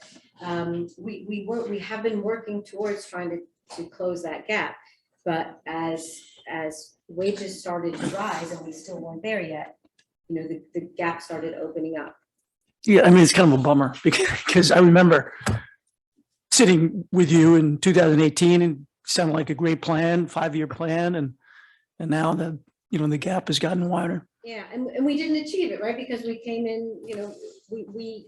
we have been working towards trying to close that gap. But as wages started to rise, and we still weren't there yet, the gap started opening up. Yeah, it's kind of a bummer because I remember sitting with you in 2018 and sounded like a great plan, 5-year plan, and now the gap has gotten wider. Yeah, and we didn't achieve it, right? Because we came in, we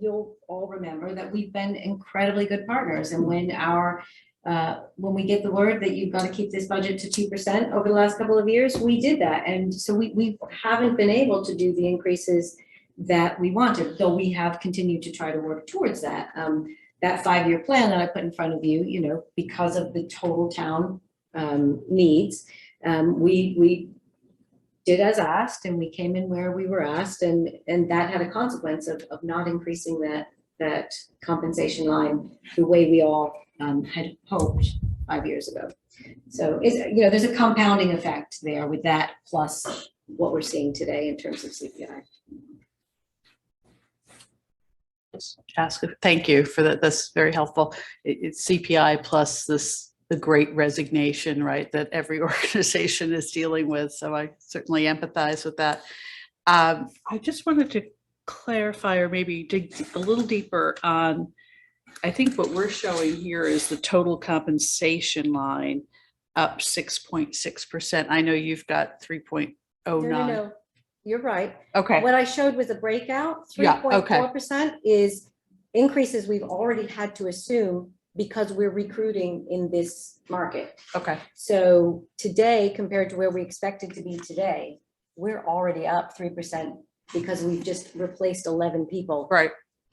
you'll all remember that we've been incredibly good partners, and when our when we get the word that you've got to keep this budget to 2% over the last couple of years, we did that. And so we haven't been able to do the increases that we wanted, though we have continued to try to work towards that. That 5-year plan that I put in front of you, you know, because of the total town needs, we did as asked, and we came in where we were asked, and that had a consequence of not increasing that compensation line the way we all had hoped 5 years ago. So there's a compounding effect there with that, plus what we're seeing today in terms of CPI. Thank you for that. That's very helpful. It's CPI plus the great resignation, right, that every organization is dealing with. So I certainly empathize with that. I just wanted to clarify or maybe dig a little deeper on, I think what we're showing here is the total compensation line up 6.6%. I know you've got 3.09. No. You're right. Okay. What I showed was a breakout. Yeah, okay. 3.4% is increases we've already had to assume because we're recruiting in this market. Okay. So today, compared to where we expected to be today, we're already up 3% because we've just replaced 11 people. Right.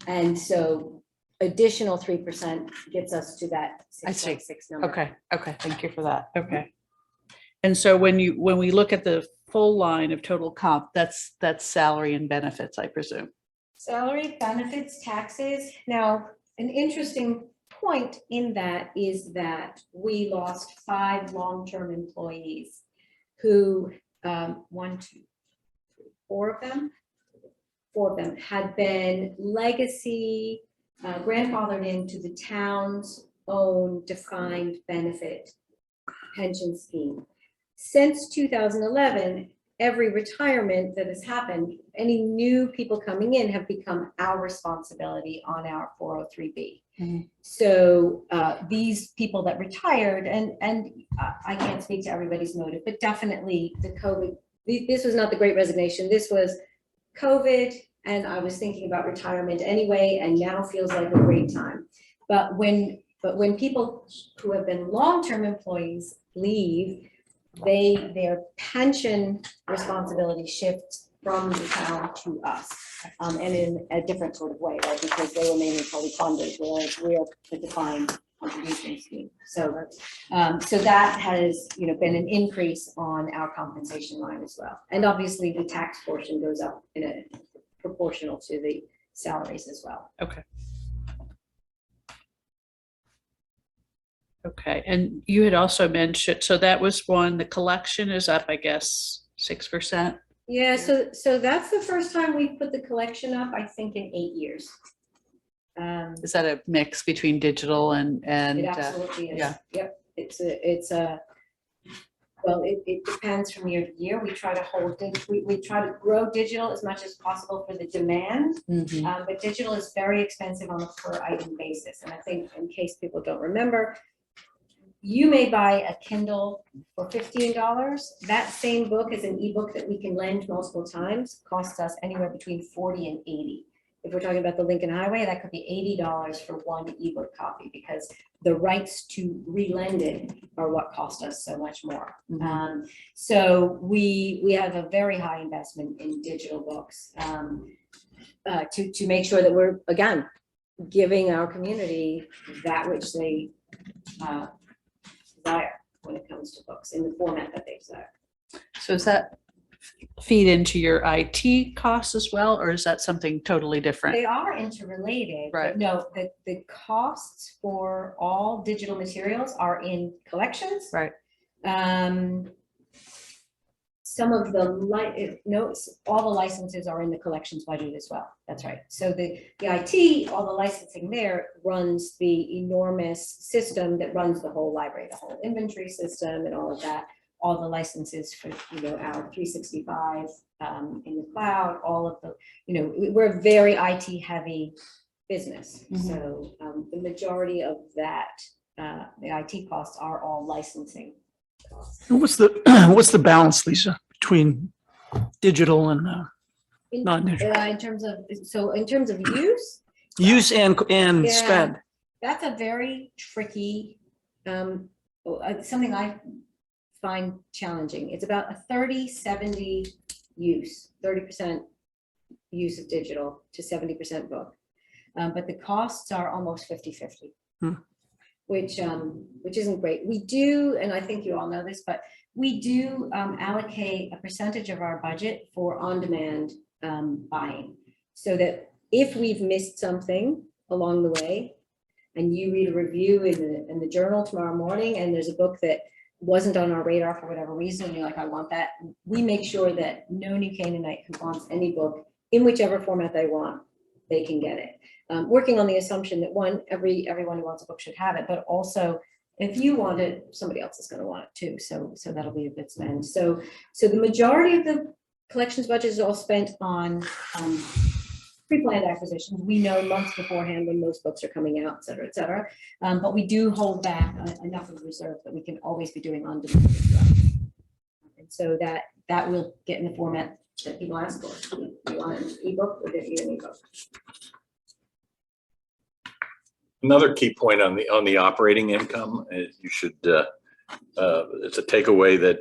And so additional 3% gets us to that 6.6 number. Okay. Okay. Thank you for that. Okay. And so when we look at the full line of total comp, that's salary and benefits, I presume. Salary, benefits, taxes. Now, an interesting point in that is that we lost 5 long-term employees who, 4 of them had been legacy grandfathered into the town's own defined benefit pension scheme. Since 2011, every retirement that has happened, any new people coming in have become our responsibility on our 403B. Mm-hmm. So these people that retired, and I can't speak to everybody's motive, but definitely the COVID, this was not the Great Resignation. This was COVID, and I was thinking about retirement anyway, and now feels like a great time. But when people who have been long-term employees leave, their pension responsibility shifts from the town to us, and in a different sort of way, right? Because they were mainly fully funded, whereas we're the defined contribution scheme. So, so that has, been an increase on our compensation line as well. And obviously, the tax portion goes up in a proportional to the salaries as well. Okay. Okay, and you had also mentioned, so that was one, the collection is up, I guess, 6%. Yeah, so that's the first time we've put the collection up, I think, in 8 years. Is that a mix between digital and It absolutely is. yeah. Yep. Well, it depends from year to year. We try to we try to grow digital as much as possible for the demand, Mhm. but digital is very expensive on a per item basis. And I think, in case people don't remember, you may buy a Kindle for $15. That same book is an ebook that we can lend multiple times, costs us anywhere between $40 and $80. If we're talking about the Lincoln Highway, that could be $80 for one ebook copy, because the rights to relend it are what cost us so much more. Mhm. So we have a very high investment in digital books to make sure that we're, again, giving our community that which they desire when it comes to books in the format that they desire. So does that feed into your IT costs as well, or is that something totally different? They are interrelated. Right. But no, the costs for all digital materials are in collections. Right. Some of the all the licenses are in the collections budget as well. That's right. So the IT, all the licensing there runs the enormous system that runs the whole library, the whole inventory system and all of that. All the licenses for, our 365 in the cloud, all of the, we're a very IT heavy business. Mhm. So the majority of that, the IT costs are all licensing costs. And what's the balance, Lisa, between digital and non-digital? In terms of use Use and Yeah. spend. That's a very tricky something I find challenging. It's about a 30-70 use, 30% use of digital to 70% book. But the costs are almost 50-50. Which isn't great. We do, and I think you all know this, but we do allocate a percentage of our budget for on-demand buying, so that if we've missed something along the way, and you read a review in the journal tomorrow morning, and there's a book that wasn't on our radar for whatever reason, and you're like, I want that, we make sure that no New Canaanite who wants any book in whichever format they want, they can get it. Working on the assumption that everyone who wants a book should have it, but also if you want it, somebody else is going to want it too. So that'll be a good spend. So the majority of the collections budget is all spent on pre-planned acquisitions. We know months beforehand when most books are coming out, et cetera, et cetera. But we do hold back enough of reserve that we can always be doing on demand as well. And so that will get in the format that people ask for. Do you want an ebook or do you need an ebook? Another key point on the operating income, you should, it's a takeaway that,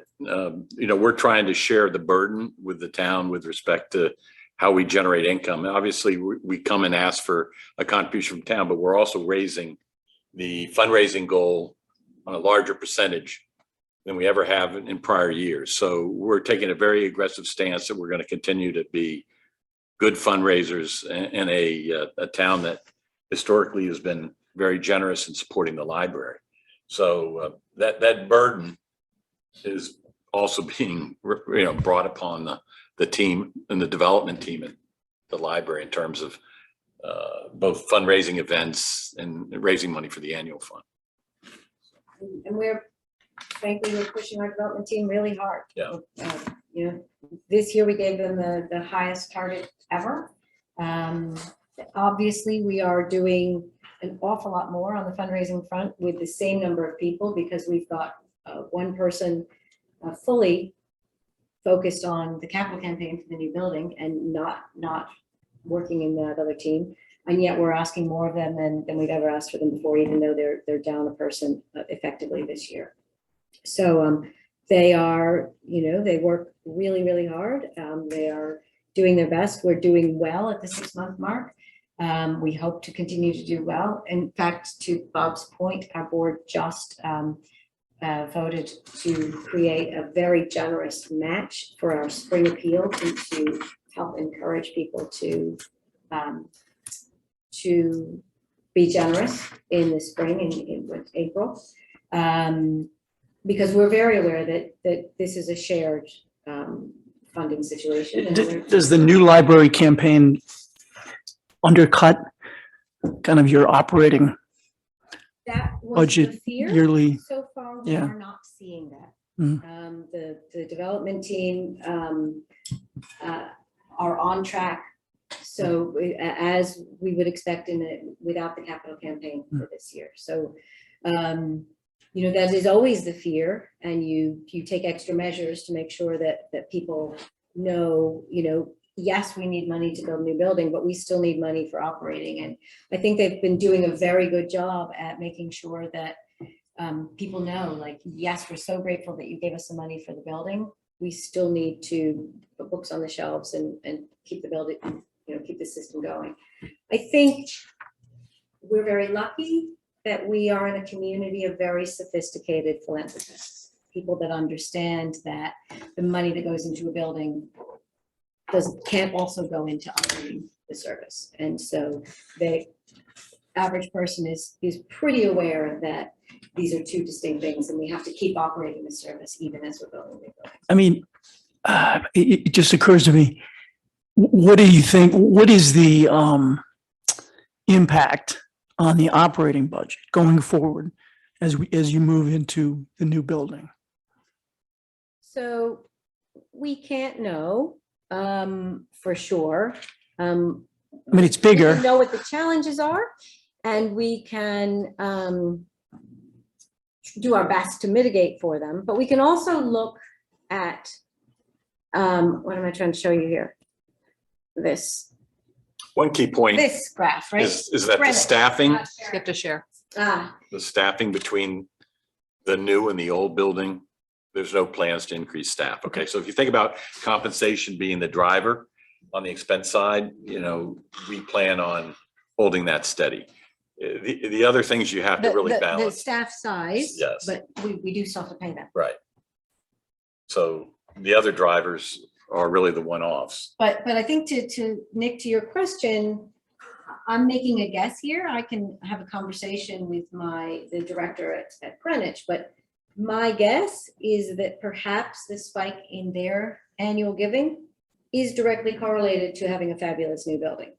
we're trying to share the burden with the town with respect to how we generate income. And obviously, we come and ask for a contribution from town, but we're also raising the fundraising goal on a larger percentage than we ever have in prior years. So we're taking a very aggressive stance that we're going to continue to be good fundraisers in a town that historically has been very generous in supporting the library. So that burden is also being brought upon the team and the development team at the library in terms of both fundraising events and raising money for the annual fund. And frankly, we're pushing our development team really hard. Yeah. This year we gave them the highest target ever. Obviously, we are doing an awful lot more on the fundraising front with the same number of people, because we've got one person fully focused on the capital campaign for the new building and not working in that other team. And yet we're asking more of them than we've ever asked for them before, even though they're down a person effectively this year. So they are, they work really, really hard. They are doing their best. We're doing well at the 6-month mark. We hope to continue to do well. In fact, to Bob's point, our board just voted to create a very generous match for our spring appeal to help encourage people to be generous in the spring in April. Because we're very aware that this is a shared funding situation. And Does the new library campaign undercut kind of your operating that was budget the fear. yearly? So far, we Yeah. are not seeing that. Mm. The development team are on track. So as we would expect without the capital campaign for this year. So, that is always the fear, and you take extra measures to make sure that people know, yes, we need money to build a new building, but we still need money for operating. And I think they've been doing a very good job at making sure that people know, like, yes, we're so grateful that you gave us some money for the building. We still need to put books on the shelves and keep the building, keep the system going. I think we're very lucky that we are in a community of very sophisticated philanthropists, people that understand that the money that goes into a building can't also go into operating the service. And so the average person is pretty aware that these are two distinct things, and we have to keep operating the service even as we're building the building. I mean, it just occurs to me, what do you think, what is the impact on the operating budget going forward as you move into the new building? So we can't know for sure. I mean, it's bigger. We know what the challenges are, and we can do our best to mitigate for them. But we can also look at what am I trying to show you here? One key point This graph, right? is that the staffing, You have to share. the staffing between the new and the old building, there's no plans to increase staff. Okay, so if you think about compensation being the driver on the expense side, we plan on holding that steady. The other things you have to really The balance. staff size. Yes. But we do still have to pay them. Right. So the other drivers are really the one-offs. But I think to Nick, to your question, I'm making a guess here. I can have a conversation with the director at Greenwich, but my guess is that perhaps the spike in their annual giving is directly correlated to having a fabulous new building.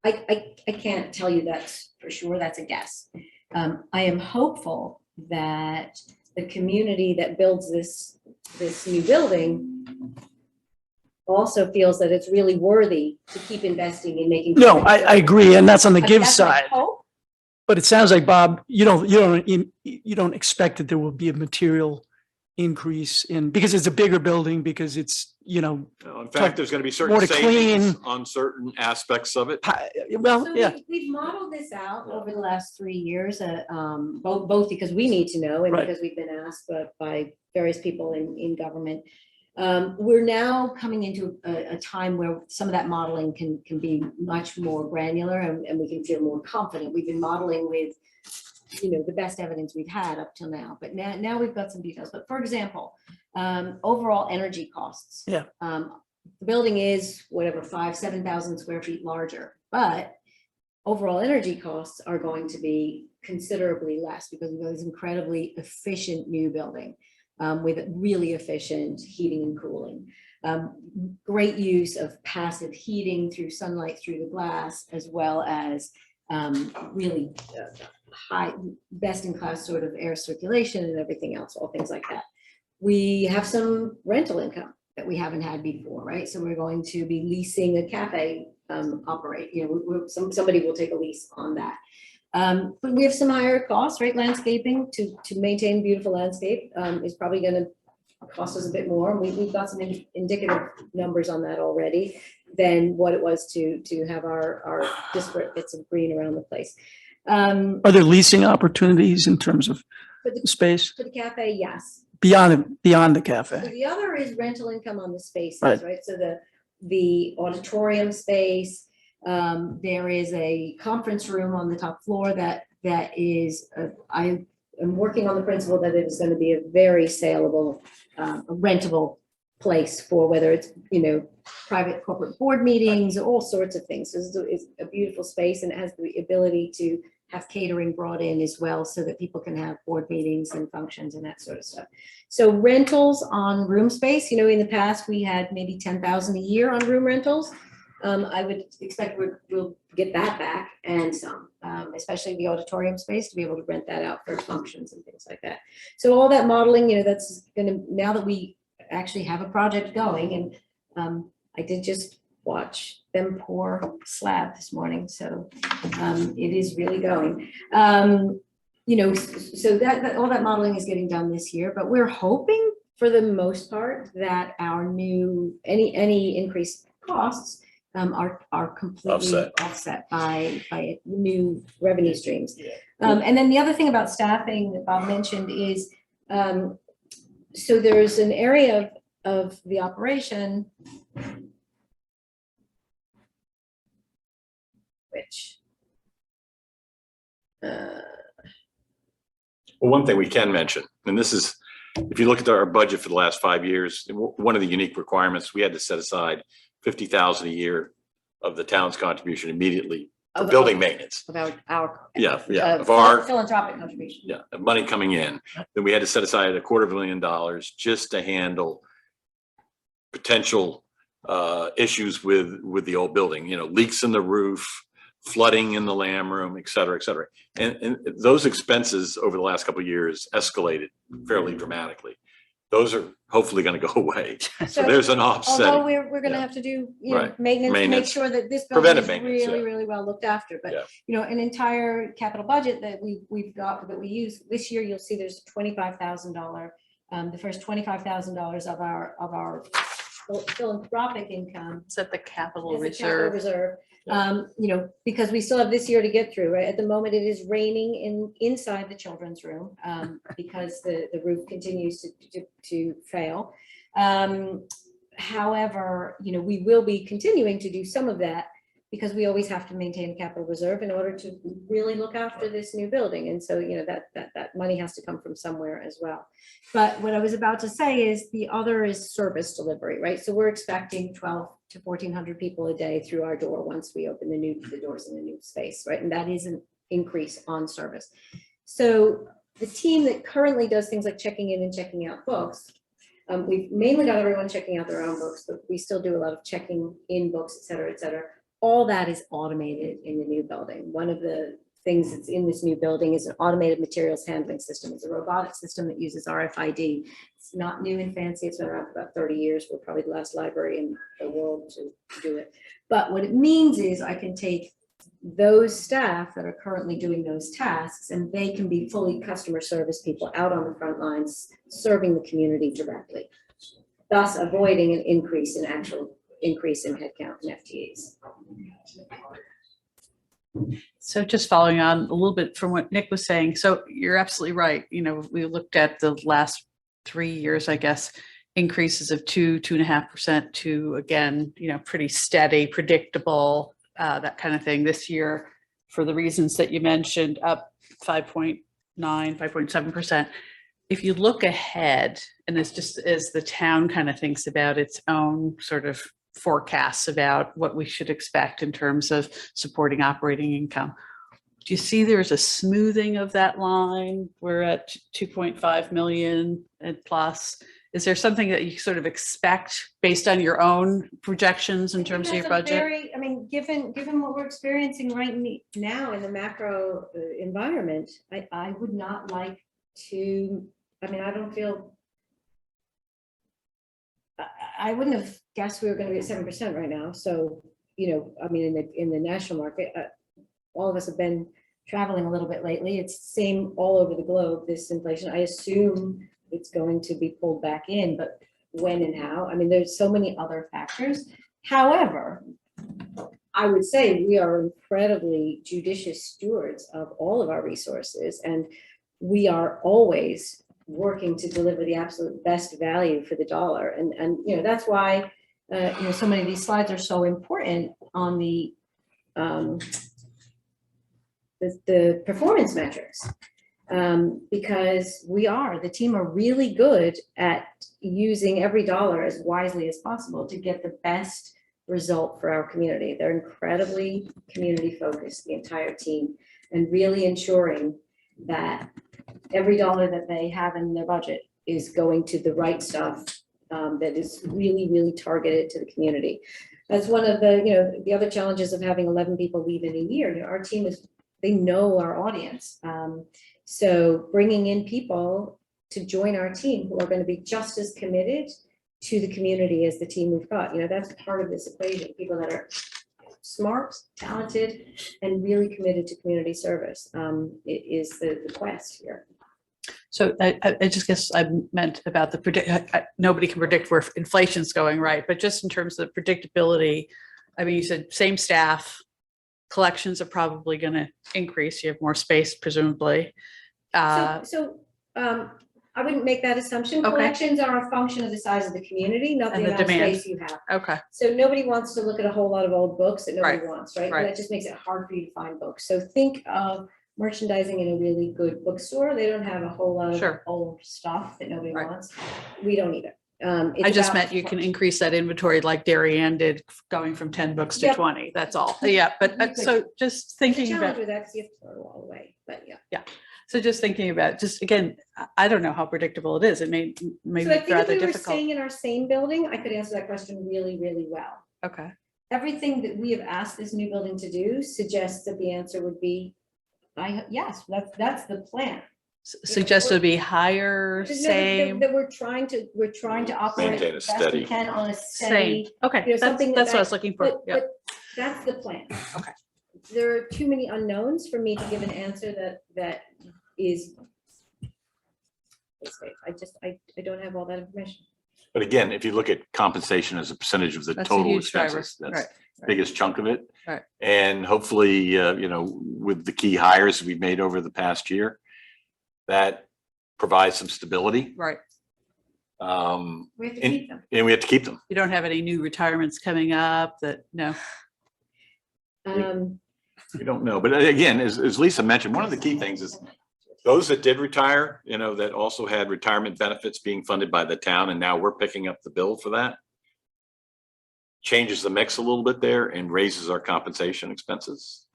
I can't tell you that's for sure. That's a guess. I am hopeful that the community that builds this new building also feels that it's really worthy to keep investing in making. No, I agree. And that's on the give That's my side. hope. But it sounds like, Bob, you don't expect that there will be a material increase because it's a bigger building, because it's, In fact, there's going to be certain more to savings clean. on certain aspects of it. Well, So yeah. we've modeled this out over the last 3 years, both because we need to know and Right. because we've been asked by various people in government. We're now coming into a time where some of that modeling can be much more granular and we can feel more confident. We've been modeling with, the best evidence we've had up till now, but now we've got some details. But for example, overall energy costs. Yeah. The building is whatever, 7,000 square feet larger, but overall energy costs are going to be considerably less because we've got this incredibly efficient new building with really efficient heating and cooling. Great use of passive heating through sunlight through the glass, as well as really high, best-in-class sort of air circulation and everything else, all things like that. We have some rental income that we haven't had before, right? So we're going to be leasing a cafe operate. Somebody will take a lease on that. But we have some higher costs, right? Landscaping to maintain beautiful landscape is probably going to cost us a bit more. We've got some indicative numbers on that already than what it was to have our disparate bits of green around the place. Are there leasing opportunities in terms of space For the cafe, yes. beyond the So cafe? the other is rental income on the spaces, Right. right? So the auditorium space, there is a conference room on the top floor that is, I am working on the principle that it is going to be a very saleable, rentable place for whether it's, private corporate board meetings, all sorts of things. So it's a beautiful space and it has the ability to have catering brought in as well so that people can have board meetings and functions and that sort of stuff. So rentals on room space, in the past we had maybe 10,000 a year on room rentals. I would expect we'll get that back and some, especially the auditorium space to be able to rent that out for functions and things like that. So all that modeling, that's going to, now that we actually have a project going, and I did just watch them pour slab this morning, so it is really going. So that all that modeling is getting done this year, but we're hoping for the most part that our new any increased costs are completely offset by new revenue streams. And then the other thing about staffing that Bob mentioned is, so there's an area of the operation which Well, one thing we can mention, and this is, if you look at our budget for the last 5 years, one of the unique requirements, we had to set aside 50,000 a year of the town's contribution immediately for building maintenance. about our Of our philanthropic contribution. of money coming in. Then we had to set aside $250,000 just to handle potential issues with the old building, leaks in the roof, flooding in the lam room, et cetera, et cetera. And those expenses over the last couple of years escalated fairly dramatically. Those are hopefully going to go away. So there's an offset. Although we're going to have to do, Right. maintenance to make Maintenance. sure that this building Preventive is maintenance, really, really well looked after. But, Yeah. an entire capital budget that we've got, that we use this year, you'll see there's $25,000, the first $25,000 of our philanthropic income. It's at the capital is a capital reserve. reserve. You know, because we still have this year to get through, right? At the moment, it is raining inside the children's room, because the roof continues to fail. However, you know, we will be continuing to do some of that because we always have to maintain a capital reserve in order to really look after this new building. And so, you know, that money has to come from somewhere as well. But what I was about to say is the other is service delivery, right? So we're expecting 1,200 to 1,400 people a day through our door once we open the doors in the new space, right? And that is an increase on service. So the team that currently does things like checking in and checking out books, we've mainly got everyone checking out their own books, but we still do a lot of checking in books, et cetera, et cetera. All that is automated in the new building. One of the things that's in this new building is an automated materials handling system. It's a robotic system that uses RFID. It's not new and fancy. It's been around for about 30 years. We're probably the last library in the world to do it. But what it means is I can take those staff that are currently doing those tasks and they can be fully customer service people out on the front lines, serving the community directly, thus avoiding an increase in headcount and FTEs. So just following on a little bit from what Nick was saying. So you're absolutely right. You know, we looked at the last 3 years, I guess, increases of 2.5% to, again, you know, pretty steady, predictable, that kind of thing. This year, for the reasons that you mentioned, up 5.9, 5.7%. If you look ahead, and it's just as the town kind of thinks about its own sort of forecasts about what we should expect in terms of supporting operating income, do you see there's a smoothing of that line? We're at 2.5 million and plus. Is there something that you sort of expect based on your own projections in terms of your budget? I mean, given what we're experiencing right now in the macro environment, I would not like to, I mean, I don't feel, I wouldn't have guessed we were going to be at 7% right now. So, you know, I mean, in the national market, all of us have been traveling a little bit lately. It's the same all over the globe, this inflation. I assume it's going to be pulled back in, but when and how? I mean, there's so many other factors. However, I would say we are incredibly judicious stewards of all of our resources, and we are always working to deliver the absolute best value for the dollar. And you know, that's why you know, so many of these slides are so important on the performance metrics. Because the team are really good at using every dollar as wisely as possible to get the best result for our community. They're incredibly community focused, the entire team, and really ensuring that every dollar that they have in their budget is going to the right stuff, that is really, really targeted to the community. That's one of the, you know, the other challenges of having 11 people leave in a year. You know, our team they know our audience. So bringing in people to join our team who are going to be just as committed to the community as the team we've got, you know, that's part of this equation. People that are smart, talented, and really committed to community service is the quest here. So I just guess I meant about nobody can predict where inflation's going, right? But just in terms of predictability, I mean, you said same staff, collections are probably going to increase. You have more space, presumably. I wouldn't make that assumption. Okay. Collections are a function of the size of the community, not the amount of space you have. Okay. So nobody wants to look at a whole lot of old books that nobody wants, right? Right. That just makes it hard for you to find books. So think of merchandising in a really good bookstore. They don't have a whole lot of old stuff that nobody wants. We don't either. I just meant you can increase that inventory like Darien did, going from 10 books to 20. That's all. Yeah, but so just thinking about with that, because you have to throw it all away. But yeah. So just thinking about, just again, I don't know how predictable it is. It may So be I think if rather we were difficult. staying in our same building, I could answer that question really, really well. Okay. Everything that we have asked this new building to do suggests that the answer would be, yes, that's the plan. Suggest it would be higher, same. That we're trying to operate Maintain a best we steady. can on a steady. Same. Okay, you know, something that's what I was looking for. Yeah. But that's the plan. Okay. There are too many unknowns for me to give an answer that is. I don't have all that information. But again, if you look at compensation as a percentage of the That's a total huge driver. expenses, that's Right. the biggest chunk of it. Right. And hopefully, with the key hires we've made over the past year, that provides some stability. Right. We have to keep them. And we have to keep them. You don't have any new retirements coming up no. We don't know. But again, as Lisa mentioned, one of the key things is those that did retire, that also had retirement benefits being funded by the town, and now we're picking up the bill for that. Changes the mix a little bit there and raises our compensation expenses.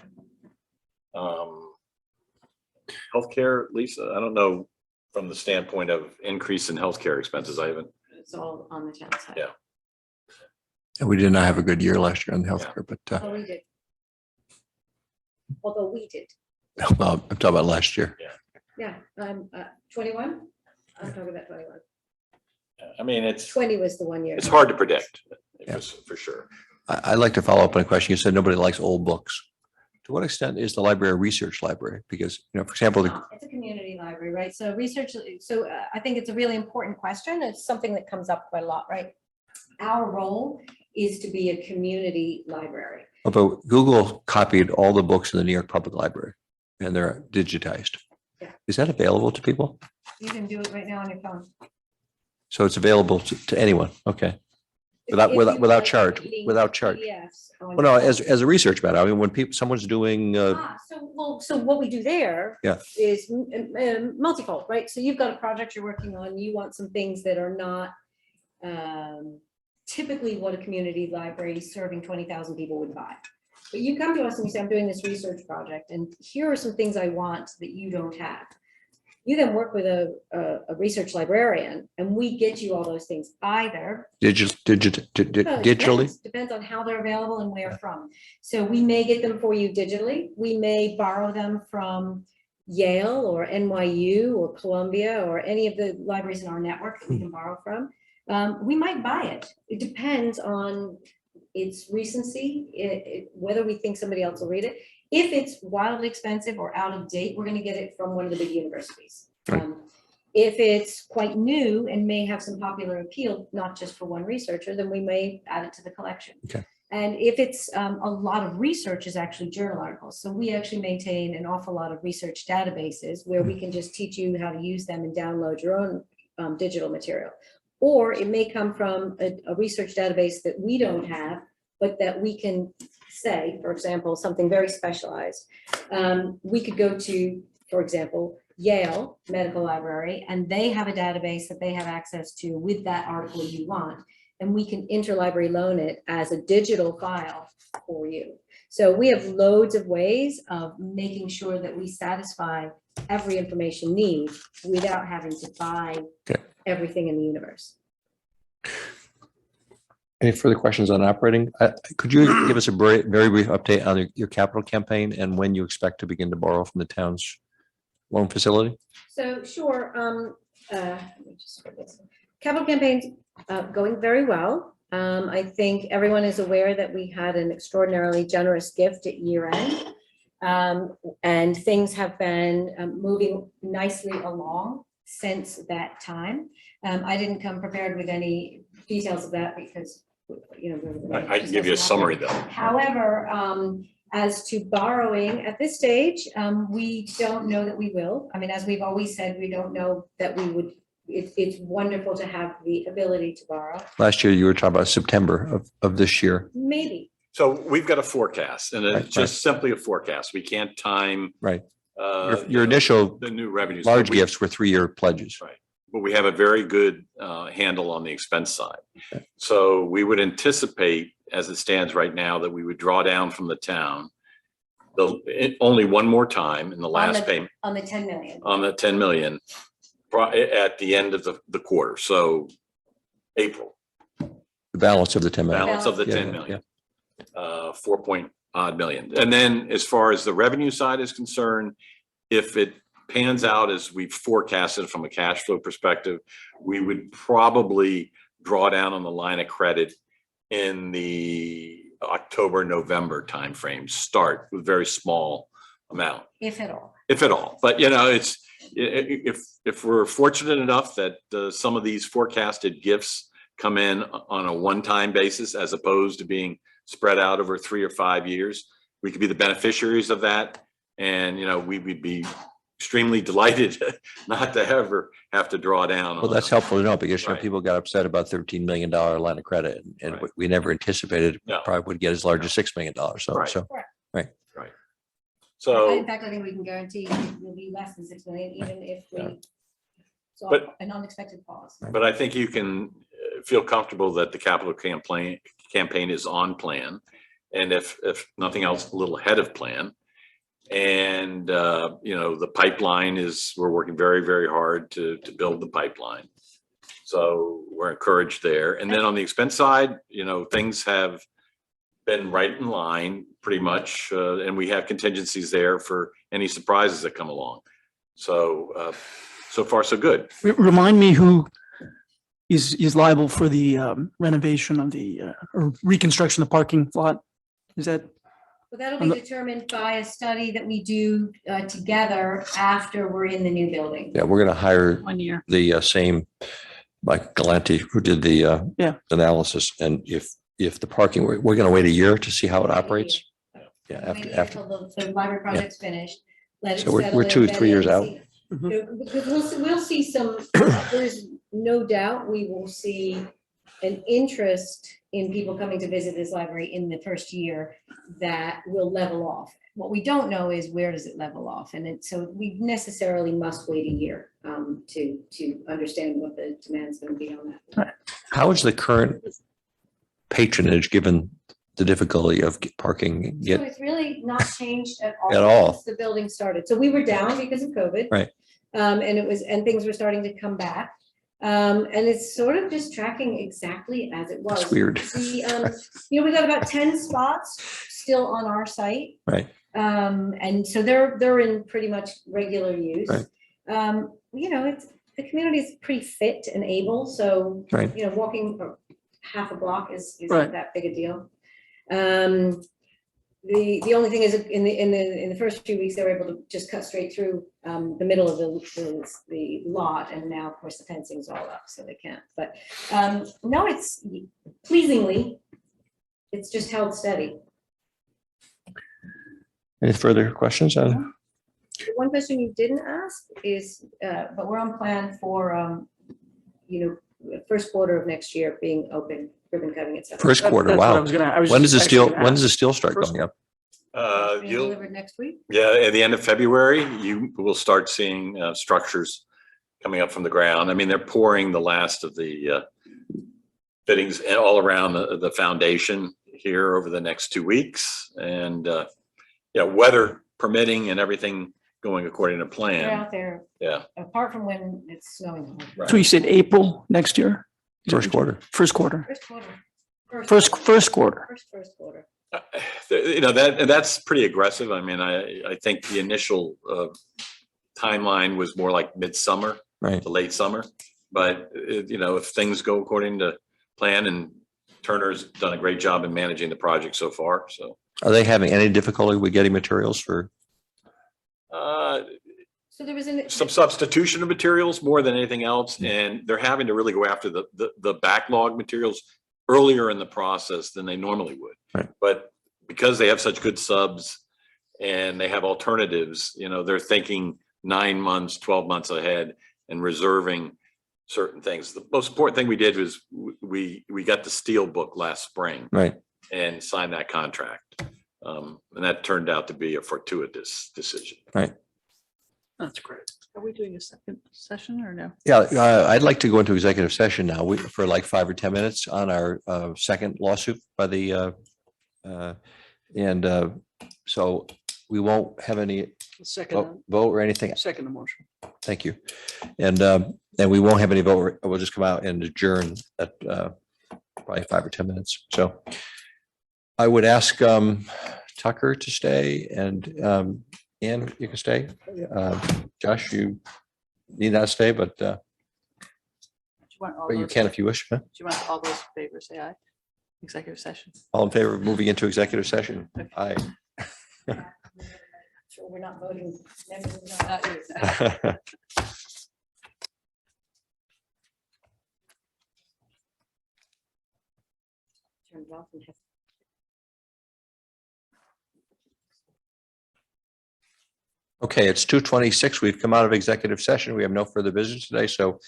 Healthcare, Lisa, I don't know from the standpoint of increase in healthcare expenses, I haven't. It's all on the town side. Yeah. And we did not have a good year last year on the healthcare, but, Although we did. Although we did. well, I'm talking about last year. Yeah, 21? I'm talking about 21. I mean, it's 20 was the one year. it's hard to predict, Yeah. for sure. I'd like to follow up on a question. You said nobody likes old books. To what extent is the library a research library? Because, for example, It's a community library, right? So research, I think it's a really important question. It's something that comes up quite a lot, right? Our role is to be a community library. but Google copied all the books in the New York Public Library and they're digitized. Yeah. Is that available to people? You can do it right now on your phone. So it's available to anyone? Okay. If you Without like charge, reading without charge. PDFs on Well, no, your as phone. a research matter, I mean, when someone's doing, So what we do there Yeah. is multifold, right? So you've got a project you're working on, you want some things that are not typically what a community library serving 20,000 people would buy. But you come to us and you say, I'm doing this research project and here are some things I want that you don't have. You then work with a research librarian and we get you all those things either. Well, it digitally? depends on how they're available and where from. So we may get them for you digitally. We may borrow them from Yale or NYU or Columbia or any of the libraries in our network that we can borrow from. We might buy it. It depends on its recency, whether we think somebody else will read it. If it's wildly expensive or out of date, we're going to get it from one of the big universities. Right. If it's quite new and may have some popular appeal, not just for one researcher, then we may add it to the collection. Okay. And if it's a lot of research is actually journal articles. So we actually maintain an awful lot of research databases where we can just teach you how to use them and download your own digital material. Or it may come from a research database that we don't have, but that we can say, for example, something very specialized. We could go to, for example, Yale Medical Library, and they have a database that they have access to with that article you want. And we can interlibrary loan it as a digital file for you. So we have loads of ways of making sure that we satisfy every information need without having to buy everything in the universe. Any further questions on operating? Could you give us a very brief update on your capital campaign and when you expect to begin to borrow from the town's loan facility? So sure. Let me just put this. Capital campaign's going very well. I think everyone is aware that we had an extraordinarily generous gift at year end. And things have been moving nicely along since that time. I didn't come prepared with any details of that because, I can give you a summary though. However, as to borrowing at this stage, we don't know that we will. I mean, as we've always said, we don't know that we would. It's wonderful to have the ability to borrow. Last year, you were talking about September of this year. Maybe. So we've got a forecast and it's just simply a forecast. We can't time. Right. Your Your initial the new revenues. large gifts were 3-year pledges. Right. But we have a very good handle on the expense side. So we would anticipate, as it stands right now, that we would draw down from the town only one more time in the last payment On the 10 million. on the 10 million at the end of the quarter. So April. The balance of the 10 million. Balance of the 10 million. 4-point-odd million. And then as far as the revenue side is concerned, if it pans out as we've forecasted from a cash flow perspective, we would probably draw down on the line of credit in the October, November timeframe, start with very small amount. If at all. If at all. But it's if we're fortunate enough that some of these forecasted gifts come in on a one-time basis as opposed to being spread out over 3 or 5 years. We could be the beneficiaries of that. And, you know, we would be extremely delighted not to ever have to draw down. Well, on that's them. helpful to know because, you know, Right. people got upset about $13 million line of credit and Right. we never anticipated it No. probably would get as large as $6 million. So, Right. so, right. So. In fact, I think we can guarantee it will be less than 6 million, even if we saw But- an unexpected pause. But I think you can feel comfortable that the capital campaign is on plan. And if nothing else, a little ahead of plan. And, you know, the pipeline we're working very, very hard to build the pipeline. So we're encouraged there. And then on the expense side, you know, things have been right in line pretty much. And we have contingencies there for any surprises that come along. So, so far, so good. Remind me who is liable for the renovation of the or reconstruction of the parking lot? Is that, Well, that'll On be the- determined by a study that we do together after we're in the new building. Yeah, we're going to hire 1 year? the same Mike Galante who did the Yeah. analysis. And if the parking, we're going to wait a year to see how it operates. Yeah, Wait after. until the library project's finished. Let it So we're settle in, 2 or bed 3 years in, out. see- Mhm. Because we'll see some, there's no doubt we will see an interest in people coming to visit this library in the first year that will level off. What we don't know is where does it level off? And so we necessarily must wait a year to understand what the demand's going to be on that. How is the current patronage given the difficulty of parking? So it's really not changed at all. At all. Since the building started. So we were down because of COVID. Right. And things were starting to come back. And it's sort of just tracking exactly as it was. That's weird. We, we got about 10 spots still on our site. Right. And so they're in pretty much regular use. Right. The community is pretty fit and able, so, Right. walking half a block is Right. not that big a deal. The only thing is in the first few weeks, they were able to just cut straight through the middle of the lot, and now, of course, the fencing's all up, so they can't. But no, it's pleasingly, it's just held steady. Any further questions? The one question you didn't ask is, but we're on plan for, first quarter of next year being open, ribbon cutting, et cetera. First quarter, That's what I wow. was gonna- I was When does the just steel, actually gonna when does the ask. steel start First- going up? Being You'll, delivered next week. yeah, at the end of February, you will start seeing structures coming up from the ground. I mean, they're pouring the last of the fittings all around the foundation here over the next 2 weeks. And, weather permitting and everything going according to They're plan. out there, Yeah. apart from when it's snowing. So you said April next year? First quarter. First quarter. First quarter. First quarter. First quarter. That's pretty aggressive. I mean, I think the initial timeline was more like midsummer Right. to late summer. But, if things go according to plan, and Turner's done a great job in managing the project so far, so. Are they having any difficulty with getting materials for? So there was Some substitution of materials more than anything else, and they're having to really go after the backlog materials earlier in the process than they normally would. Right. But because they have such good subs and they have alternatives, they're thinking 9 months, 12 months ahead and reserving certain things. The most important thing we did was we got the steel book last spring. Right. And signed that contract. And that turned out to be a fortuitous decision. Right. That's great. Are we doing a second session or no? Yeah, I'd like to go into executive session now for like 5 or 10 minutes on our second lawsuit by the, so we won't have any Second, vote or anything. second motion. Thank you. And we won't have any vote. We'll just come out and adjourn at probably 5 or 10 minutes. So I would ask Tucker to stay and Ann, you can stay. Josh, you need not stay, but you can if you wish. Huh? Do you want all those in favor, say aye? Executive session. All in favor of moving into executive session? Aye. Sure, we're not voting. Not you. turn it off and have. Okay, it's 2:26. We've come out of executive session. We have no further business today, so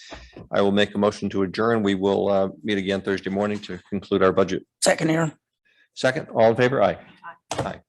I will make a motion to adjourn. We will meet again Thursday morning to conclude our budget. Second here. Second, all in favor? Aye. Aye.